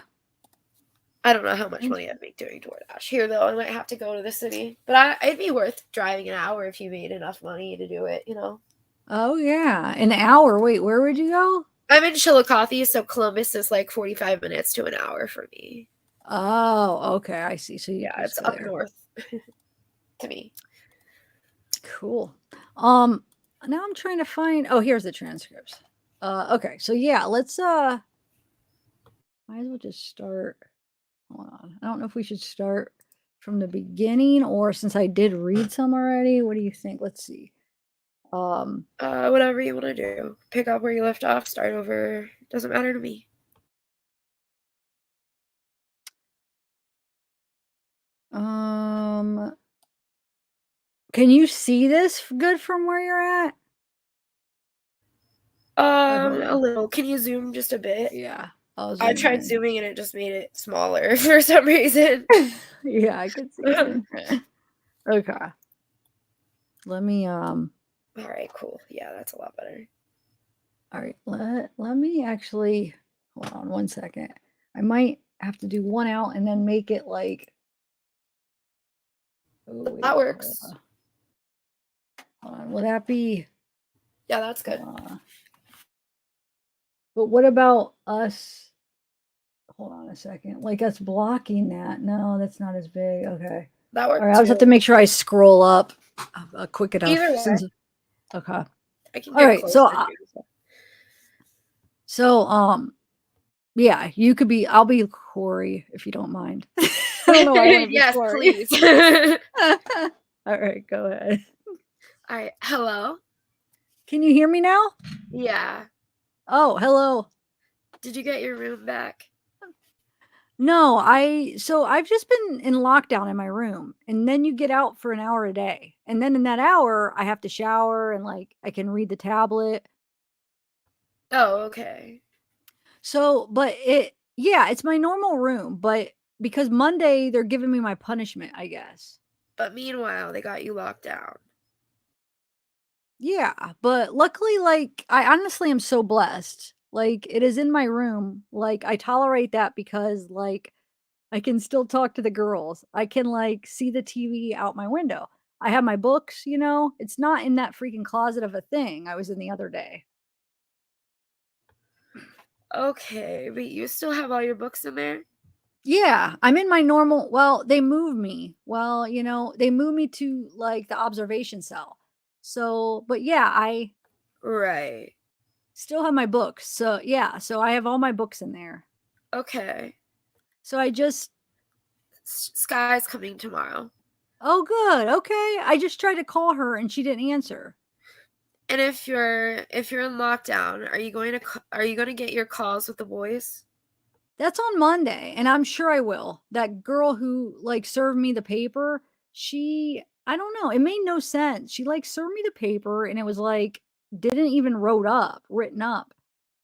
I don't know how much money I'd make doing DoorDash here, though. I might have to go to the city, but it'd be worth driving an hour if you made enough money to do it. Oh yeah, an hour. Wait, where would you go? I'm in Chillicothe, so Columbus is like 45 minutes to an hour for me. Oh, okay, I see. So yeah, it's up north to me. Cool. Now I'm trying to find. Oh, here's the transcripts. Okay, so yeah, let's might as well just start. Hold on. I don't know if we should start from the beginning or since I did read some already. What do you think? Let's see. Whatever you want to do. Pick up where you left off, start over. Doesn't matter to me. Can you see this good from where you're at? A little. Can you zoom just a bit? Yeah. I tried zooming and it just made it smaller for some reason. Yeah, I could see it. Okay. Let me All right, cool. Yeah, that's a lot better. All right, let me actually hold on one second. I might have to do one out and then make it like that works. Hold on. Will that be? Yeah, that's good. But what about us? Hold on a second. Like us blocking that. No, that's not as big. Okay. That All worked right. I just have too. to make sure I scroll up quick enough. Either way. Okay. I can All get right. closer too. Yeah, you could be, I'll be Kouri if you don't mind. I don't know why I want to be Yes, Kouri. please. All right, go ahead. All right. Hello? Can you hear me now? Yeah. Oh, hello. Did you get your room back? No, so I've just been in lockdown in my room, and then you get out for an hour a day. And then in that hour, I have to shower and like I can read the tablet. Oh, okay. So, but yeah, it's my normal room, but because Monday they're giving me my punishment, I guess. But meanwhile, they got you locked down. Yeah, but luckily, like, I honestly am so blessed. Like, it is in my room. Like, I tolerate that because, like, I can still talk to the girls. I can, like, see the TV out my window. I have my books, you know? It's not in that freaking closet of a thing I was in the other day. Okay, but you still have all your books in there? Yeah, I'm in my normal, well, they moved me. Well, you know, they moved me to, like, the observation cell. So, but yeah, I Right. still have my books. So, yeah, so I have all my books in there. Okay. So I just Sky's coming tomorrow. Oh, good. Okay. I just tried to call her and she didn't answer. And if you're in lockdown, are you going to get your calls with the boys? That's on Monday, and I'm sure I will. That girl who like served me the paper, I don't know, it made no sense. She like served me the paper and it was like didn't even written up.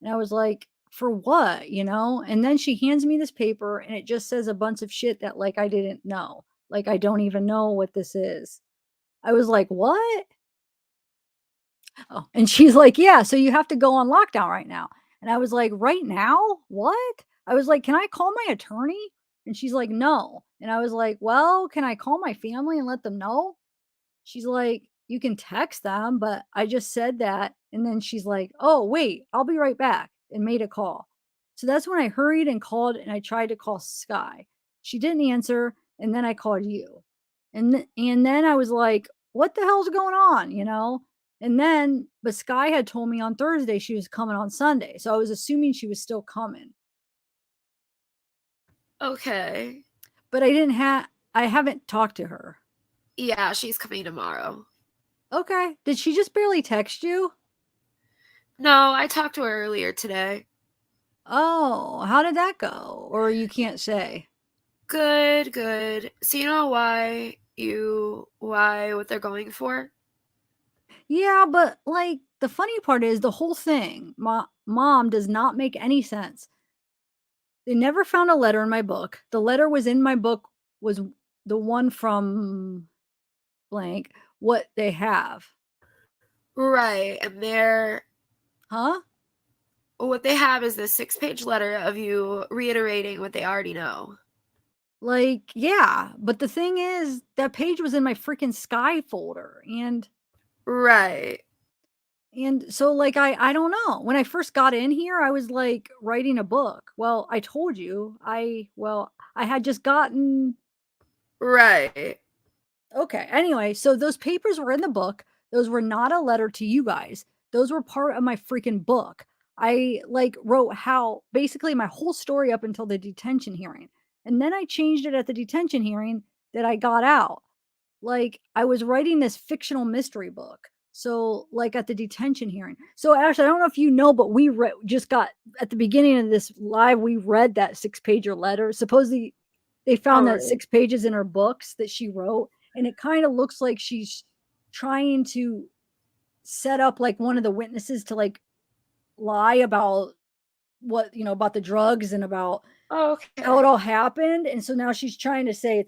And I was like, for what, you know? And then she hands me this paper and it just says a bunch of shit that like I didn't know. Like I don't even know what this is. I was like, what? Oh, and she's like, "Yeah, so you have to go on lockdown right now." And I was like, "Right now? What?" I was like, "Can I call my attorney?" And she's like, "No." And I was like, "Well, can I call my family and let them know?" She's like, "You can text them, but I just said that." And then she's like, "Oh, wait, I'll be right back," and made a call. So that's when I hurried and called and I tried to call Sky. She didn't answer, and then I called you. And then I was like, "What the hell's going on?" You know? And then but Sky had told me on Thursday she was coming on Sunday. So I was assuming she was still coming. Okay. But I haven't talked to her. Yeah, she's coming tomorrow. Okay. Did she just barely text you? No, I talked to her earlier today. Oh, how did that go? Or you can't say? Good, good. So you know what they're going for? Yeah, but like the funny part is the whole thing, mom does not make any sense. They never found a letter in my book. The letter was in my book was the one from blank, what they have. Right, and Huh? what they have is this 6-page letter of you reiterating what they already know. Like, yeah, but the thing is that page was in my freaking Sky folder and Right. And so like I don't know. When I first got in here, I was like writing a book. Well, I told you. I had just gotten Right. Okay. Anyway, so those papers were in the book. Those were not a letter to you guys. Those were part of my freaking book. I like wrote how basically my whole story up until the detention hearing. And then I changed it at the detention hearing that I got out. Like I was writing this fictional mystery book. So like at the detention hearing. So Ashley, I don't know if you know, but we just got at the beginning of this live, we read that 6-pager letter. Supposedly they found that 6 pages in her books that she wrote. And it kind of looks like she's trying to set up like one of the witnesses to like lie about what, you know, about the drugs and about how it all happened. And so now she's trying to say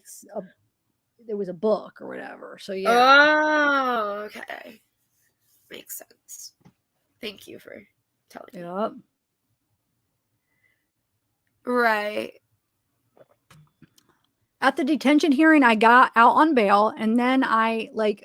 there was a book or whatever. So yeah. Oh, okay. Makes sense. Thank you for telling me. Yep. Right. At the detention hearing, I got out on bail and then I like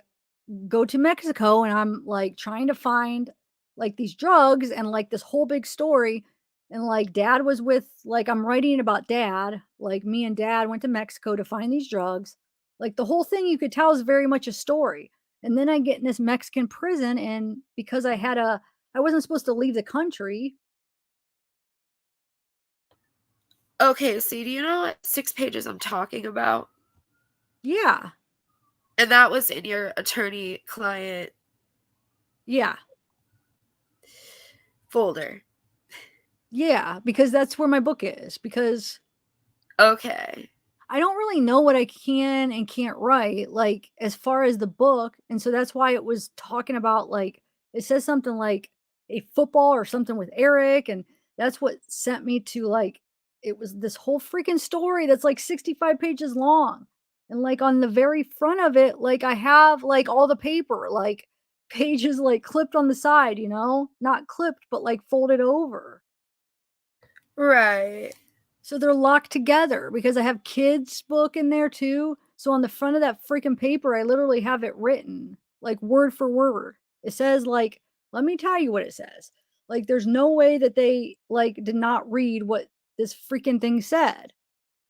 go to Mexico and I'm like trying to find like these drugs and like this whole big story. And like dad was with, like, I'm writing about dad, like me and dad went to Mexico to find these drugs. Like the whole thing you could tell is very much a story. And then I get in this Mexican prison, and because I wasn't supposed to leave the country. Okay, so do you know what 6 pages I'm talking about? Yeah. And that was in your attorney-client Yeah. folder. Yeah, because that's where my book is, because Okay. I don't really know what I can and can't write, like, as far as the book, and so that's why it was talking about, like, it says something like a football or something with Eric, and that's what sent me to, like, it was this whole freaking story that's, like, 65 pages long, and, like, on the very front of it, like, I have, like, all the paper, like, pages, like, clipped on the side, you know? Not clipped, but, like, folded over. Right. So they're locked together because I have kids' book in there too. So on the front of that freaking paper, I literally have it written like word for word. It says like, let me tell you what it says. Like there's no way that they like did not read what this freaking thing said.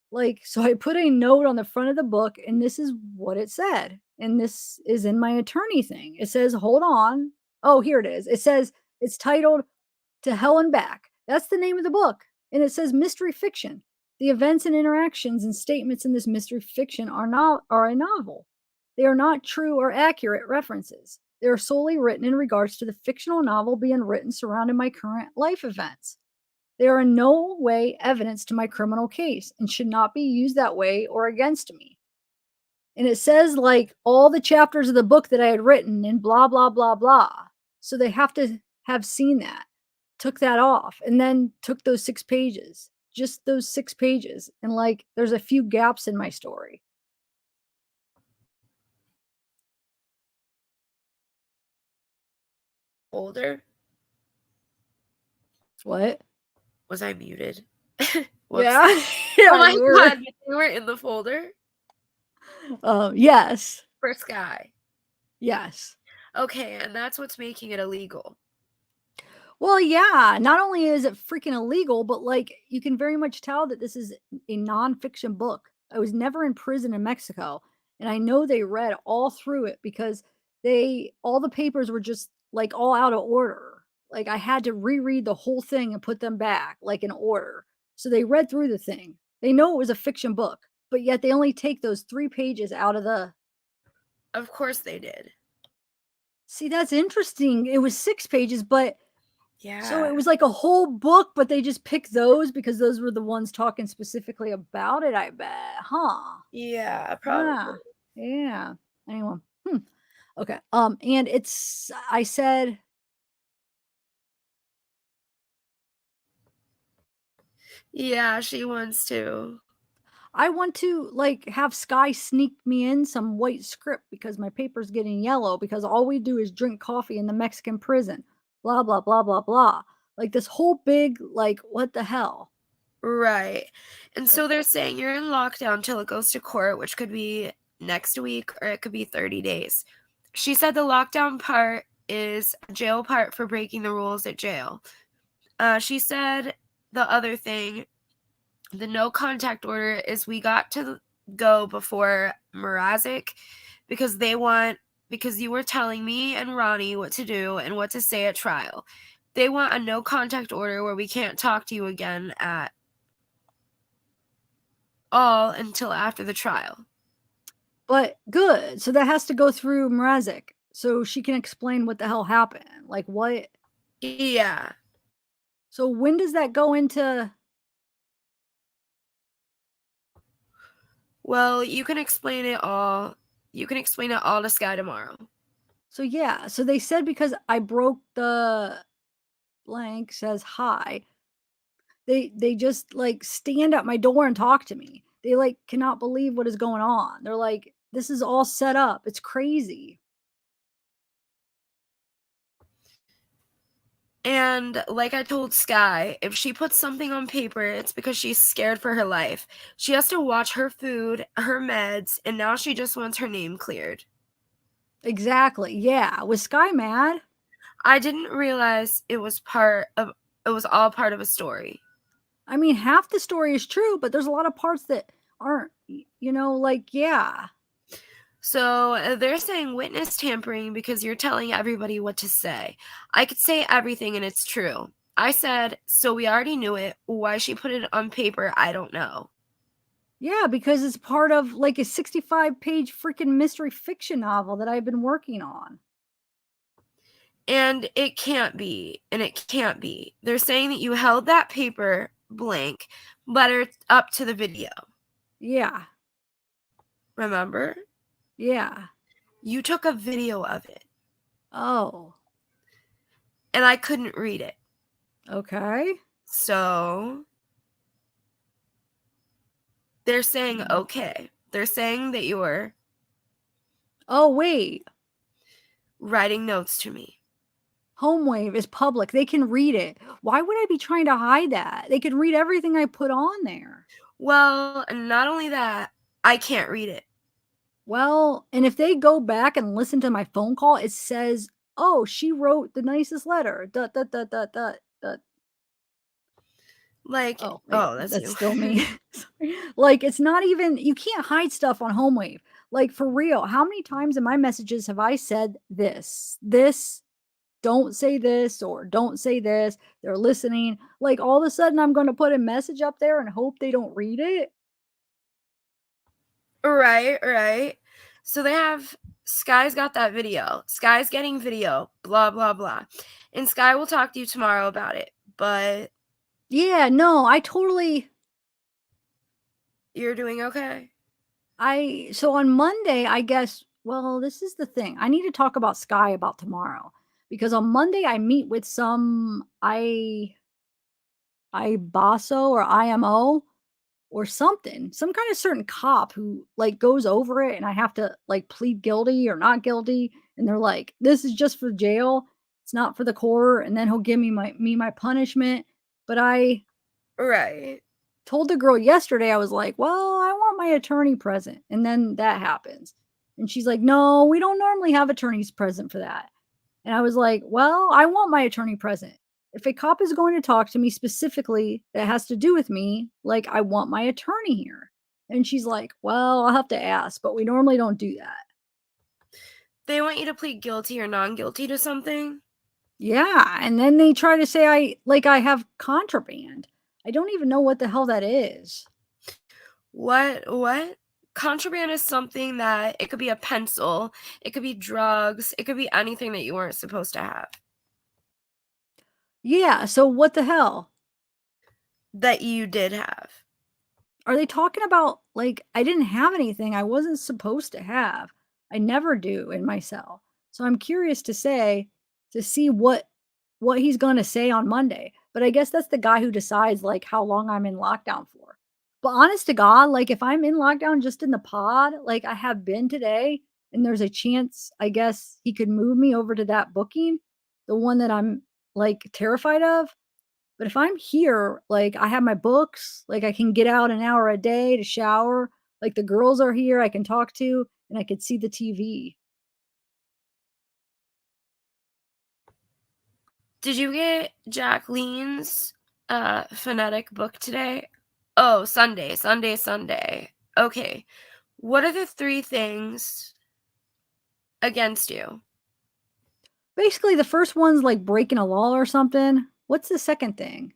Like, so I put a note on the front of the book and this is what it said. And this is in my attorney thing. It says, hold on. Oh, here it is. It says it's titled To Hell and Back. That's the name of the book. And it says mystery fiction. The events and interactions and statements in this mystery fiction are a novel. They are not true or accurate references. They are solely written in regards to the fictional novel being written surrounding my current life events. They are in no way evidence to my criminal case and should not be used that way or against me. And it says like all the chapters of the book that I had written and blah, blah, blah, blah. So they have to have seen that. Took that off and then took those 6 pages, just those 6 pages. And like, there's a few gaps in my story. Folder? What? Was I muted? Yeah. Yeah, oh my God, you were in the folder? Yes. For Sky. Yes. Okay, and that's what's making it illegal. Well, yeah, not only is it freaking illegal, but like you can very much tell that this is a nonfiction book. I was never in prison in Mexico, and I know they read all through it because all the papers were just like all out of order. Like I had to reread the whole thing and put them back like in order. So they read through the thing. They know it was a fiction book, but yet they only take those 3 pages out of the. Of course they did. See, that's interesting. It was 6 pages, but. Yeah. So it was like a whole book, but they just picked those because those were the ones talking specifically about it, I bet. Huh. Yeah, probably. Yeah. Anyway. Okay. And I said. Yeah, she wants to. I want to like have Sky sneak me in some white script because my paper's getting yellow because all we do is drink coffee in the Mexican prison. Blah, blah, blah, blah, blah. Like this whole big, like, what the hell? Right. And so they're saying you're in lockdown till it goes to court, which could be next week or it could be 30 days. She said the lockdown part is a jail part for breaking the rules at jail. She said the other thing, the no contact order, is we got to go before Mrazek because you were telling me and Ronnie what to do and what to say at trial. They want a no contact order where we can't talk to you again at all until after the trial. But good. So that has to go through Mrazek so she can explain what the hell happened. Like what? Yeah. So when does that go into? Well, you can explain it all. You can explain it all to Sky tomorrow. So yeah. So they said because I broke the blank says hi. They just like stand at my door and talk to me. They like cannot believe what is going on. They're like, this is all set up. It's crazy. And like I told Sky, if she puts something on paper, it's because she's scared for her life. She has to watch her food, her meds, and now she just wants her name cleared. Exactly. Yeah. Was Sky mad? I didn't realize it was all part of a story. I mean, half the story is true, but there's a lot of parts that aren't, like, yeah. So they're saying witness tampering because you're telling everybody what to say. I could say everything and it's true. I said, so we already knew it. Why she put it on paper, I don't know. Yeah, because it's part of like a 65-page freaking mystery fiction novel that I've been working on. And it can't be. And it can't be. They're saying that you held that paper blank, but up to the video. Yeah. Remember? Yeah. You took a video of it. Oh. And I couldn't read it. Okay. So they're saying okay. They're saying that you were Oh, wait. writing notes to me. HomeWave is public. They can read it. Why would I be trying to hide that? They can read everything I put on there. Well, not only that, I can't read it. Well, and if they go back and listen to my phone call, it says, oh, she wrote the nicest letter. Dot, dot, dot, dot, dot, dot. Like, oh, that's you. Still me. Like, it's not even, you can't hide stuff on HomeWave. Like, for real, how many times in my messages have I said this, don't say this, or don't say this? They're listening. Like, all of a sudden, I'm going to put a message up there and hope they don't read it. Right. So they have, Sky's got that video. Sky's getting video, blah, blah, blah. And Sky will talk to you tomorrow about it. But yeah, no, I totally. You're doing okay? So on Monday, I guess, well, this is the thing. I need to talk about Sky about tomorrow. Because on Monday, I meet with some IBOSO or IMO or something, some kind of certain cop who like goes over it and I have to like plead guilty or not guilty. And they're like, this is just for jail. It's not for the court. And then he'll give me my punishment. But I told the girl yesterday, I was like, well, I want my attorney present. And then that happens. And she's like, no, we don't normally have attorneys present for that. And I was like, well, I want my attorney present. If a cop is going to talk to me specifically that has to do with me, like, I want my attorney here. And she's like, well, I'll have to ask, but we normally don't do that. They want you to plead guilty or non-guilty to something? Yeah, and then they try to say I have contraband. I don't even know what the hell that is. What? Contraband is something that, it could be a pencil, it could be drugs, it could be anything that you weren't supposed to have. Yeah, so what the hell? That you did have. Are they talking about, like, I didn't have anything I wasn't supposed to have. I never do in my cell. So I'm curious to see what he's going to say on Monday. But I guess that's the guy who decides, like, how long I'm in lockdown for. But honest to God, like, if I'm in lockdown just in the pod, like I have been today, and there's a chance, I guess, he could move me over to that booking, the one that I'm, like, terrified of. But if I'm here, like, I have my books, like, I can get out an hour a day to shower, like, the girls are here I can talk to, and I could see the TV. Did you get Jacqueline's phonetic book today? Oh, Sunday. Okay. What are the 3 things against you? Basically, the first one's like breaking a law or something. What's the second thing?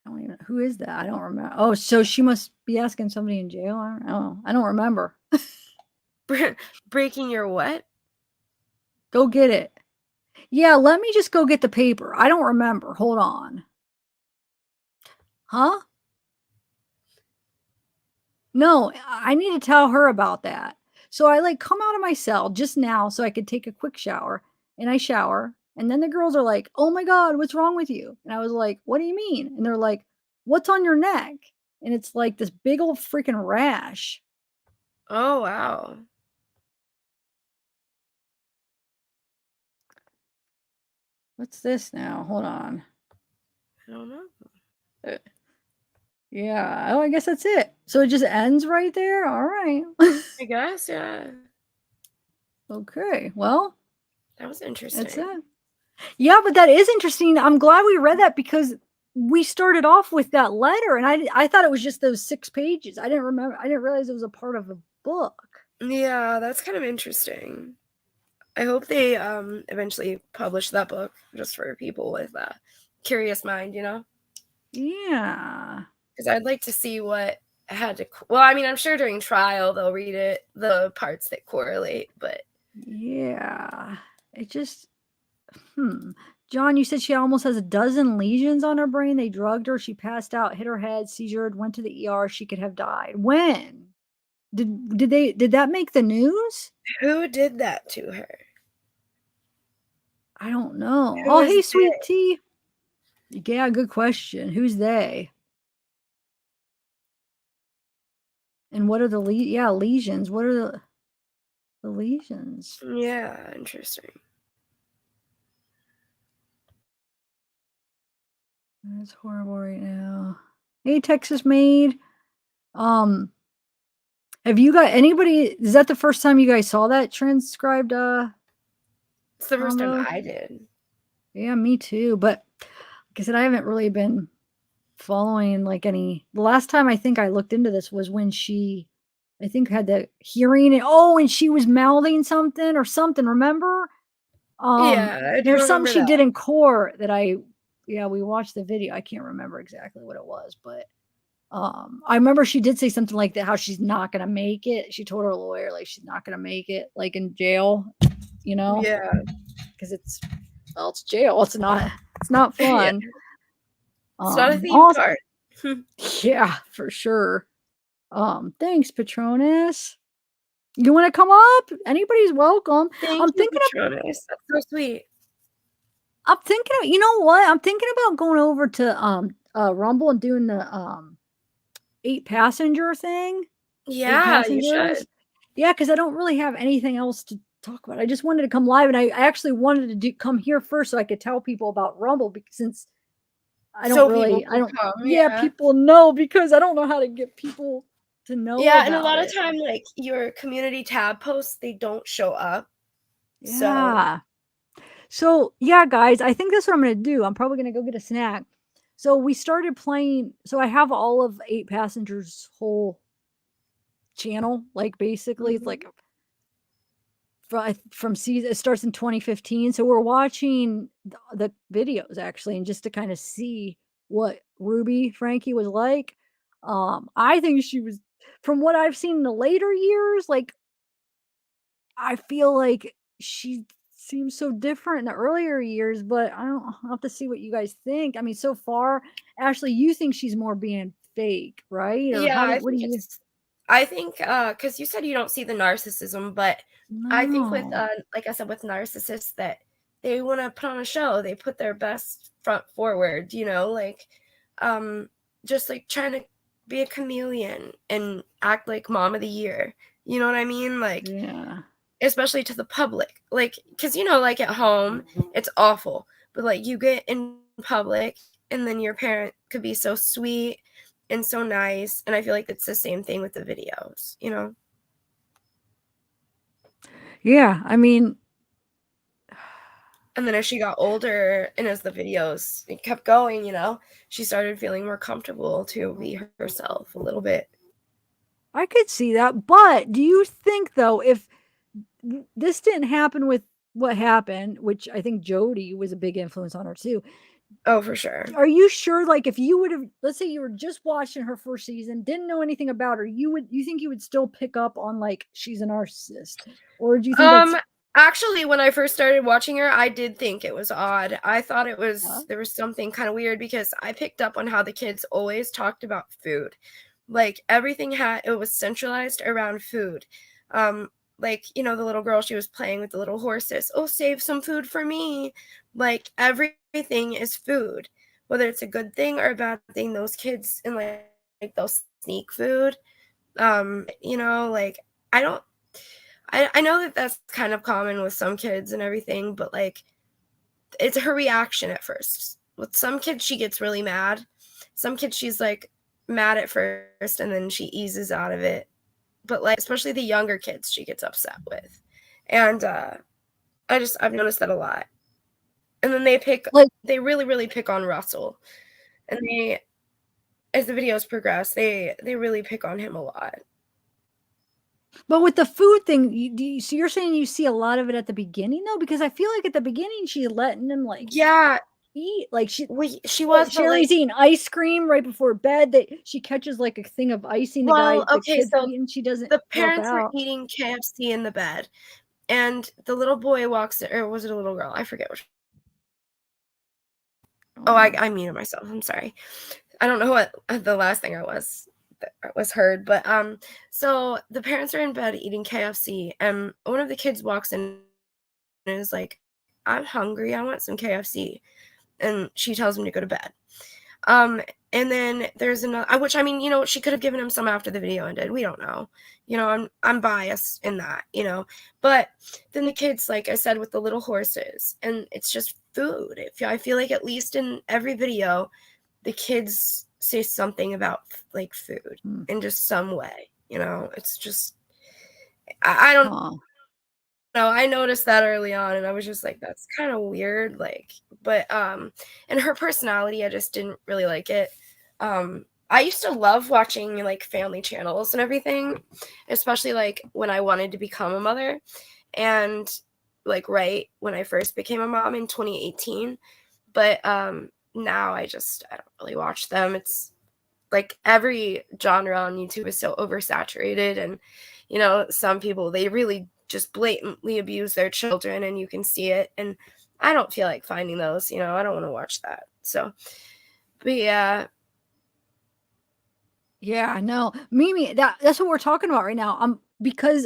I don't even, who is that? I don't remember. Oh, so she must be asking somebody in jail. I don't remember. Breaking your what? Go get it. Yeah, let me just go get the paper. I don't remember. Hold on. Huh? No, I need to tell her about that. So I like come out of my cell just now so I could take a quick shower, and I shower, and then the girls are like, "Oh my God, what's wrong with you?" And I was like, "What do you mean?" And they're like, "What's on your neck?" And it's like this big old freaking rash. Oh, wow. What's this now? Hold on. I don't know. Yeah. Oh, I guess that's it. So it just ends right there? All right. I guess, yeah. Okay. Well, That was interesting. That's it. Yeah, but that is interesting. I'm glad we read that because we started off with that letter, and I thought it was just those 6 pages. I didn't realize it was a part of a book. Yeah, that's kind of interesting. I hope they eventually publish that book just for people with a curious mind, you know? Yeah. Because I'd like to see what had to. Well, I mean, I'm sure during trial they'll read it, the parts that correlate, but Yeah. It just. John, you said she almost has a dozen lesions on her brain. They drugged her. She passed out, hit her head, seizure, went to the ER. She could have died. When? Did that make the news? Who did that to her? I don't know. Who Oh, is hey, sweet they? tea. Yeah, good question. Who's they? And what are the lesions? What are the lesions? Yeah, interesting. That's horrible right now. Hey, Texas Maid. Have you got anybody? Is that the first time you guys saw that transcribed? It's the first time combo? I did. Yeah, me too. But like I said, I haven't really been following like any. The last time I think I looked into this was when she, I think, had the hearing. And she was mouthing something or something. Remember? Yeah, I do There's something remember she that. did in court that we watched the video. I can't remember exactly what it was, but I remember she did say something like that, how she's not gonna make it. She told her lawyer like she's not gonna make it, like in jail, Yeah. because it's jail. It's not Yeah. fun. It's not a theme Also, park. yeah, for sure. Thanks, Patronus. You want to come up? Anybody's welcome. Thank I'm you, thinking of Patronus. That's so sweet. I'm thinking of, you know what? I'm thinking about going over to Rumble and doing the 8 passenger thing. 8 Yeah, you passengers. should. Yeah, because I don't really have anything else to talk about. I just wanted to come live, and I actually wanted to come here first so I could tell people about Rumble because since I don't So really, people I can don't, come, yeah, yeah. people know because I don't know how to get people to know Yeah, and a about lot of it. time, like your community tab posts, they don't show up. So Yeah. So, yeah, guys, I think that's what I'm going to do. I'm probably going to go get a snack. So we started playing. So I have all of 8 Passengers' whole channel. Like basically, it's like from season. It starts in 2015. So we're watching the videos actually, and just to kind of see what Ruby Frankie was like. I think she was, from what I've seen in the later years, like I feel like she seems so different in the earlier years, but I'll have to see what you guys think. I mean, so far, Ashley, you think she's more being fake, right? Or yeah, what do you? I think because you said you don't see the narcissism, but I think with No. like I said, with narcissists that they want to put on a show, they put their best front forward, like just like trying to be a chameleon and act like mom of the year. You know what I mean? Like, Yeah. especially to the public, like, because like at home it's awful, but like you get in public and then your parent could be so sweet and so nice, and I feel like it's the same thing with the videos. Yeah, I mean, and then as she got older and as the videos kept going, she started feeling more comfortable to be herself a little bit. I could see that. But do you think, though, if this didn't happen with what happened, which I think Jody was a big influence on her too. Oh, for sure. Are you sure, like, if you would have, let's say you were just watching her first season, didn't know anything about her, you think you would still pick up on, like, she's a narcissist? Or do you think actually, when I first started watching her, I did think it was odd. I thought it was, there was something kind of weird because I picked up on how the kids always talked about food. Like, everything it was centralized around food. Like, the little girl, she was playing with the little horses. Oh, save some food for me. Like, everything is food. Whether it's a good thing or a bad thing, those kids, and like they'll sneak food. Like, I know that that's kind of common with some kids and everything, but like, it's her reaction at first. With some kids, she gets really mad. Some kids, she's like mad at first and then she eases out of it. But like, especially the younger kids, she gets upset with. And I've noticed that a lot. And then they really, really pick on Russell. And as the videos progress, they really pick on him a lot. But with the food thing, so you're saying you see a lot of it at the beginning though? Because I feel like at the beginning she's letting him like eat, like she was Sherry's eating ice cream right before bed. That she catches like a thing of icing. The kid's eating. She doesn't. The parents were eating KFC in the bed, and the little boy walks, or was it a little girl? I forget which. Oh, I muted myself. I'm sorry. I don't know what the last thing I was heard, but so the parents are in bed eating KFC, and one of the kids walks in and is like, "I'm hungry. I want some KFC," and she tells him to go to bed. And then there's another, which I mean, you know, she could have given him some after the video ended. We don't know. You know, I'm biased in that, you know. But then the kids, like I said, with the little horses, and it's just food. I feel like at least in every video, the kids say something about like food in just some way. You know, it's just I don't know. I noticed that early on, and I was just like, that's kind of weird. Like, but and her personality, I just didn't really like it. I used to love watching like family channels and everything, especially like when I wanted to become a mother, and like right when I first became a mom in 2018. But now I don't really watch them. It's like every genre on YouTube is so oversaturated, and you know, some people, they really just blatantly abuse their children, and you can see it, and I don't feel like finding those, you know. I don't want to watch that. So, but yeah, no, Mimi, that's what we're talking about right now. Because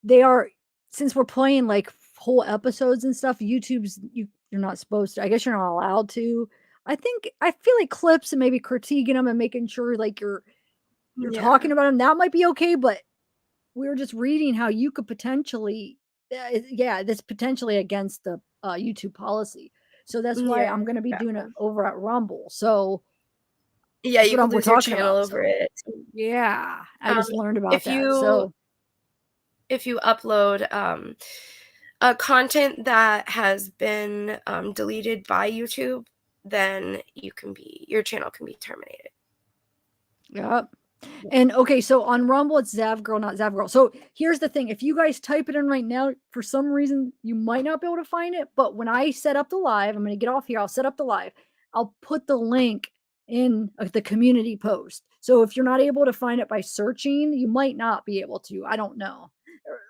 they are, since we're playing like whole episodes and stuff, YouTube's you're not supposed to. I guess you're not allowed to. I feel like clips and maybe critiquing them and making sure like you're talking about them, that might be okay. But we were just reading how you could potentially, that's potentially against the YouTube policy. So that's why I'm going to be doing it over at Rumble. So yeah, you can lose your channel over it. Yeah, I just learned about that. So if you upload content that has been deleted by YouTube, then your channel can be terminated. Yep. And okay, so on Rumble, it's zavgirl, not zavgirl. So here's the thing. If you guys type it in right now, for some reason, you might not be able to find it. But when I set up the live, I'm going to get off here. I'll set up the live. I'll put the link in the community post. So if you're not able to find it by searching, you might not be able to. I don't know.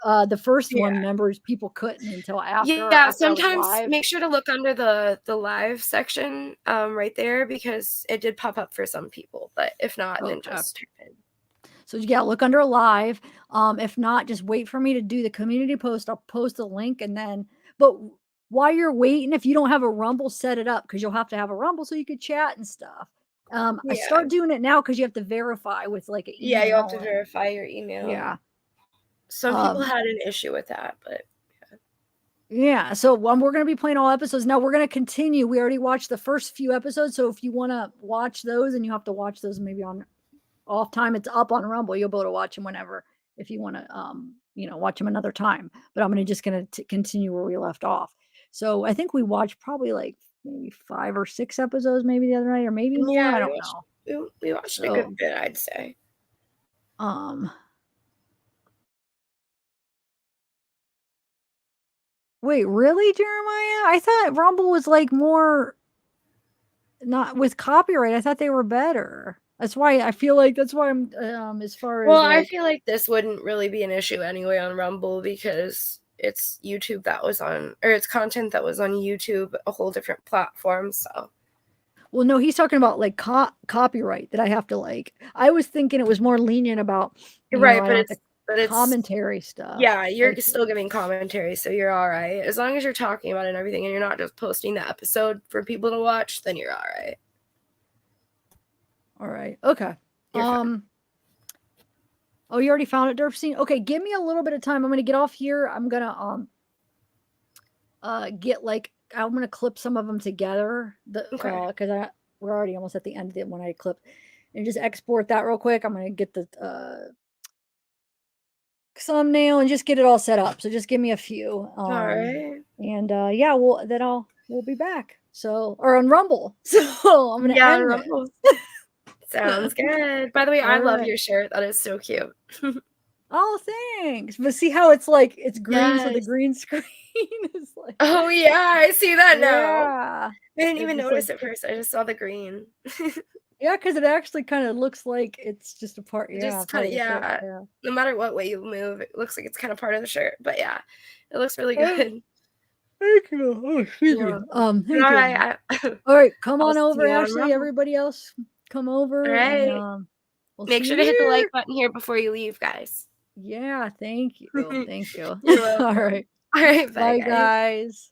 The first one, members, people couldn't until after. Yeah, sometimes make sure to look under the live section right there, because it did pop up for some people. But if not, then just type in. So yeah, look under live. If not, just wait for me to do the community post. I'll post a link, and then, but while you're waiting, if you don't have a Rumble, set it up, because you'll have to have a Rumble so you could chat and stuff. I start doing it now because you have to verify with like an email. Yeah, you have to verify your email. Yeah. Some people had an issue with that, but yeah. So we're going to be playing all episodes. Now we're going to continue. We already watched the first few episodes. So if you want to watch those, and you have to watch those maybe on off time, it's up on Rumble. You'll be able to watch them whenever, if you want to, watch them another time. But I'm just going to continue where we left off. So I think we watched probably like maybe 5 or 6 episodes, maybe the other night, or maybe more. I don't know. We watched a good bit, I'd say. Wait, really, Jeremiah? I thought Rumble was like more not with copyright. I thought they were better. That's why I feel like I'm as far as. Well, I feel like this wouldn't really be an issue anyway on Rumble, because it's YouTube that was on, or it's content that was on YouTube, a whole different platform. So. Well, no, he's talking about like copyright that I have to like. I was thinking it was more lenient about but it's commentary stuff. Yeah, you're still giving commentary, so you're all right. As long as you're talking about it and everything, and you're not just posting the episode for people to watch, then you're all right. All right. Okay. Oh, you already found it, Derpstein? Okay, give me a little bit of time. I'm gonna get off here. I'm gonna I'm gonna clip some of them together. Because we're already almost at the end of it when I clip, and just export that real quick. I'm gonna get the thumbnail and just get it all set up. So just give me a few. All right. And yeah, we'll be back. So, or on Rumble. So I'm gonna end Rumble. Sounds good. By the way, I love your shirt. That is so cute. Oh, thanks. But see how it's like it's green for the Yes. green screen. It's like, Oh yeah, I see that now. yeah. I didn't It's even just notice like- at first. I just saw the green. Yeah, because it actually kind of looks like it's just a part. It Yeah, just part kind of of the shirt, yeah. No matter what way you move, it looks like it's kind of part of the shirt. But yeah, it looks really good. Thank you. Oh, excuse me. Yeah. Thank you. All right. All right, come I'll on see over, you on Ashley. Rumble. Everybody else, come over. All right. And, we'll Make see sure you to hit the here. like button here before you leave, guys. Yeah, thank you. Thank you. You're welcome. All right. All right. Bye, Bye, guys. guys.